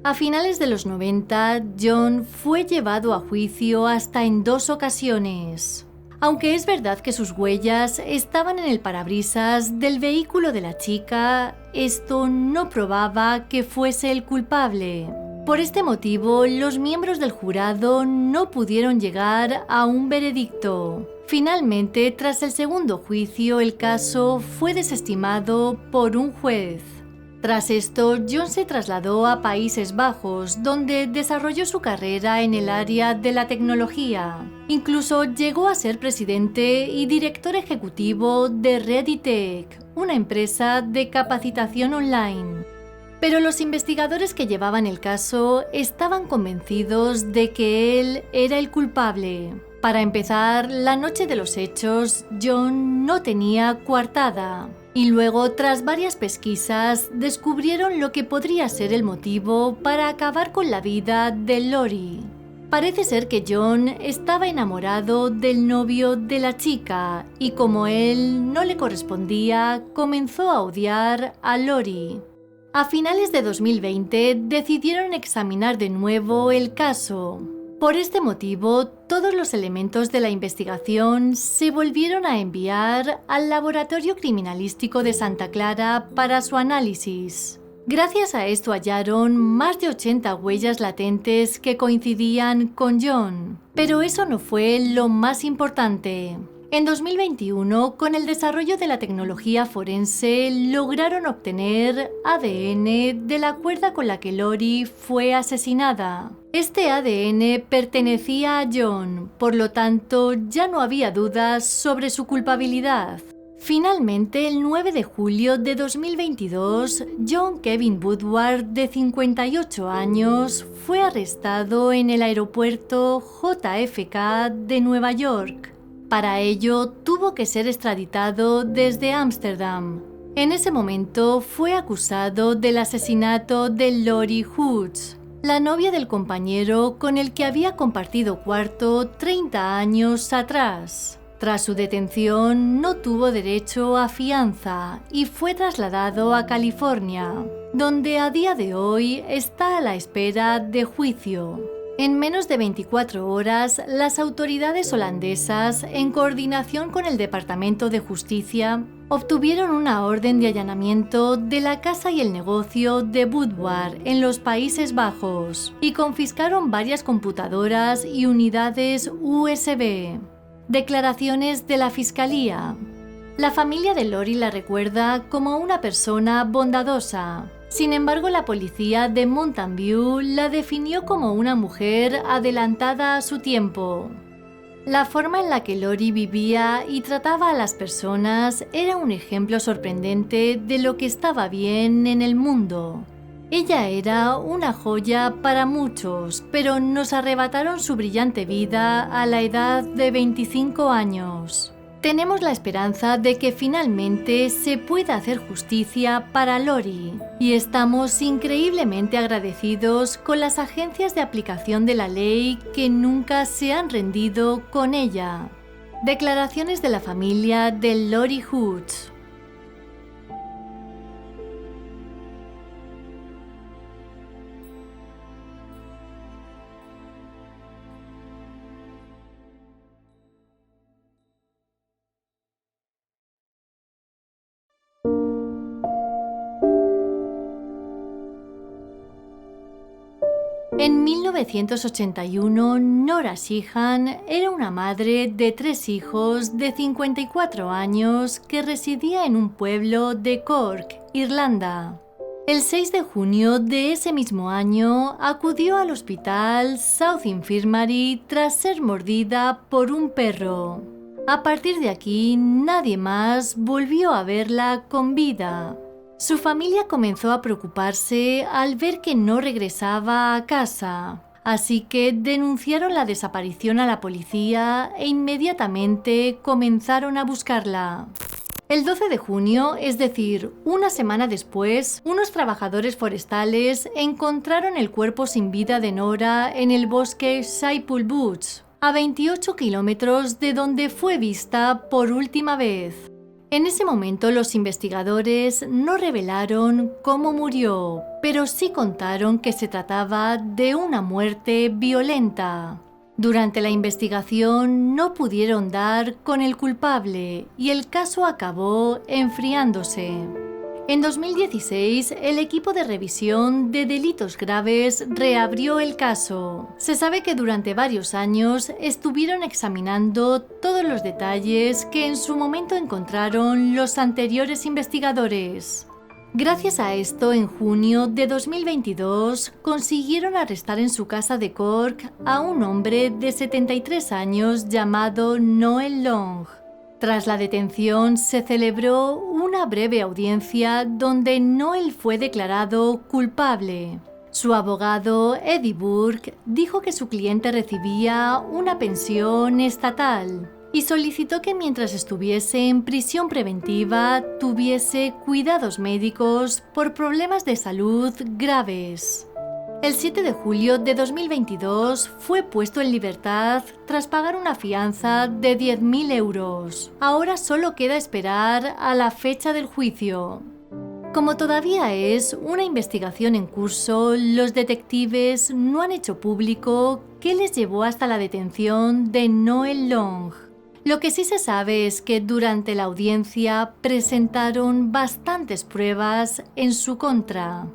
A finales de los 90, John fue llevado a juicio hasta en 2 ocasiones. Aunque es verdad que sus huellas estaban en el parabrisas del vehículo de la chica, esto no probaba que fuese el culpable. Por este motivo, los miembros del jurado no pudieron llegar a un veredicto. Finalmente, tras el segundo juicio, el caso fue desestimado por un juez. Tras esto, John se trasladó a Países Bajos, donde desarrolló su carrera en el área de la tecnología. Incluso llegó a ser presidente y director ejecutivo de ReadyTech, una empresa de capacitación online. Pero los investigadores que llevaban el caso estaban convencidos de que él era el culpable. Para empezar, la noche de los hechos, John no tenía coartada. Y luego, tras varias pesquisas, descubrieron lo que podría ser el motivo para acabar con la vida de Lori. Parece ser que John estaba enamorado del novio de la chica y como él no le correspondía, comenzó a odiar a Lori. A finales de 2020 decidieron examinar de nuevo el caso. Por este motivo, todos los elementos de la investigación se volvieron a enviar al Laboratorio Criminalístico de Santa Clara para su análisis. Gracias a esto hallaron más de 80 huellas latentes que coincidían con John. Pero eso no fue lo más importante. En 2021, con el desarrollo de la tecnología forense, lograron obtener ADN de la cuerda con la que Lori fue asesinada. Este ADN pertenecía a John, por lo tanto, ya no había dudas sobre su culpabilidad. Finalmente, el 9 de julio de 2022, John Kevin Woodward, de 58 años, fue arrestado en el aeropuerto JFK de Nueva York. Para ello, tuvo que ser extraditado desde Ámsterdam. En ese momento, fue acusado del asesinato de Lori Hoods, la novia del compañero con el que había compartido cuarto 30 años atrás. Tras su detención, no tuvo derecho a fianza y fue trasladado a California, donde a día de hoy está a la espera de juicio. En menos de 24 horas, las autoridades holandesas, en coordinación con el Departamento de Justicia, obtuvieron una orden de allanamiento de la casa y el negocio de Woodward en los Países Bajos y confiscaron varias computadoras y unidades USB. Declaraciones de la Fiscalía. La familia de Lori la recuerda como una persona bondadosa. Sin embargo, la policía de Mountain View la definió como una mujer adelantada a su tiempo. La forma en la que Lori vivía y trataba a las personas era un ejemplo sorprendente de lo que estaba bien en el mundo. Ella era una joya para muchos, pero nos arrebataron su brillante vida a la edad de 25 años. Tenemos la esperanza de que finalmente se pueda hacer justicia para Lori y estamos increíblemente agradecidos con las agencias de aplicación de la ley que nunca se han rendido con ella. Declaraciones de la familia de Lori Hoods. En 1981, Nora Sheehan era una madre de 3 hijos de 54 años que residía en un pueblo de Cork, Irlanda. El 6 de junio de ese mismo año acudió al hospital South Infirmary tras ser mordida por un perro. A partir de aquí, nadie más volvió a verla con vida. Su familia comenzó a preocuparse al ver que no regresaba a casa, así que denunciaron la desaparición a la policía e inmediatamente comenzaron a buscarla. El 12 de junio, es decir, una semana después, unos trabajadores forestales encontraron el cuerpo sin vida de Nora en el bosque Saipul Buttes, a 28 kilómetros de donde fue vista por última vez. En ese momento los investigadores no revelaron cómo murió, pero sí contaron que se trataba de una muerte violenta. Durante la investigación no pudieron dar con el culpable y el caso acabó enfriándose. En 2016, el equipo de revisión de delitos graves reabrió el caso. Se sabe que durante varios años estuvieron examinando todos los detalles que en su momento encontraron los anteriores investigadores. Gracias a esto, en junio de 2022, consiguieron arrestar en su casa de Cork a un hombre de 73 años llamado Noel Long. Tras la detención, se celebró una breve audiencia donde Noel fue declarado culpable. Su abogado, Eddie Burke, dijo que su cliente recibía una pensión estatal y solicitó que mientras estuviese en prisión preventiva tuviese cuidados médicos por problemas de salud graves. El 7 de julio de 2022 fue puesto en libertad tras pagar una fianza de 10.000 euros. Ahora solo queda esperar a la fecha del juicio. Como todavía es una investigación en curso, los detectives no han hecho público qué les llevó hasta la detención de Noel Long. Lo que sí se sabe es que durante la audiencia presentaron bastantes pruebas en su contra.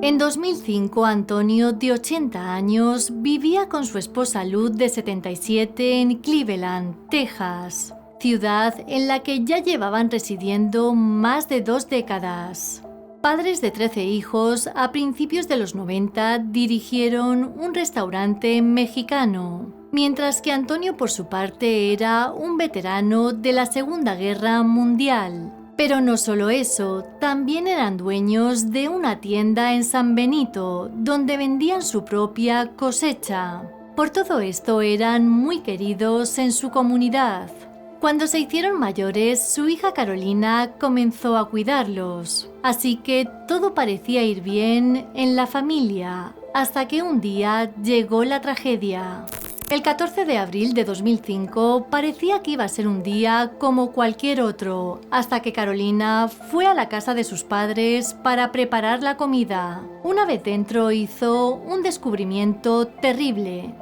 En 2005, Antonio, de 80 años, vivía con su esposa Luz, de 77, en Cleveland, Texas, ciudad en la que ya llevaban residiendo más de 2 décadas. Padres de 13 hijos, a principios de los 90 dirigieron un restaurante mexicano, mientras que Antonio, por su parte, era un veterano de la Segunda Guerra Mundial. Pero no solo eso, también eran dueños de una tienda en San Benito, donde vendían su propia cosecha. Por todo esto eran muy queridos en su comunidad. Cuando se hicieron mayores, su hija Carolina comenzó a cuidarlos. Así que todo parecía ir bien en la familia, hasta que un día llegó la tragedia. El 14 de abril de 2005 parecía que iba a ser un día como cualquier otro, hasta que Carolina fue a la casa de sus padres para preparar la comida. Una vez dentro hizo un descubrimiento terrible.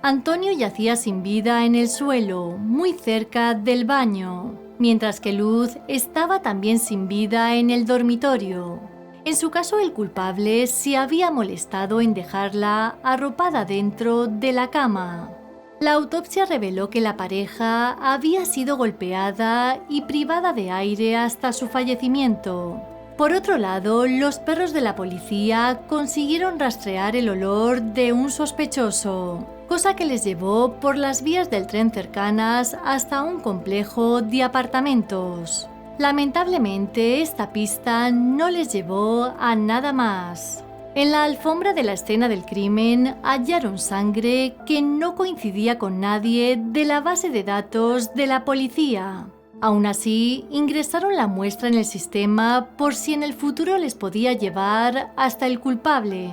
Antonio yacía sin vida en el suelo, muy cerca del baño, mientras que Luz estaba también sin vida en el dormitorio. En su caso, el culpable se había molestado en dejarla arropada dentro de la cama. La autopsia reveló que la pareja había sido golpeada y privada de aire hasta su fallecimiento. Por otro lado, los perros de la policía consiguieron rastrear el olor de un sospechoso, cosa que les llevó por las vías del tren cercanas hasta un complejo de apartamentos. Lamentablemente, esta pista no les llevó a nada más. En la alfombra de la escena del crimen hallaron sangre que no coincidía con nadie de la base de datos de la policía. Aún así, ingresaron la muestra en el sistema por si en el futuro les podía llevar hasta el culpable.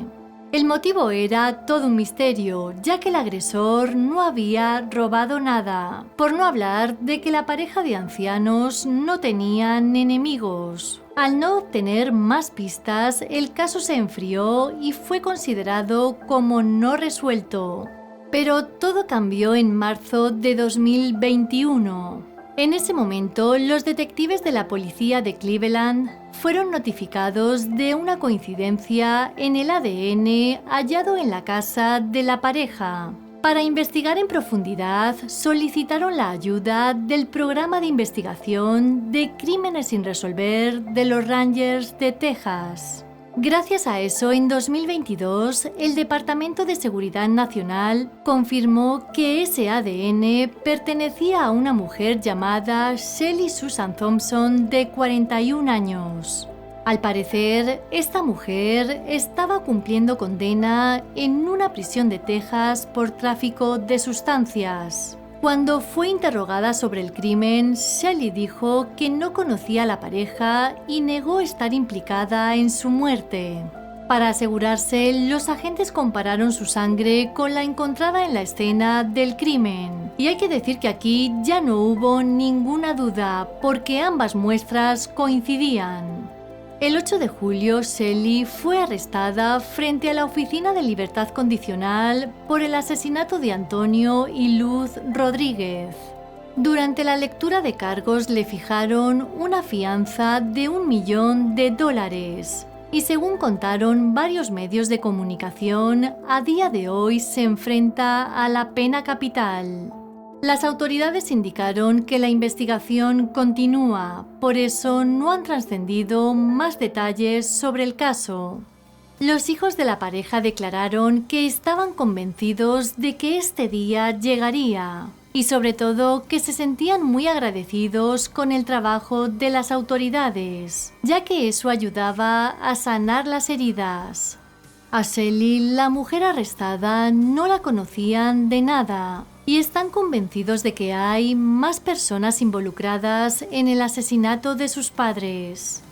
El motivo era todo un misterio, ya que el agresor no había robado nada, por no hablar de que la pareja de ancianos no tenían enemigos. Al no obtener más pistas, el caso se enfrió y fue considerado como no resuelto. Pero todo cambió en marzo de 2021. En ese momento, los detectives de la policía de Cleveland fueron notificados de una coincidencia en el ADN hallado en la casa de la pareja. Para investigar en profundidad, solicitaron la ayuda del programa de investigación de crímenes sin resolver de los Rangers de Texas. Gracias a eso, en 2022, el Departamento de Seguridad Nacional confirmó que ese ADN pertenecía a una mujer llamada Shelley Susan Thompson, de 41 años. Al parecer, esta mujer estaba cumpliendo condena en una prisión de Texas por tráfico de sustancias. Cuando fue interrogada sobre el crimen, Shelley dijo que no conocía a la pareja y negó estar implicada en su muerte. Para asegurarse, los agentes compararon su sangre con la encontrada en la escena del crimen. Y hay que decir que aquí ya no hubo ninguna duda, porque ambas muestras coincidían. El 8 de julio, Shelley fue arrestada frente a la Oficina de Libertad Condicional por el asesinato de Antonio y Luz Rodríguez. Durante la lectura de cargos le fijaron una fianza de $1 millón. Y según contaron varios medios de comunicación, a día de hoy se enfrenta a la pena capital. Las autoridades indicaron que la investigación continúa, por eso no han trascendido más detalles sobre el caso. Los hijos de la pareja declararon que estaban convencidos de que este día llegaría y sobre todo que se sentían muy agradecidos con el trabajo de las autoridades, ya que eso ayudaba a sanar las heridas. A Shelley, la mujer arrestada, no la conocían de nada y están convencidos de que hay más personas involucradas en el asesinato de sus padres.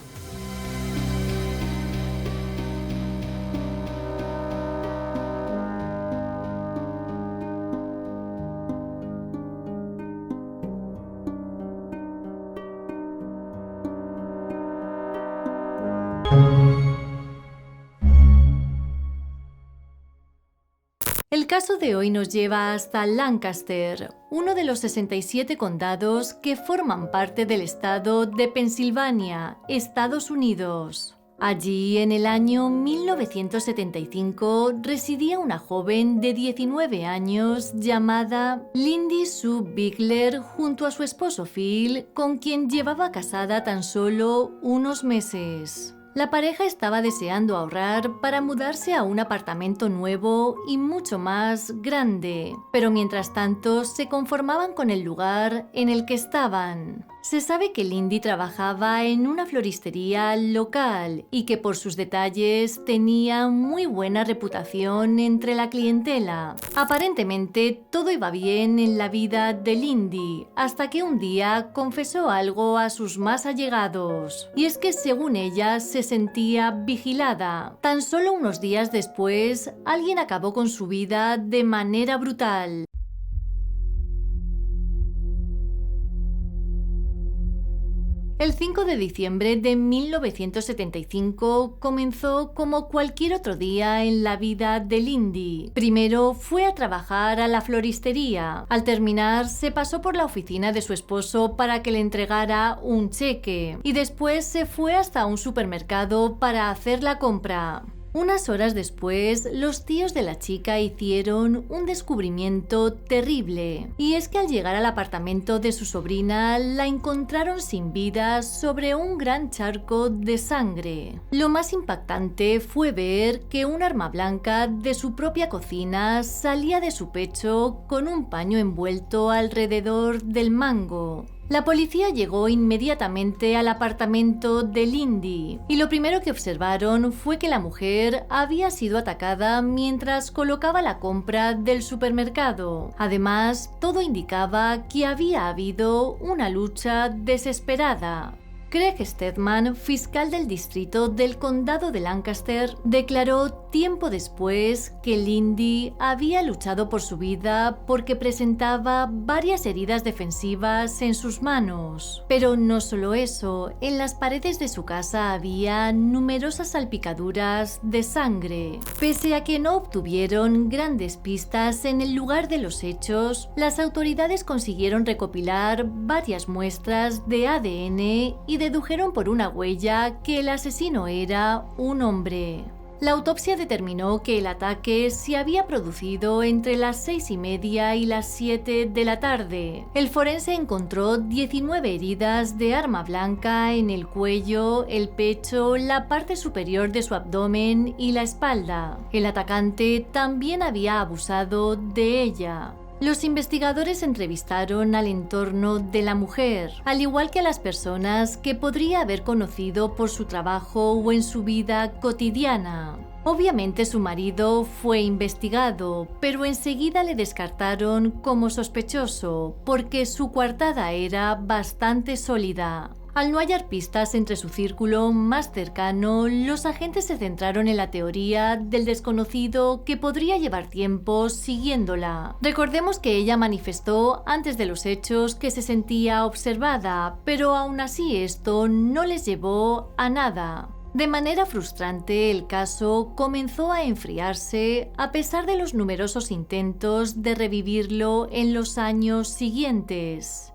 El caso de hoy nos lleva hasta Lancaster, uno de los 67 condados que forman parte del estado de Pensilvania, Estados Unidos. Allí, en el año 1975, residía una joven de 19 años llamada Lindy Sue Bigler junto a su esposo Phil, con quien llevaba casada tan solo unos meses. La pareja estaba deseando ahorrar para mudarse a un apartamento nuevo y mucho más grande, pero mientras tanto se conformaban con el lugar en el que estaban. Se sabe que Lindy trabajaba en una floristería local y que por sus detalles tenía muy buena reputación entre la clientela. Aparentemente todo iba bien en la vida de Lindy, hasta que un día confesó algo a sus más allegados. Y es que según ella se sentía vigilada. Tan solo unos días después, alguien acabó con su vida de manera brutal. El 5 de diciembre de 1975 comenzó como cualquier otro día en la vida de Lindy. Primero fue a trabajar a la floristería. Al terminar, se pasó por la oficina de su esposo para que le entregara un cheque y después se fue hasta un supermercado para hacer la compra. Unas horas después, los tíos de la chica hicieron un descubrimiento terrible. Y es que al llegar al apartamento de su sobrina, la encontraron sin vida sobre un gran charco de sangre. Lo más impactante fue ver que un arma blanca de su propia cocina salía de su pecho con un paño envuelto alrededor del mango. La policía llegó inmediatamente al apartamento de Lindy y lo primero que observaron fue que la mujer había sido atacada mientras colocaba la compra del supermercado. Además, todo indicaba que había habido una lucha desesperada. Craig Stedman, fiscal del distrito del condado de Lancaster, declaró tiempo después que Lindy había luchado por su vida porque presentaba varias heridas defensivas en sus manos. Pero no solo eso, en las paredes de su casa había numerosas salpicaduras de sangre. Pese a que no obtuvieron grandes pistas en el lugar de los hechos, las autoridades consiguieron recopilar varias muestras de ADN y dedujeron por una huella que el asesino era un hombre. La autopsia determinó que el ataque se había producido entre las 6:30 y las 7 de la tarde. El forense encontró 19 heridas de arma blanca en el cuello, el pecho, la parte superior de su abdomen y la espalda. El atacante también había abusado de ella. Los investigadores entrevistaron al entorno de la mujer, al igual que a las personas que podría haber conocido por su trabajo o en su vida cotidiana. Obviamente su marido fue investigado, pero enseguida le descartaron como sospechoso porque su coartada era bastante sólida. Al no hallar pistas entre su círculo más cercano, los agentes se centraron en la teoría del desconocido que podría llevar tiempo siguiéndola. Recordemos que ella manifestó antes de los hechos que se sentía observada, pero aún así esto no les llevó a nada. De manera frustrante, el caso comenzó a enfriarse a pesar de los numerosos intentos de revivirlo en los años siguientes.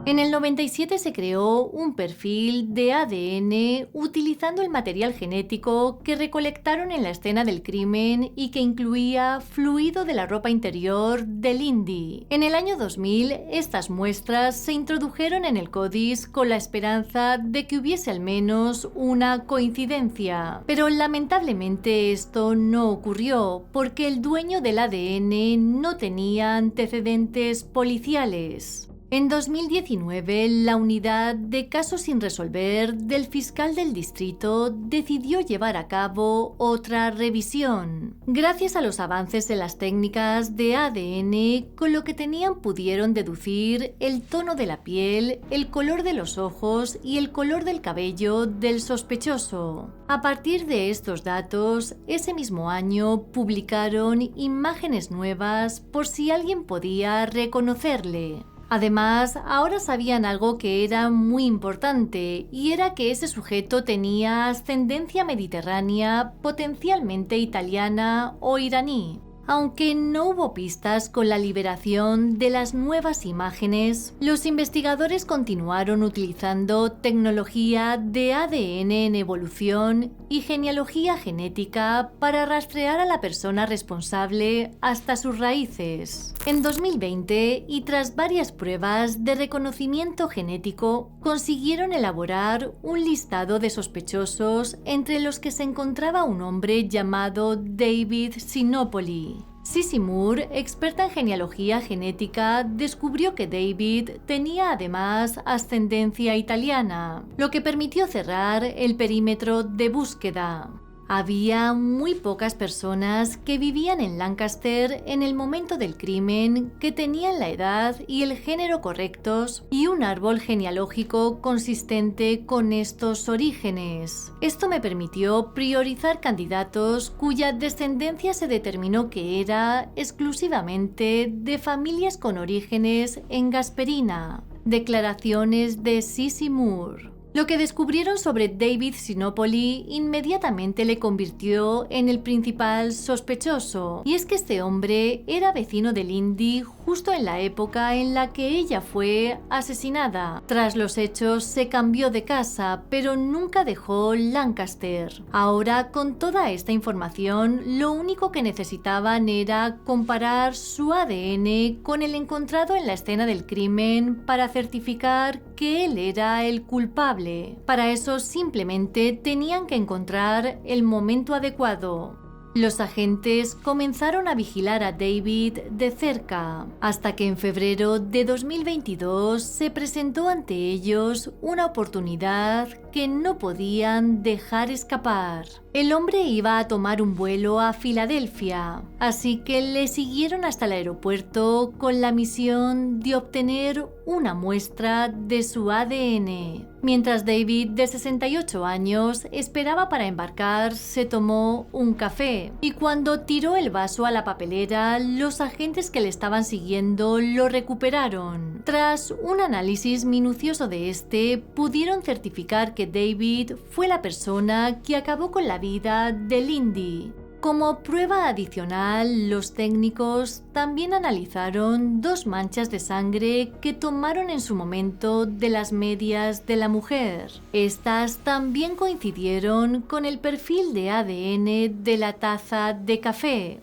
En el 97 se creó un perfil de ADN utilizando el material genético que recolectaron en la escena del crimen y que incluía fluido de la ropa interior de Lindy. En el año 2000, estas muestras se introdujeron en el CODIS con la esperanza de que hubiese al menos una coincidencia. Pero lamentablemente esto no ocurrió porque el dueño del ADN no tenía antecedentes policiales. En 2019, la unidad de casos sin resolver del fiscal del distrito decidió llevar a cabo otra revisión. Gracias a los avances en las técnicas de ADN, con lo que tenían pudieron deducir el tono de la piel, el color de los ojos y el color del cabello del sospechoso. A partir de estos datos, ese mismo año publicaron imágenes nuevas por si alguien podía reconocerle. Además, ahora sabían algo que era muy importante, y era que ese sujeto tenía ascendencia mediterránea, potencialmente italiana o iraní. Aunque no hubo pistas con la liberación de las nuevas imágenes, los investigadores continuaron utilizando tecnología de ADN en evolución y genealogía genética para rastrear a la persona responsable hasta sus raíces. En 2020, y tras varias pruebas de reconocimiento genético, consiguieron elaborar un listado de sospechosos entre los que se encontraba un hombre llamado David Sinopoli. Sissy Moore, experta en genealogía genética, descubrió que David tenía además ascendencia italiana, lo que permitió cerrar el perímetro de búsqueda. Había muy pocas personas que vivían en Lancaster en el momento del crimen que tenían la edad y el género correctos y un árbol genealógico consistente con estos orígenes. Esto me permitió priorizar candidatos cuya descendencia se determinó que era exclusivamente de familias con orígenes en Gasperina. Declaraciones de Sissy Moore. Lo que descubrieron sobre David Sinopoli inmediatamente le convirtió en el principal sospechoso, y es que este hombre era vecino de Lindy justo en la época en la que ella fue asesinada. Tras los hechos se cambió de casa, pero nunca dejó Lancaster. Ahora, con toda esta información, lo único que necesitaban era comparar su ADN con el encontrado en la escena del crimen para certificar que él era el culpable. Para eso simplemente tenían que encontrar el momento adecuado. Los agentes comenzaron a vigilar a David de cerca, hasta que en febrero de 2022 se presentó ante ellos una oportunidad que no podían dejar escapar. El hombre iba a tomar un vuelo a Filadelfia, así que le siguieron hasta el aeropuerto con la misión de obtener una muestra de su ADN. Mientras David, de 68 años, esperaba para embarcar, se tomó un café, y cuando tiró el vaso a la papelera, los agentes que le estaban siguiendo lo recuperaron. Tras un análisis minucioso de este, pudieron certificar que David fue la persona que acabó con la vida de Lindy. Como prueba adicional, los técnicos también analizaron 2 manchas de sangre que tomaron en su momento de las medias de la mujer. Estas también coincidieron con el perfil de ADN de la taza de café.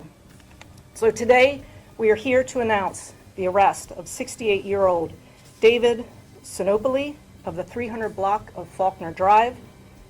So today we are here to announce the arrest of 68-year-old David Sinopoli of the 300 block of Faulkner Drive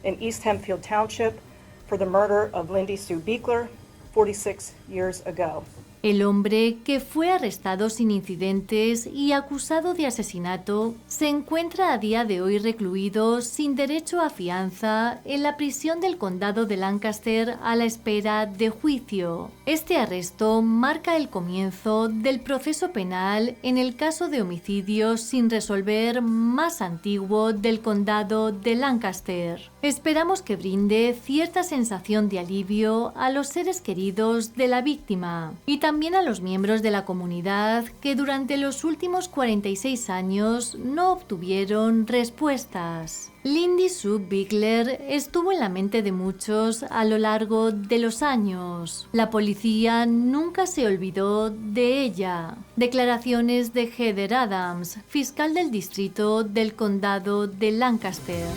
in East Hempfield Township for the murder of Lindy Sue Beekler 46 years ago. El hombre, que fue arrestado sin incidentes y acusado de asesinato, se encuentra a día de hoy recluido sin derecho a fianza en la prisión del condado de Lancaster a la espera de juicio. Este arresto marca el comienzo del proceso penal en el caso de homicidio sin resolver más antiguo del condado de Lancaster. Esperamos que brinde cierta sensación de alivio a los seres queridos de la víctima y también a los miembros de la comunidad que durante los últimos 46 años no obtuvieron respuestas. Lindy Sue Beekler estuvo en la mente de muchos a lo largo de los años. La policía nunca se olvidó de ella. Declaraciones de Heather Adams, fiscal del distrito del condado de Lancaster.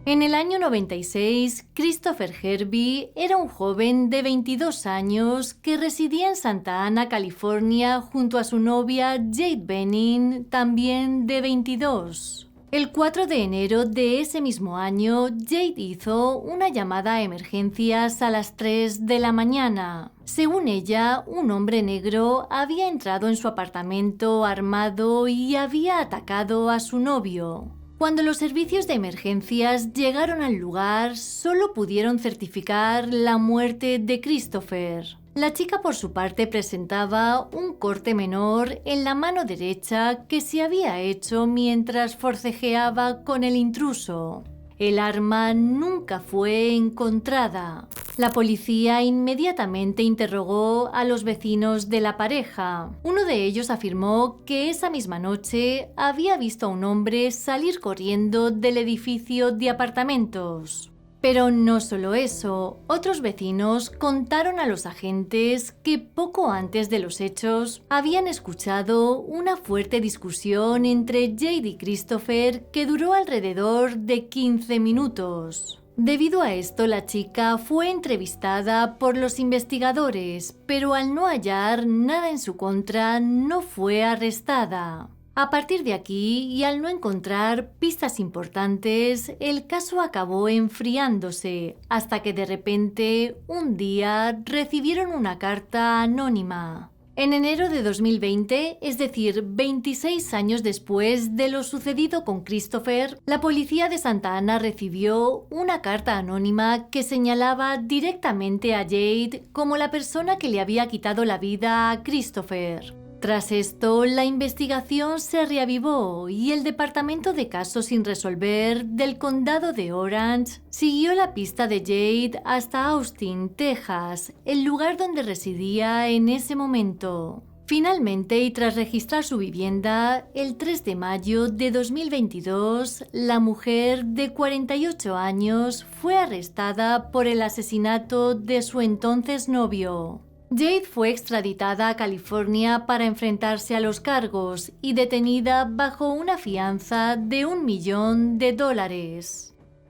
En el año 96, Christopher Hervey era un joven de 22 años que residía en Santa Ana, California, junto a su novia Jade Benning, también de 22. El 4 de enero de ese mismo año, Jade hizo una llamada a emergencias a las 3 de la mañana. Según ella, un hombre negro había entrado en su apartamento armado y había atacado a su novio. Cuando los servicios de emergencias llegaron al lugar, solo pudieron certificar la muerte de Christopher. La chica, por su parte, presentaba un corte menor en la mano derecha que se había hecho mientras forcejeaba con el intruso. El arma nunca fue encontrada. La policía inmediatamente interrogó a los vecinos de la pareja. Uno de ellos afirmó que esa misma noche había visto a un hombre salir corriendo del edificio de apartamentos. Pero no solo eso, otros vecinos contaron a los agentes que poco antes de los hechos habían escuchado una fuerte discusión entre Jade y Christopher que duró alrededor de 15 minutos. Debido a esto, la chica fue entrevistada por los investigadores, pero al no hallar nada en su contra, no fue arrestada. A partir de aquí, y al no encontrar pistas importantes, el caso acabó enfriándose, hasta que de repente, un día, recibieron una carta anónima. En enero de 2020, es decir, 26 años después de lo sucedido con Christopher, la policía de Santa Ana recibió una carta anónima que señalaba directamente a Jade como la persona que le había quitado la vida a Christopher. Tras esto, la investigación se reavivó y el Departamento de Casos sin Resolver del Condado de Orange siguió la pista de Jade hasta Austin, Texas, el lugar donde residía en ese momento. Finalmente, y tras registrar su vivienda, el 3 de mayo de 2022, la mujer de 48 años fue arrestada por el asesinato de su entonces novio. Jade fue extraditada a California para enfrentarse a los cargos y detenida bajo una fianza de $1 millón.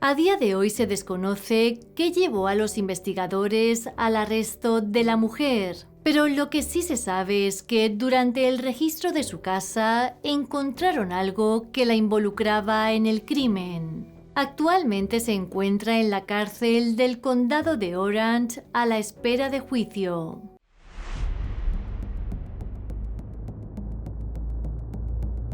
A día de hoy se desconoce qué llevó a los investigadores al arresto de la mujer, pero lo que sí se sabe es que durante el registro de su casa encontraron algo que la involucraba en el crimen. Actualmente se encuentra en la cárcel del condado de Orange a la espera de juicio.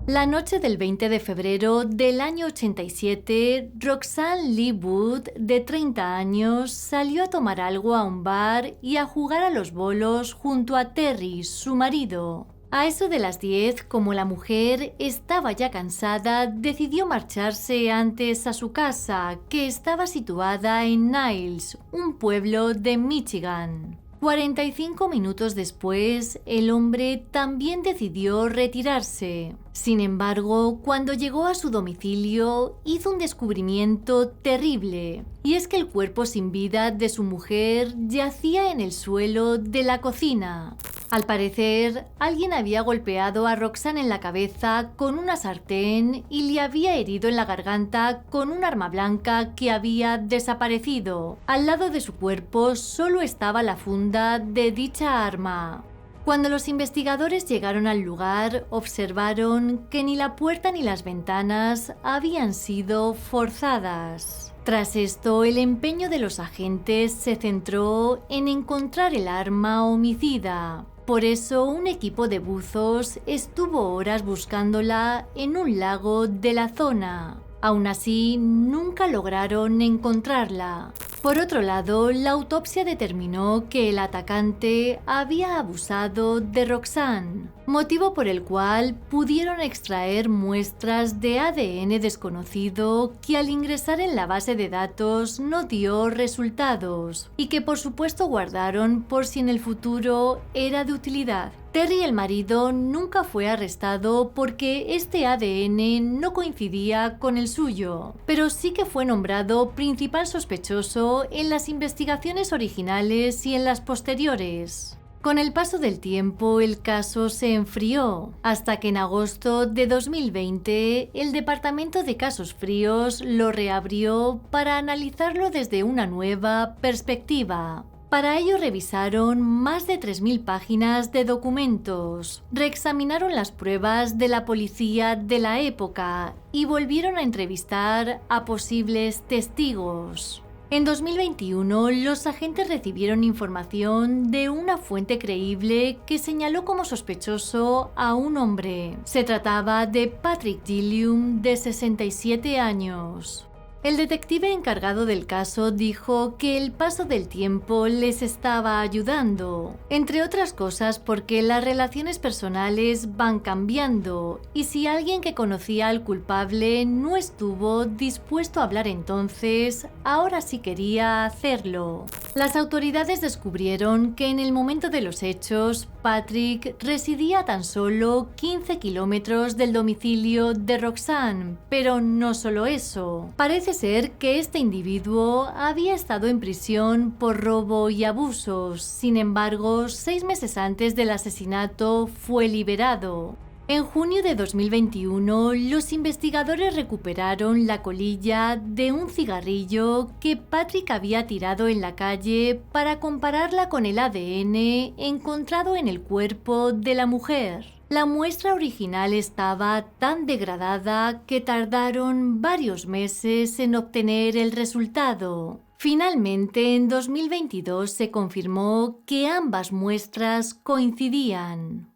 La noche del 20 de febrero del año 87, Roxanne Lee Wood, de 30 años, salió a tomar algo a un bar y a jugar a los bolos junto a Terry, su marido. A eso de las 10, como la mujer estaba ya cansada, decidió marcharse antes a su casa, que estaba situada en Niles, un pueblo de Michigan. 45 minutos después, el hombre también decidió retirarse. Sin embargo, cuando llegó a su domicilio, hizo un descubrimiento terrible. Y es que el cuerpo sin vida de su mujer yacía en el suelo de la cocina. Al parecer, alguien había golpeado a Roxanne en la cabeza con una sartén y le había herido en la garganta con un arma blanca que había desaparecido. Al lado de su cuerpo solo estaba la funda de dicha arma. Cuando los investigadores llegaron al lugar, observaron que ni la puerta ni las ventanas habían sido forzadas. Tras esto, el empeño de los agentes se centró en encontrar el arma homicida. Por eso, un equipo de buzos estuvo horas buscándola en un lago de la zona. Aún así, nunca lograron encontrarla. Por otro lado, la autopsia determinó que el atacante había abusado de Roxanne, motivo por el cual pudieron extraer muestras de ADN desconocido que al ingresar en la base de datos no dio resultados y que por supuesto guardaron por si en el futuro era de utilidad. Terry, el marido, nunca fue arrestado porque este ADN no coincidía con el suyo, pero sí que fue nombrado principal sospechoso en las investigaciones originales y en las posteriores. Con el paso del tiempo, el caso se enfrió, hasta que en agosto de 2020 el Departamento de Casos Fríos lo reabrió para analizarlo desde una nueva perspectiva. Para ello revisaron más de 3.000 páginas de documentos, reexaminaron las pruebas de la policía de la época y volvieron a entrevistar a posibles testigos. En 2021, los agentes recibieron información de una fuente creíble que señaló como sospechoso a un hombre. Se trataba de Patrick Gilliam, de 67 años. El detective encargado del caso dijo que el paso del tiempo les estaba ayudando, entre otras cosas porque las relaciones personales van cambiando y si alguien que conocía al culpable no estuvo dispuesto a hablar entonces, ahora sí quería hacerlo. Las autoridades descubrieron que en el momento de los hechos, Patrick residía a tan solo 15 kilómetros del domicilio de Roxanne, pero no solo eso. Parece ser que este individuo había estado en prisión por robo y abusos. Sin embargo, 6 meses antes del asesinato fue liberado. En junio de 2021, los investigadores recuperaron la colilla de un cigarrillo que Patrick había tirado en la calle para compararla con el ADN encontrado en el cuerpo de la mujer. La muestra original estaba tan degradada que tardaron varios meses en obtener el resultado. Finalmente, en 2022 se confirmó que ambas muestras coincidían.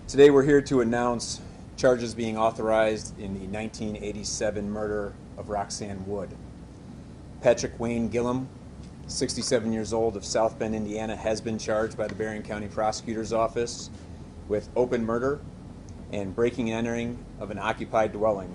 Today we're here to announce charges being authorized in the 1987 murder of Roxanne Wood. Patrick Wayne Gillum, 67 years old, of South Bend, Indiana, has been charged by the Berrien County Prosecutor's Office with open murder and breaking and entering of an occupied dwelling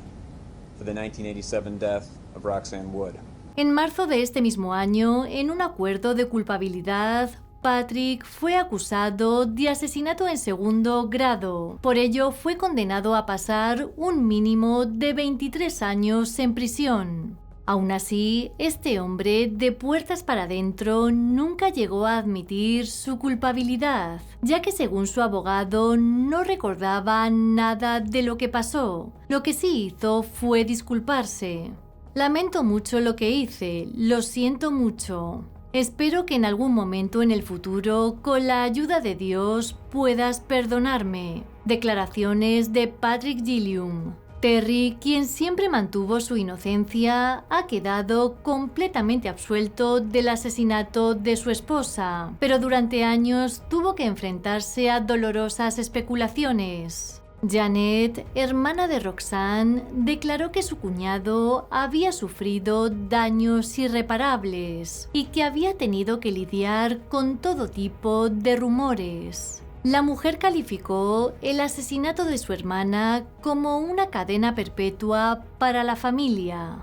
for the 1987 death of Roxanne Wood. En marzo de este mismo año, en un acuerdo de culpabilidad, Patrick fue acusado de asesinato en segundo grado. Por ello, fue condenado a pasar un mínimo de 23 años en prisión. Aún así, este hombre, de puertas para adentro, nunca llegó a admitir su culpabilidad, ya que según su abogado no recordaba nada de lo que pasó. Lo que sí hizo fue disculparse. Lamento mucho lo que hice, lo siento mucho. Espero que en algún momento en el futuro, con la ayuda de Dios, puedas perdonarme. Declaraciones de Patrick Gilliam. Terry, quien siempre mantuvo su inocencia, ha quedado completamente absuelto del asesinato de su esposa, pero durante años tuvo que enfrentarse a dolorosas especulaciones. Janet, hermana de Roxanne, declaró que su cuñado había sufrido daños irreparables y que había tenido que lidiar con todo tipo de rumores. La mujer calificó el asesinato de su hermana como una cadena perpetua para la familia.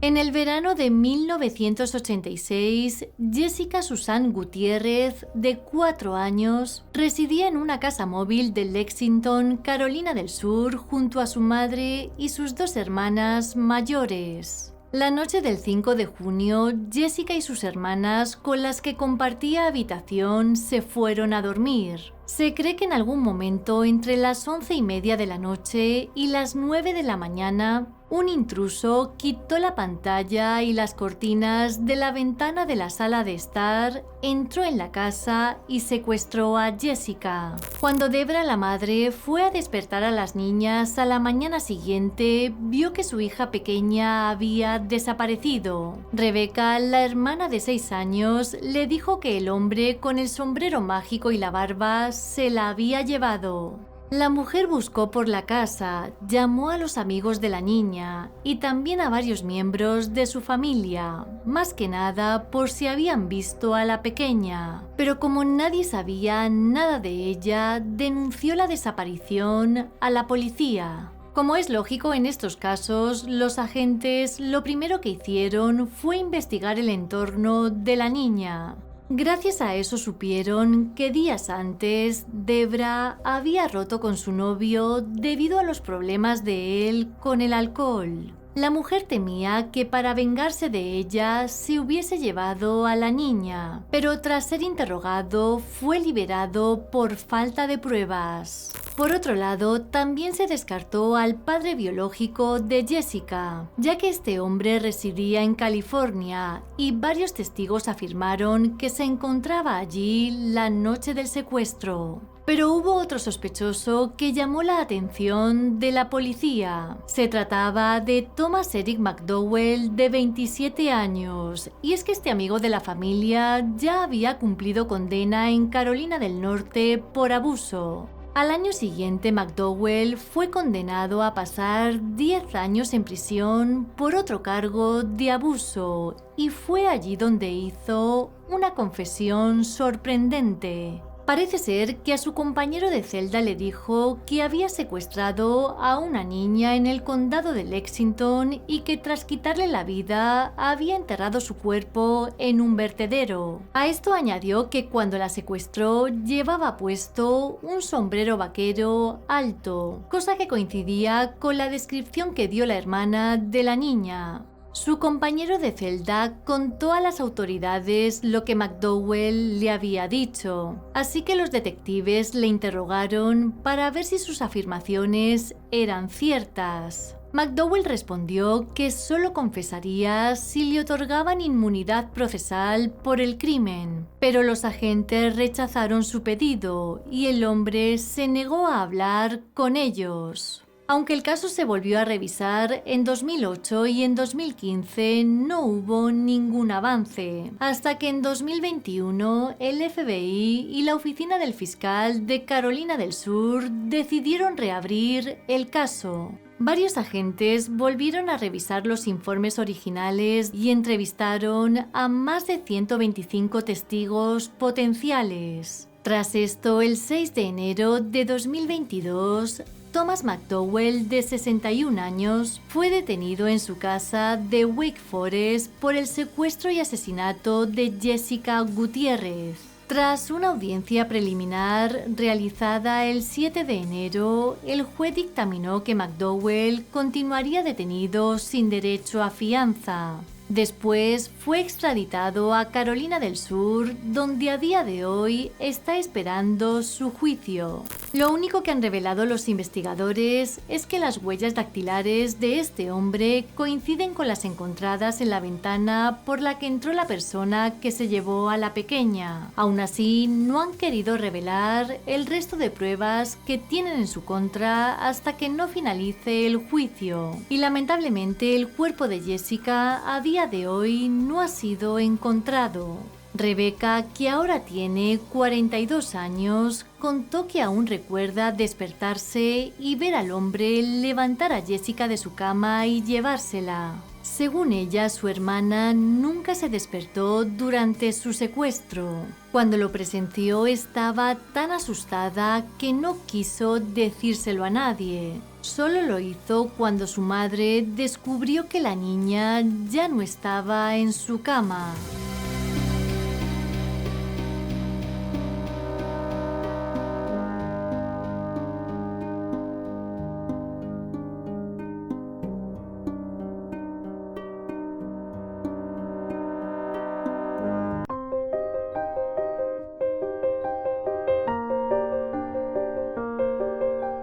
En el verano de 1986, Jessica Susan Gutiérrez, de 4 años, residía en una casa móvil de Lexington, Carolina del Sur, junto a su madre y sus 2 hermanas mayores. La noche del 5 de junio, Jessica y sus hermanas, con las que compartía habitación, se fueron a dormir. Se cree que en algún momento entre las 11:30 de la noche y las 9 de la mañana, un intruso quitó la pantalla y las cortinas de la ventana de la sala de estar, entró en la casa y secuestró a Jessica. Cuando Debra, la madre, fue a despertar a las niñas a la mañana siguiente, vio que su hija pequeña había desaparecido. Rebecca, la hermana de 6 años, le dijo que el hombre con el sombrero mágico y la barba se la había llevado. La mujer buscó por la casa, llamó a los amigos de la niña y también a varios miembros de su familia, más que nada por si habían visto a la pequeña. Pero como nadie sabía nada de ella, denunció la desaparición a la policía. Como es lógico en estos casos, los agentes lo primero que hicieron fue investigar el entorno de la niña. Gracias a eso supieron que días antes Debra había roto con su novio debido a los problemas de él con el alcohol. La mujer temía que para vengarse de ella se hubiese llevado a la niña, pero tras ser interrogado fue liberado por falta de pruebas. Por otro lado, también se descartó al padre biológico de Jessica, ya que este hombre residía en California y varios testigos afirmaron que se encontraba allí la noche del secuestro. Pero hubo otro sospechoso que llamó la atención de la policía. Se trataba de Thomas Eric McDowell, de 27 años, y es que este amigo de la familia ya había cumplido condena en Carolina del Norte por abuso. Al año siguiente, McDowell fue condenado a pasar 10 años en prisión por otro cargo de abuso, y fue allí donde hizo una confesión sorprendente. Parece ser que a su compañero de celda le dijo que había secuestrado a una niña en el condado de Lexington y que tras quitarle la vida había enterrado su cuerpo en un vertedero. A esto añadió que cuando la secuestró llevaba puesto un sombrero vaquero alto, cosa que coincidía con la descripción que dio la hermana de la niña. Su compañero de celda contó a las autoridades lo que McDowell le había dicho, así que los detectives le interrogaron para ver si sus afirmaciones eran ciertas. McDowell respondió que solo confesaría si le otorgaban inmunidad procesal por el crimen, pero los agentes rechazaron su pedido y el hombre se negó a hablar con ellos. Aunque el caso se volvió a revisar en 2008 y en 2015 no hubo ningún avance, hasta que en 2021 el FBI y la Oficina del Fiscal de Carolina del Sur decidieron reabrir el caso. Varios agentes volvieron a revisar los informes originales y entrevistaron a más de 125 testigos potenciales. Tras esto, el 6 de enero de 2022, Thomas McDowell, de 61 años, fue detenido en su casa de Wake Forest por el secuestro y asesinato de Jessica Gutiérrez. Tras una audiencia preliminar realizada el 7 de enero, el juez dictaminó que McDowell continuaría detenido sin derecho a fianza. Después fue extraditado a Carolina del Sur, donde a día de hoy está esperando su juicio. Lo único que han revelado los investigadores es que las huellas dactilares de este hombre coinciden con las encontradas en la ventana por la que entró la persona que se llevó a la pequeña. Aún así, no han querido revelar el resto de pruebas que tienen en su contra hasta que no finalice el juicio. Y lamentablemente, el cuerpo de Jessica a día de hoy no ha sido encontrado. Rebecca, que ahora tiene 42 años, contó que aún recuerda despertarse y ver al hombre levantar a Jessica de su cama y llevársela. Según ella, su hermana nunca se despertó durante su secuestro. Cuando lo presenció estaba tan asustada que no quiso decírselo a nadie. Solo lo hizo cuando su madre descubrió que la niña ya no estaba en su cama.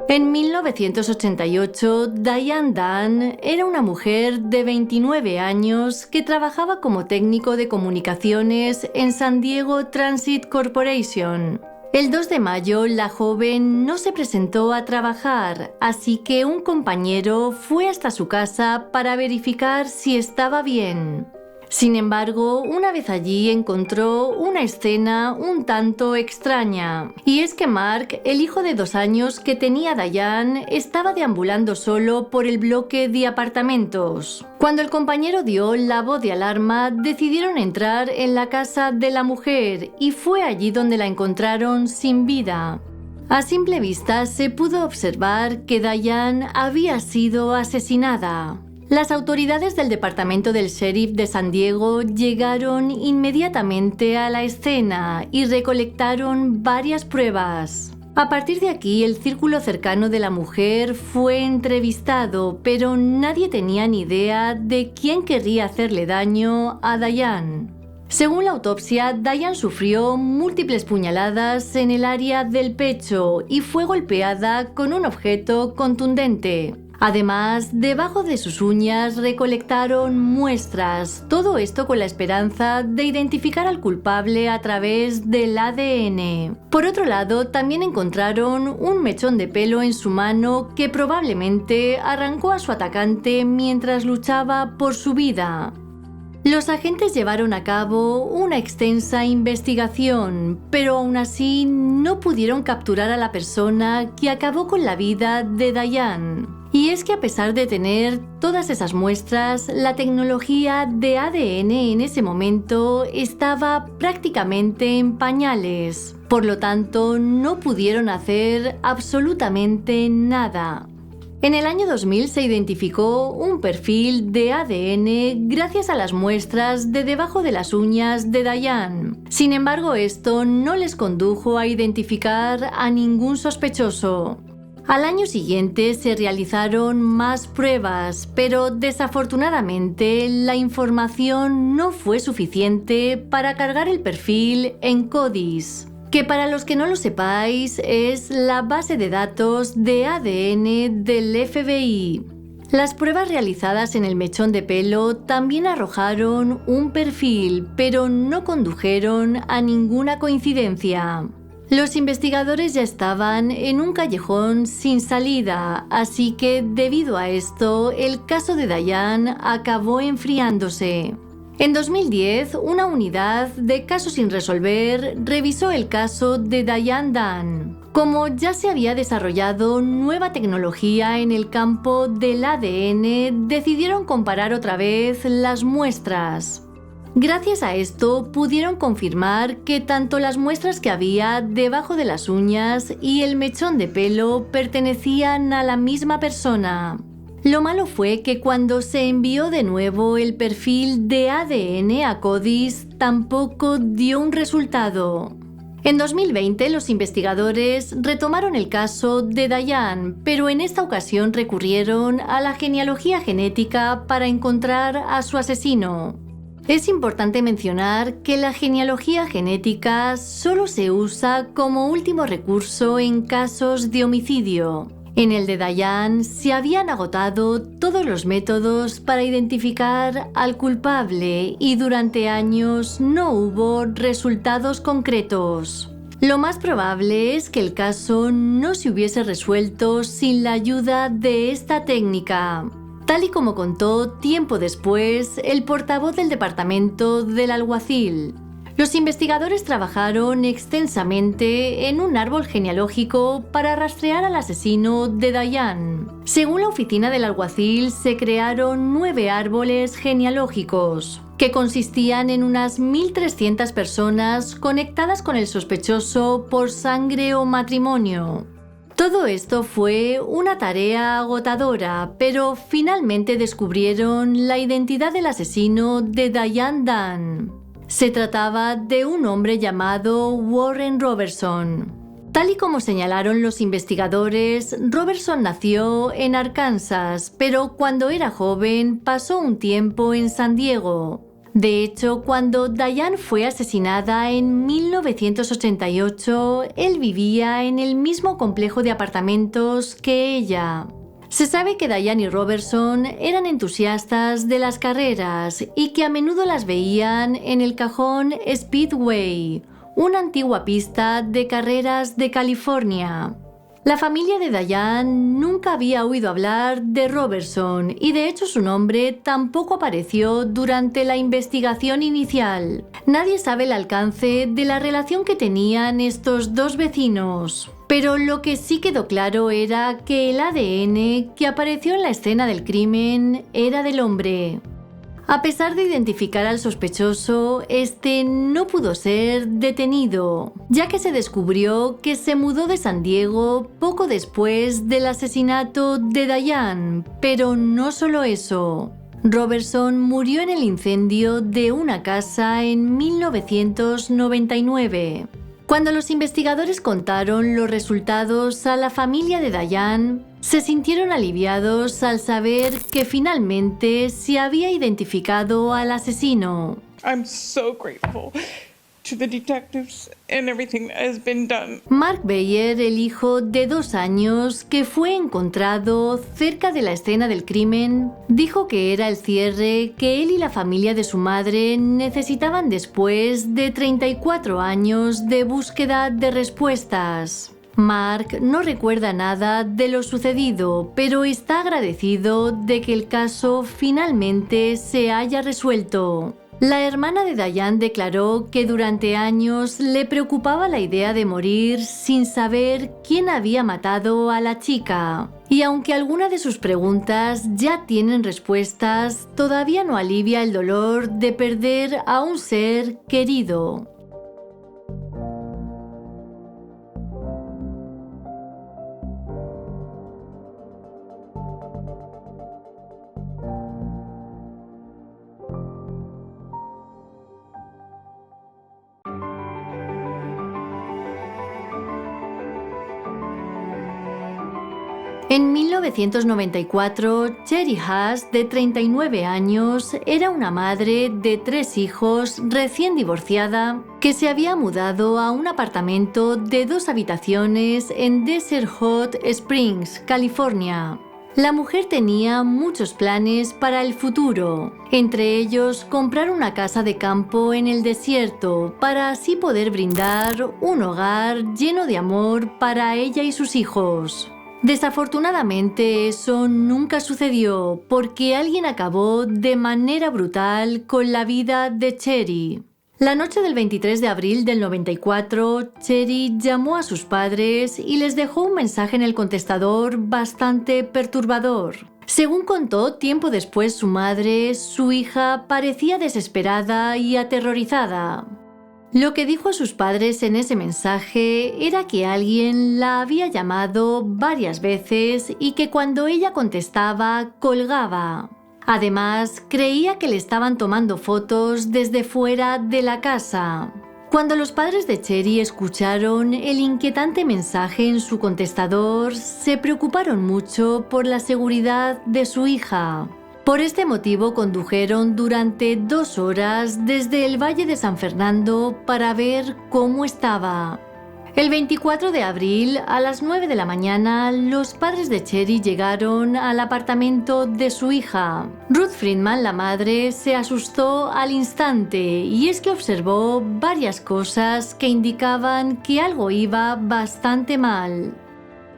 En 1988, Diane Dunn era una mujer de 29 años que trabajaba como técnico de comunicaciones en San Diego Transit Corporation. El 2 de mayo, la joven no se presentó a trabajar, así que un compañero fue hasta su casa para verificar si estaba bien. Sin embargo, una vez allí encontró una escena un tanto extraña. Y es que Mark, el hijo de 2 años que tenía Diane, estaba deambulando solo por el bloque de apartamentos. Cuando el compañero dio la voz de alarma, decidieron entrar en la casa de la mujer y fue allí donde la encontraron sin vida. A simple vista se pudo observar que Diane había sido asesinada. Las autoridades del departamento del sheriff de San Diego llegaron inmediatamente a la escena y recolectaron varias pruebas. A partir de aquí, el círculo cercano de la mujer fue entrevistado, pero nadie tenía ni idea de quién querría hacerle daño a Diane. Según la autopsia, Diane sufrió múltiples puñaladas en el área del pecho y fue golpeada con un objeto contundente. Además, debajo de sus uñas recolectaron muestras, todo esto con la esperanza de identificar al culpable a través del ADN. Por otro lado, también encontraron un mechón de pelo en su mano que probablemente arrancó a su atacante mientras luchaba por su vida. Los agentes llevaron a cabo una extensa investigación, pero aún así no pudieron capturar a la persona que acabó con la vida de Diane. Y es que a pesar de tener todas esas muestras, la tecnología de ADN en ese momento estaba prácticamente en pañales. Por lo tanto, no pudieron hacer absolutamente nada. En el año 2000 se identificó un perfil de ADN gracias a las muestras de debajo de las uñas de Diane. Sin embargo, esto no les condujo a identificar a ningún sospechoso. Al año siguiente se realizaron más pruebas, pero desafortunadamente la información no fue suficiente para cargar el perfil en CODIS, que para los que no lo sepáis es la base de datos de ADN del FBI. Las pruebas realizadas en el mechón de pelo también arrojaron un perfil, pero no condujeron a ninguna coincidencia. Los investigadores ya estaban en un callejón sin salida, así que debido a esto, el caso de Diane acabó enfriándose. En 2010, una unidad de casos sin resolver revisó el caso de Diane Dunn. Como ya se había desarrollado nueva tecnología en el campo del ADN, decidieron comparar otra vez las muestras. Gracias a esto pudieron confirmar que tanto las muestras que había debajo de las uñas y el mechón de pelo pertenecían a la misma persona. Lo malo fue que cuando se envió de nuevo el perfil de ADN a CODIS tampoco dio un resultado. En 2020 los investigadores retomaron el caso de Diane, pero en esta ocasión recurrieron a la genealogía genética para encontrar a su asesino. Es importante mencionar que la genealogía genética solo se usa como último recurso en casos de homicidio. En el de Diane se habían agotado todos los métodos para identificar al culpable y durante años no hubo resultados concretos. Lo más probable es que el caso no se hubiese resuelto sin la ayuda de esta técnica. Tal y como contó tiempo después el portavoz del departamento del alguacil. Los investigadores trabajaron extensamente en un árbol genealógico para rastrear al asesino de Diane. Según la oficina del alguacil, se crearon 9 árboles genealógicos, que consistían en unas 1.300 personas conectadas con el sospechoso por sangre o matrimonio. Todo esto fue una tarea agotadora, pero finalmente descubrieron la identidad del asesino de Diane Dunn. Se trataba de un hombre llamado Warren Robertson. Tal y como señalaron los investigadores, Robertson nació en Arkansas, pero cuando era joven pasó un tiempo en San Diego. De hecho, cuando Diane fue asesinada en 1988, él vivía en el mismo complejo de apartamentos que ella. Se sabe que Diane y Robertson eran entusiastas de las carreras y que a menudo las veían en el cajón Speedway, una antigua pista de carreras de California. La familia de Diane nunca había oído hablar de Robertson y de hecho su nombre tampoco apareció durante la investigación inicial. Nadie sabe el alcance de la relación que tenían estos dos vecinos. Pero lo que sí quedó claro era que el ADN que apareció en la escena del crimen era del hombre. A pesar de identificar al sospechoso, este no pudo ser detenido, ya que se descubrió que se mudó de San Diego poco después del asesinato de Diane. Pero no solo eso. Robertson murió en el incendio de una casa en 1999. Cuando los investigadores contaron los resultados a la familia de Diane, se sintieron aliviados al saber que finalmente se había identificado al asesino. I'm so grateful to the detectives and everything that has been done. Mark Bayer, el hijo de 2 años que fue encontrado cerca de la escena del crimen, dijo que era el cierre que él y la familia de su madre necesitaban después de 34 años de búsqueda de respuestas. Mark no recuerda nada de lo sucedido, pero está agradecido de que el caso finalmente se haya resuelto. La hermana de Diane declaró que durante años le preocupaba la idea de morir sin saber quién había matado a la chica. Y aunque algunas de sus preguntas ya tienen respuestas, todavía no alivia el dolor de perder a un ser querido. En 1994, Cherry Haas, de 39 años, era una madre de 3 hijos recién divorciada que se había mudado a un apartamento de 2 habitaciones en Desert Hot Springs, California. La mujer tenía muchos planes para el futuro, entre ellos comprar una casa de campo en el desierto para así poder brindar un hogar lleno de amor para ella y sus hijos. Desafortunadamente eso nunca sucedió porque alguien acabó de manera brutal con la vida de Cherry. La noche del 23 de abril del 94, Cherry llamó a sus padres y les dejó un mensaje en el contestador bastante perturbador. Según contó tiempo después su madre, su hija parecía desesperada y aterrorizada. Lo que dijo a sus padres en ese mensaje era que alguien la había llamado varias veces y que cuando ella contestaba, colgaba. Además, creía que le estaban tomando fotos desde fuera de la casa. Cuando los padres de Cherry escucharon el inquietante mensaje en su contestador, se preocuparon mucho por la seguridad de su hija. Por este motivo condujeron durante 2 horas desde el Valle de San Fernando para ver cómo estaba. El 24 de abril, a las 9 de la mañana, los padres de Cherry llegaron al apartamento de su hija. Ruth Friedman, la madre, se asustó al instante y es que observó varias cosas que indicaban que algo iba bastante mal.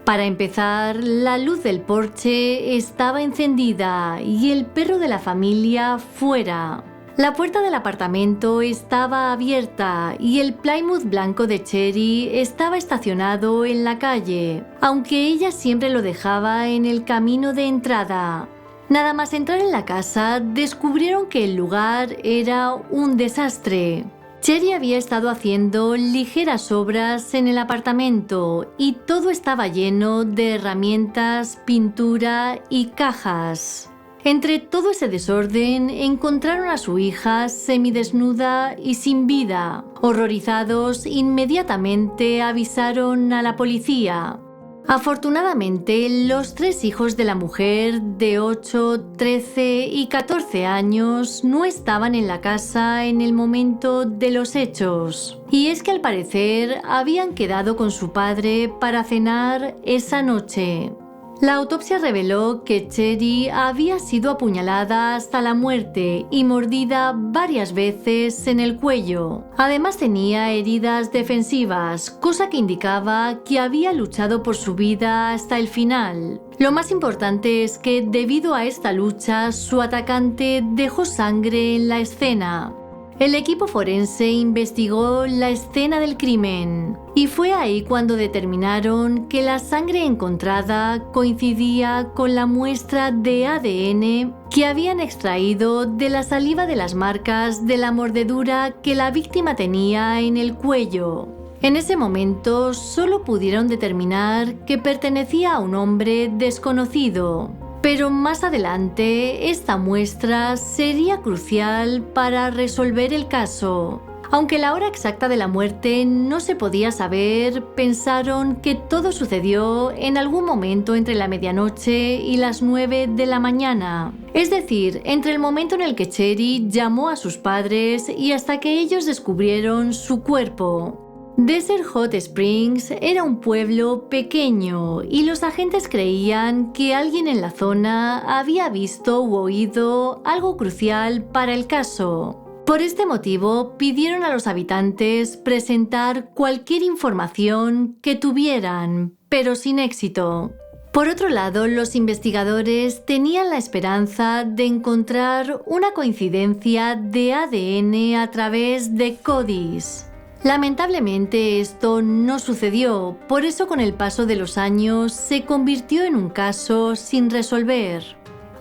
Para empezar, la luz del porche estaba encendida y el perro de la familia fuera. La puerta del apartamento estaba abierta y el Plymouth blanco de Cherry estaba estacionado en la calle, aunque ella siempre lo dejaba en el camino de entrada. Nada más entrar en la casa, descubrieron que el lugar era un desastre. Cherry había estado haciendo ligeras obras en el apartamento y todo estaba lleno de herramientas, pintura y cajas. Entre todo ese desorden, encontraron a su hija semidesnuda y sin vida. Horrorizados, inmediatamente avisaron a la policía. Afortunadamente, los 3 hijos de la mujer, de 8, 13 y 14 años, no estaban en la casa en el momento de los hechos. Y es que al parecer habían quedado con su padre para cenar esa noche. La autopsia reveló que Cherry había sido apuñalada hasta la muerte y mordida varias veces en el cuello. Además tenía heridas defensivas, cosa que indicaba que había luchado por su vida hasta el final. Lo más importante es que debido a esta lucha, su atacante dejó sangre en la escena. El equipo forense investigó la escena del crimen y fue ahí cuando determinaron que la sangre encontrada coincidía con la muestra de ADN que habían extraído de la saliva de las marcas de la mordedura que la víctima tenía en el cuello. En ese momento solo pudieron determinar que pertenecía a un hombre desconocido. Pero más adelante, esta muestra sería crucial para resolver el caso. Aunque la hora exacta de la muerte no se podía saber, pensaron que todo sucedió en algún momento entre la medianoche y las 9 de la mañana. Es decir, entre el momento en el que Cherry llamó a sus padres y hasta que ellos descubrieron su cuerpo. Desert Hot Springs era un pueblo pequeño y los agentes creían que alguien en la zona había visto u oído algo crucial para el caso. Por este motivo, pidieron a los habitantes presentar cualquier información que tuvieran, pero sin éxito. Por otro lado, los investigadores tenían la esperanza de encontrar una coincidencia de ADN a través de CODIS. Lamentablemente esto no sucedió, por eso con el paso de los años se convirtió en un caso sin resolver.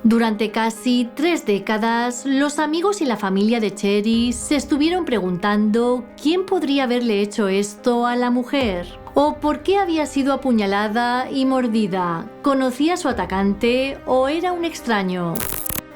Durante casi 3 décadas, los amigos y la familia de Cherry se estuvieron preguntando quién podría haberle hecho esto a la mujer, o por qué había sido apuñalada y mordida, ¿conocía a su atacante o era un extraño?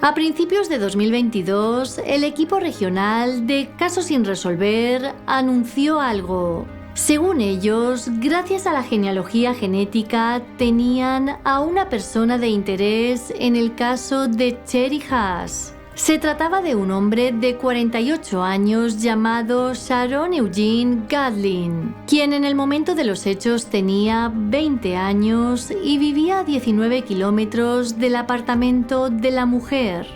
A principios de 2022, el equipo regional de Casos sin resolver anunció algo. Según ellos, gracias a la genealogía genética, tenían a una persona de interés en el caso de Cherry Haas. Se trataba de un hombre de 48 años llamado Sharon Eugene Gadlin, quien en el momento de los hechos tenía 20 años y vivía a 19 kilómetros del apartamento de la mujer.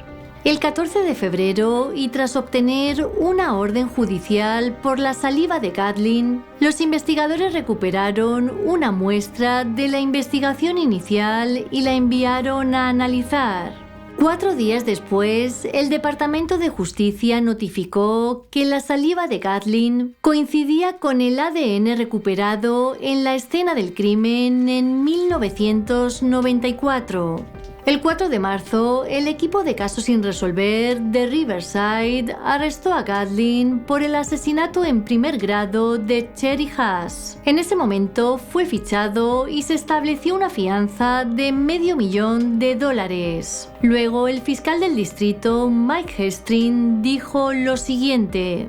El 14 de febrero, y tras obtener una orden judicial por la saliva de Gadlin, los investigadores recuperaron una muestra de la investigación inicial y la enviaron a analizar. 4 días después, el Departamento de Justicia notificó que la saliva de Gadlin coincidía con el ADN recuperado en la escena del crimen en 1994. El 4 de marzo, el equipo de casos sin resolver de Riverside arrestó a Gadlin por el asesinato en primer grado de Cherry Haas. En ese momento fue fichado y se estableció una fianza de $500,000. Luego, el fiscal del distrito, Mike Hestrin, dijo lo siguiente: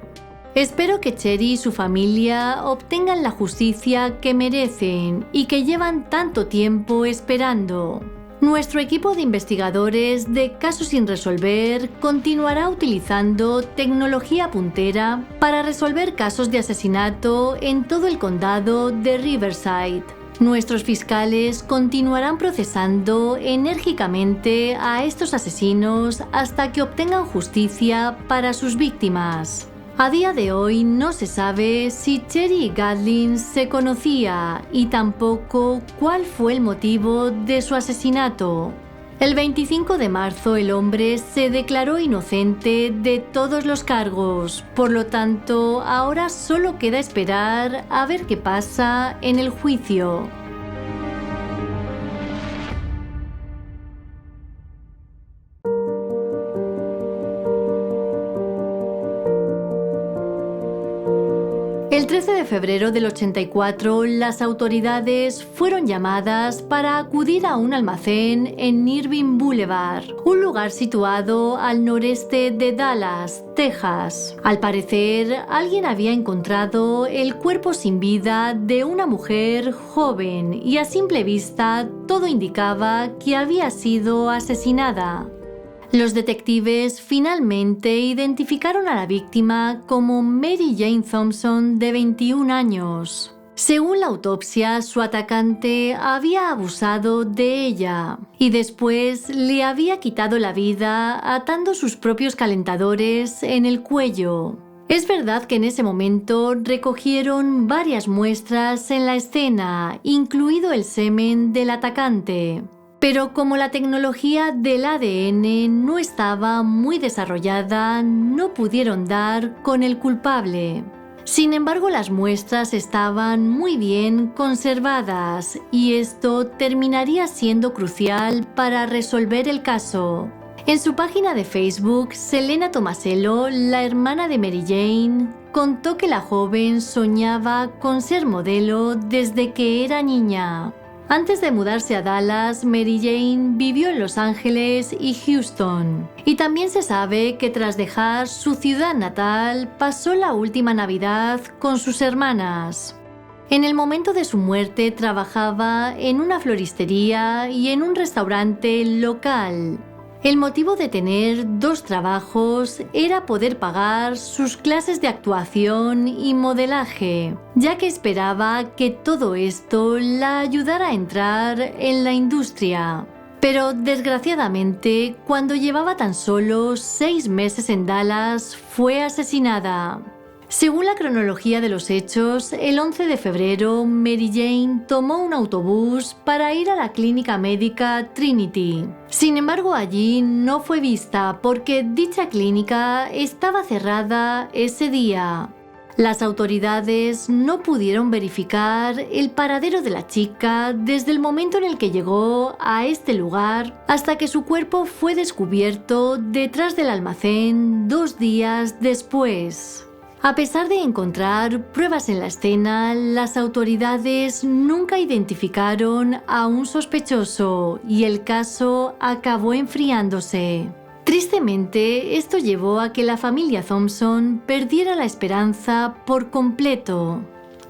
espero que Cherry y su familia obtengan la justicia que merecen y que llevan tanto tiempo esperando. Nuestro equipo de investigadores de casos sin resolver continuará utilizando tecnología puntera para resolver casos de asesinato en todo el condado de Riverside. Nuestros fiscales continuarán procesando enérgicamente a estos asesinos hasta que obtengan justicia para sus víctimas. A día de hoy no se sabe si Cherry y Gadlin se conocía y tampoco cuál fue el motivo de su asesinato. El 25 de marzo el hombre se declaró inocente de todos los cargos, por lo tanto ahora solo queda esperar a ver qué pasa en el juicio. El 13 de febrero del 84, las autoridades fueron llamadas para acudir a un almacén en Irving Boulevard, un lugar situado al noreste de Dallas, Texas. Al parecer, alguien había encontrado el cuerpo sin vida de una mujer joven y a simple vista todo indicaba que había sido asesinada. Los detectives finalmente identificaron a la víctima como Mary Jane Thompson, de 21 años. Según la autopsia, su atacante había abusado de ella y después le había quitado la vida atando sus propios calentadores en el cuello. Es verdad que en ese momento recogieron varias muestras en la escena, incluido el semen del atacante. Pero como la tecnología del ADN no estaba muy desarrollada, no pudieron dar con el culpable. Sin embargo, las muestras estaban muy bien conservadas y esto terminaría siendo crucial para resolver el caso. En su página de Facebook, Selena Tomasello, la hermana de Mary Jane, contó que la joven soñaba con ser modelo desde que era niña. Antes de mudarse a Dallas, Mary Jane vivió en Los Ángeles y Houston. Y también se sabe que tras dejar su ciudad natal, pasó la última Navidad con sus hermanas. En el momento de su muerte trabajaba en una floristería y en un restaurante local. El motivo de tener 2 trabajos era poder pagar sus clases de actuación y modelaje, ya que esperaba que todo esto la ayudara a entrar en la industria. Pero desgraciadamente, cuando llevaba tan solo 6 meses en Dallas, fue asesinada. Según la cronología de los hechos, el 11 de febrero, Mary Jane tomó un autobús para ir a la clínica médica Trinity. Sin embargo, allí no fue vista porque dicha clínica estaba cerrada ese día. Las autoridades no pudieron verificar el paradero de la chica desde el momento en el que llegó a este lugar hasta que su cuerpo fue descubierto detrás del almacén 2 días después. A pesar de encontrar pruebas en la escena, las autoridades nunca identificaron a un sospechoso y el caso acabó enfriándose. Tristemente, esto llevó a que la familia Thompson perdiera la esperanza por completo.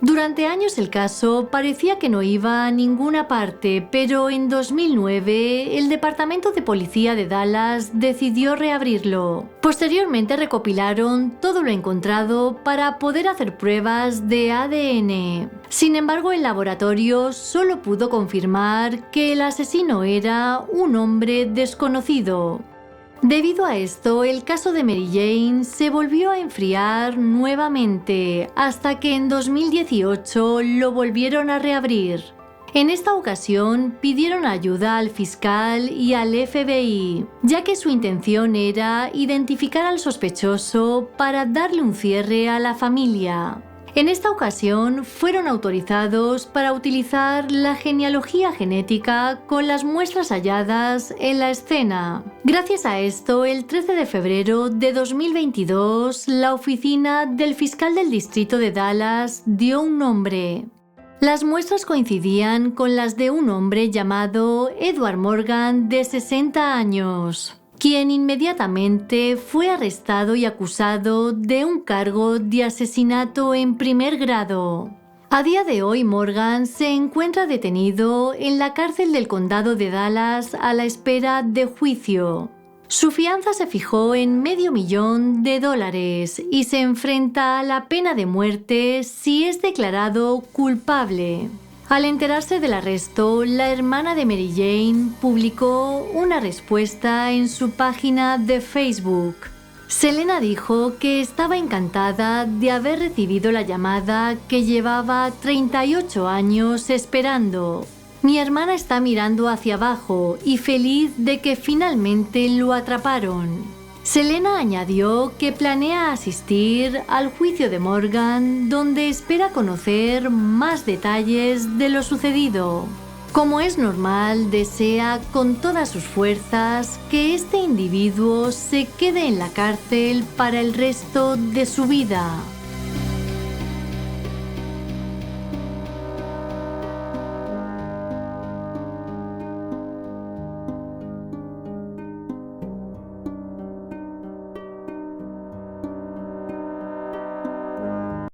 Durante años el caso parecía que no iba a ninguna parte, pero en 2009 el Departamento de Policía de Dallas decidió reabrirlo. Posteriormente recopilaron todo lo encontrado para poder hacer pruebas de ADN. Sin embargo, el laboratorio solo pudo confirmar que el asesino era un hombre desconocido. Debido a esto, el caso de Mary Jane se volvió a enfriar nuevamente, hasta que en 2018 lo volvieron a reabrir. En esta ocasión pidieron ayuda al fiscal y al FBI, ya que su intención era identificar al sospechoso para darle un cierre a la familia. En esta ocasión fueron autorizados para utilizar la genealogía genética con las muestras halladas en la escena. Gracias a esto, el 13 de febrero de 2022, la oficina del fiscal del distrito de Dallas dio un nombre. Las muestras coincidían con las de un hombre llamado Edward Morgan, de 60 años. Quien inmediatamente fue arrestado y acusado de un cargo de asesinato en primer grado. A día de hoy, Morgan se encuentra detenido en la cárcel del condado de Dallas a la espera de juicio. Su fianza se fijó en $500,000 y se enfrenta a la pena de muerte si es declarado culpable. Al enterarse del arresto, la hermana de Mary Jane publicó una respuesta en su página de Facebook. Selena dijo que estaba encantada de haber recibido la llamada que llevaba 38 años esperando. Mi hermana está mirando hacia abajo y feliz de que finalmente lo atraparon. Selena añadió que planea asistir al juicio de Morgan, donde espera conocer más detalles de lo sucedido. Como es normal, desea con todas sus fuerzas que este individuo se quede en la cárcel para el resto de su vida.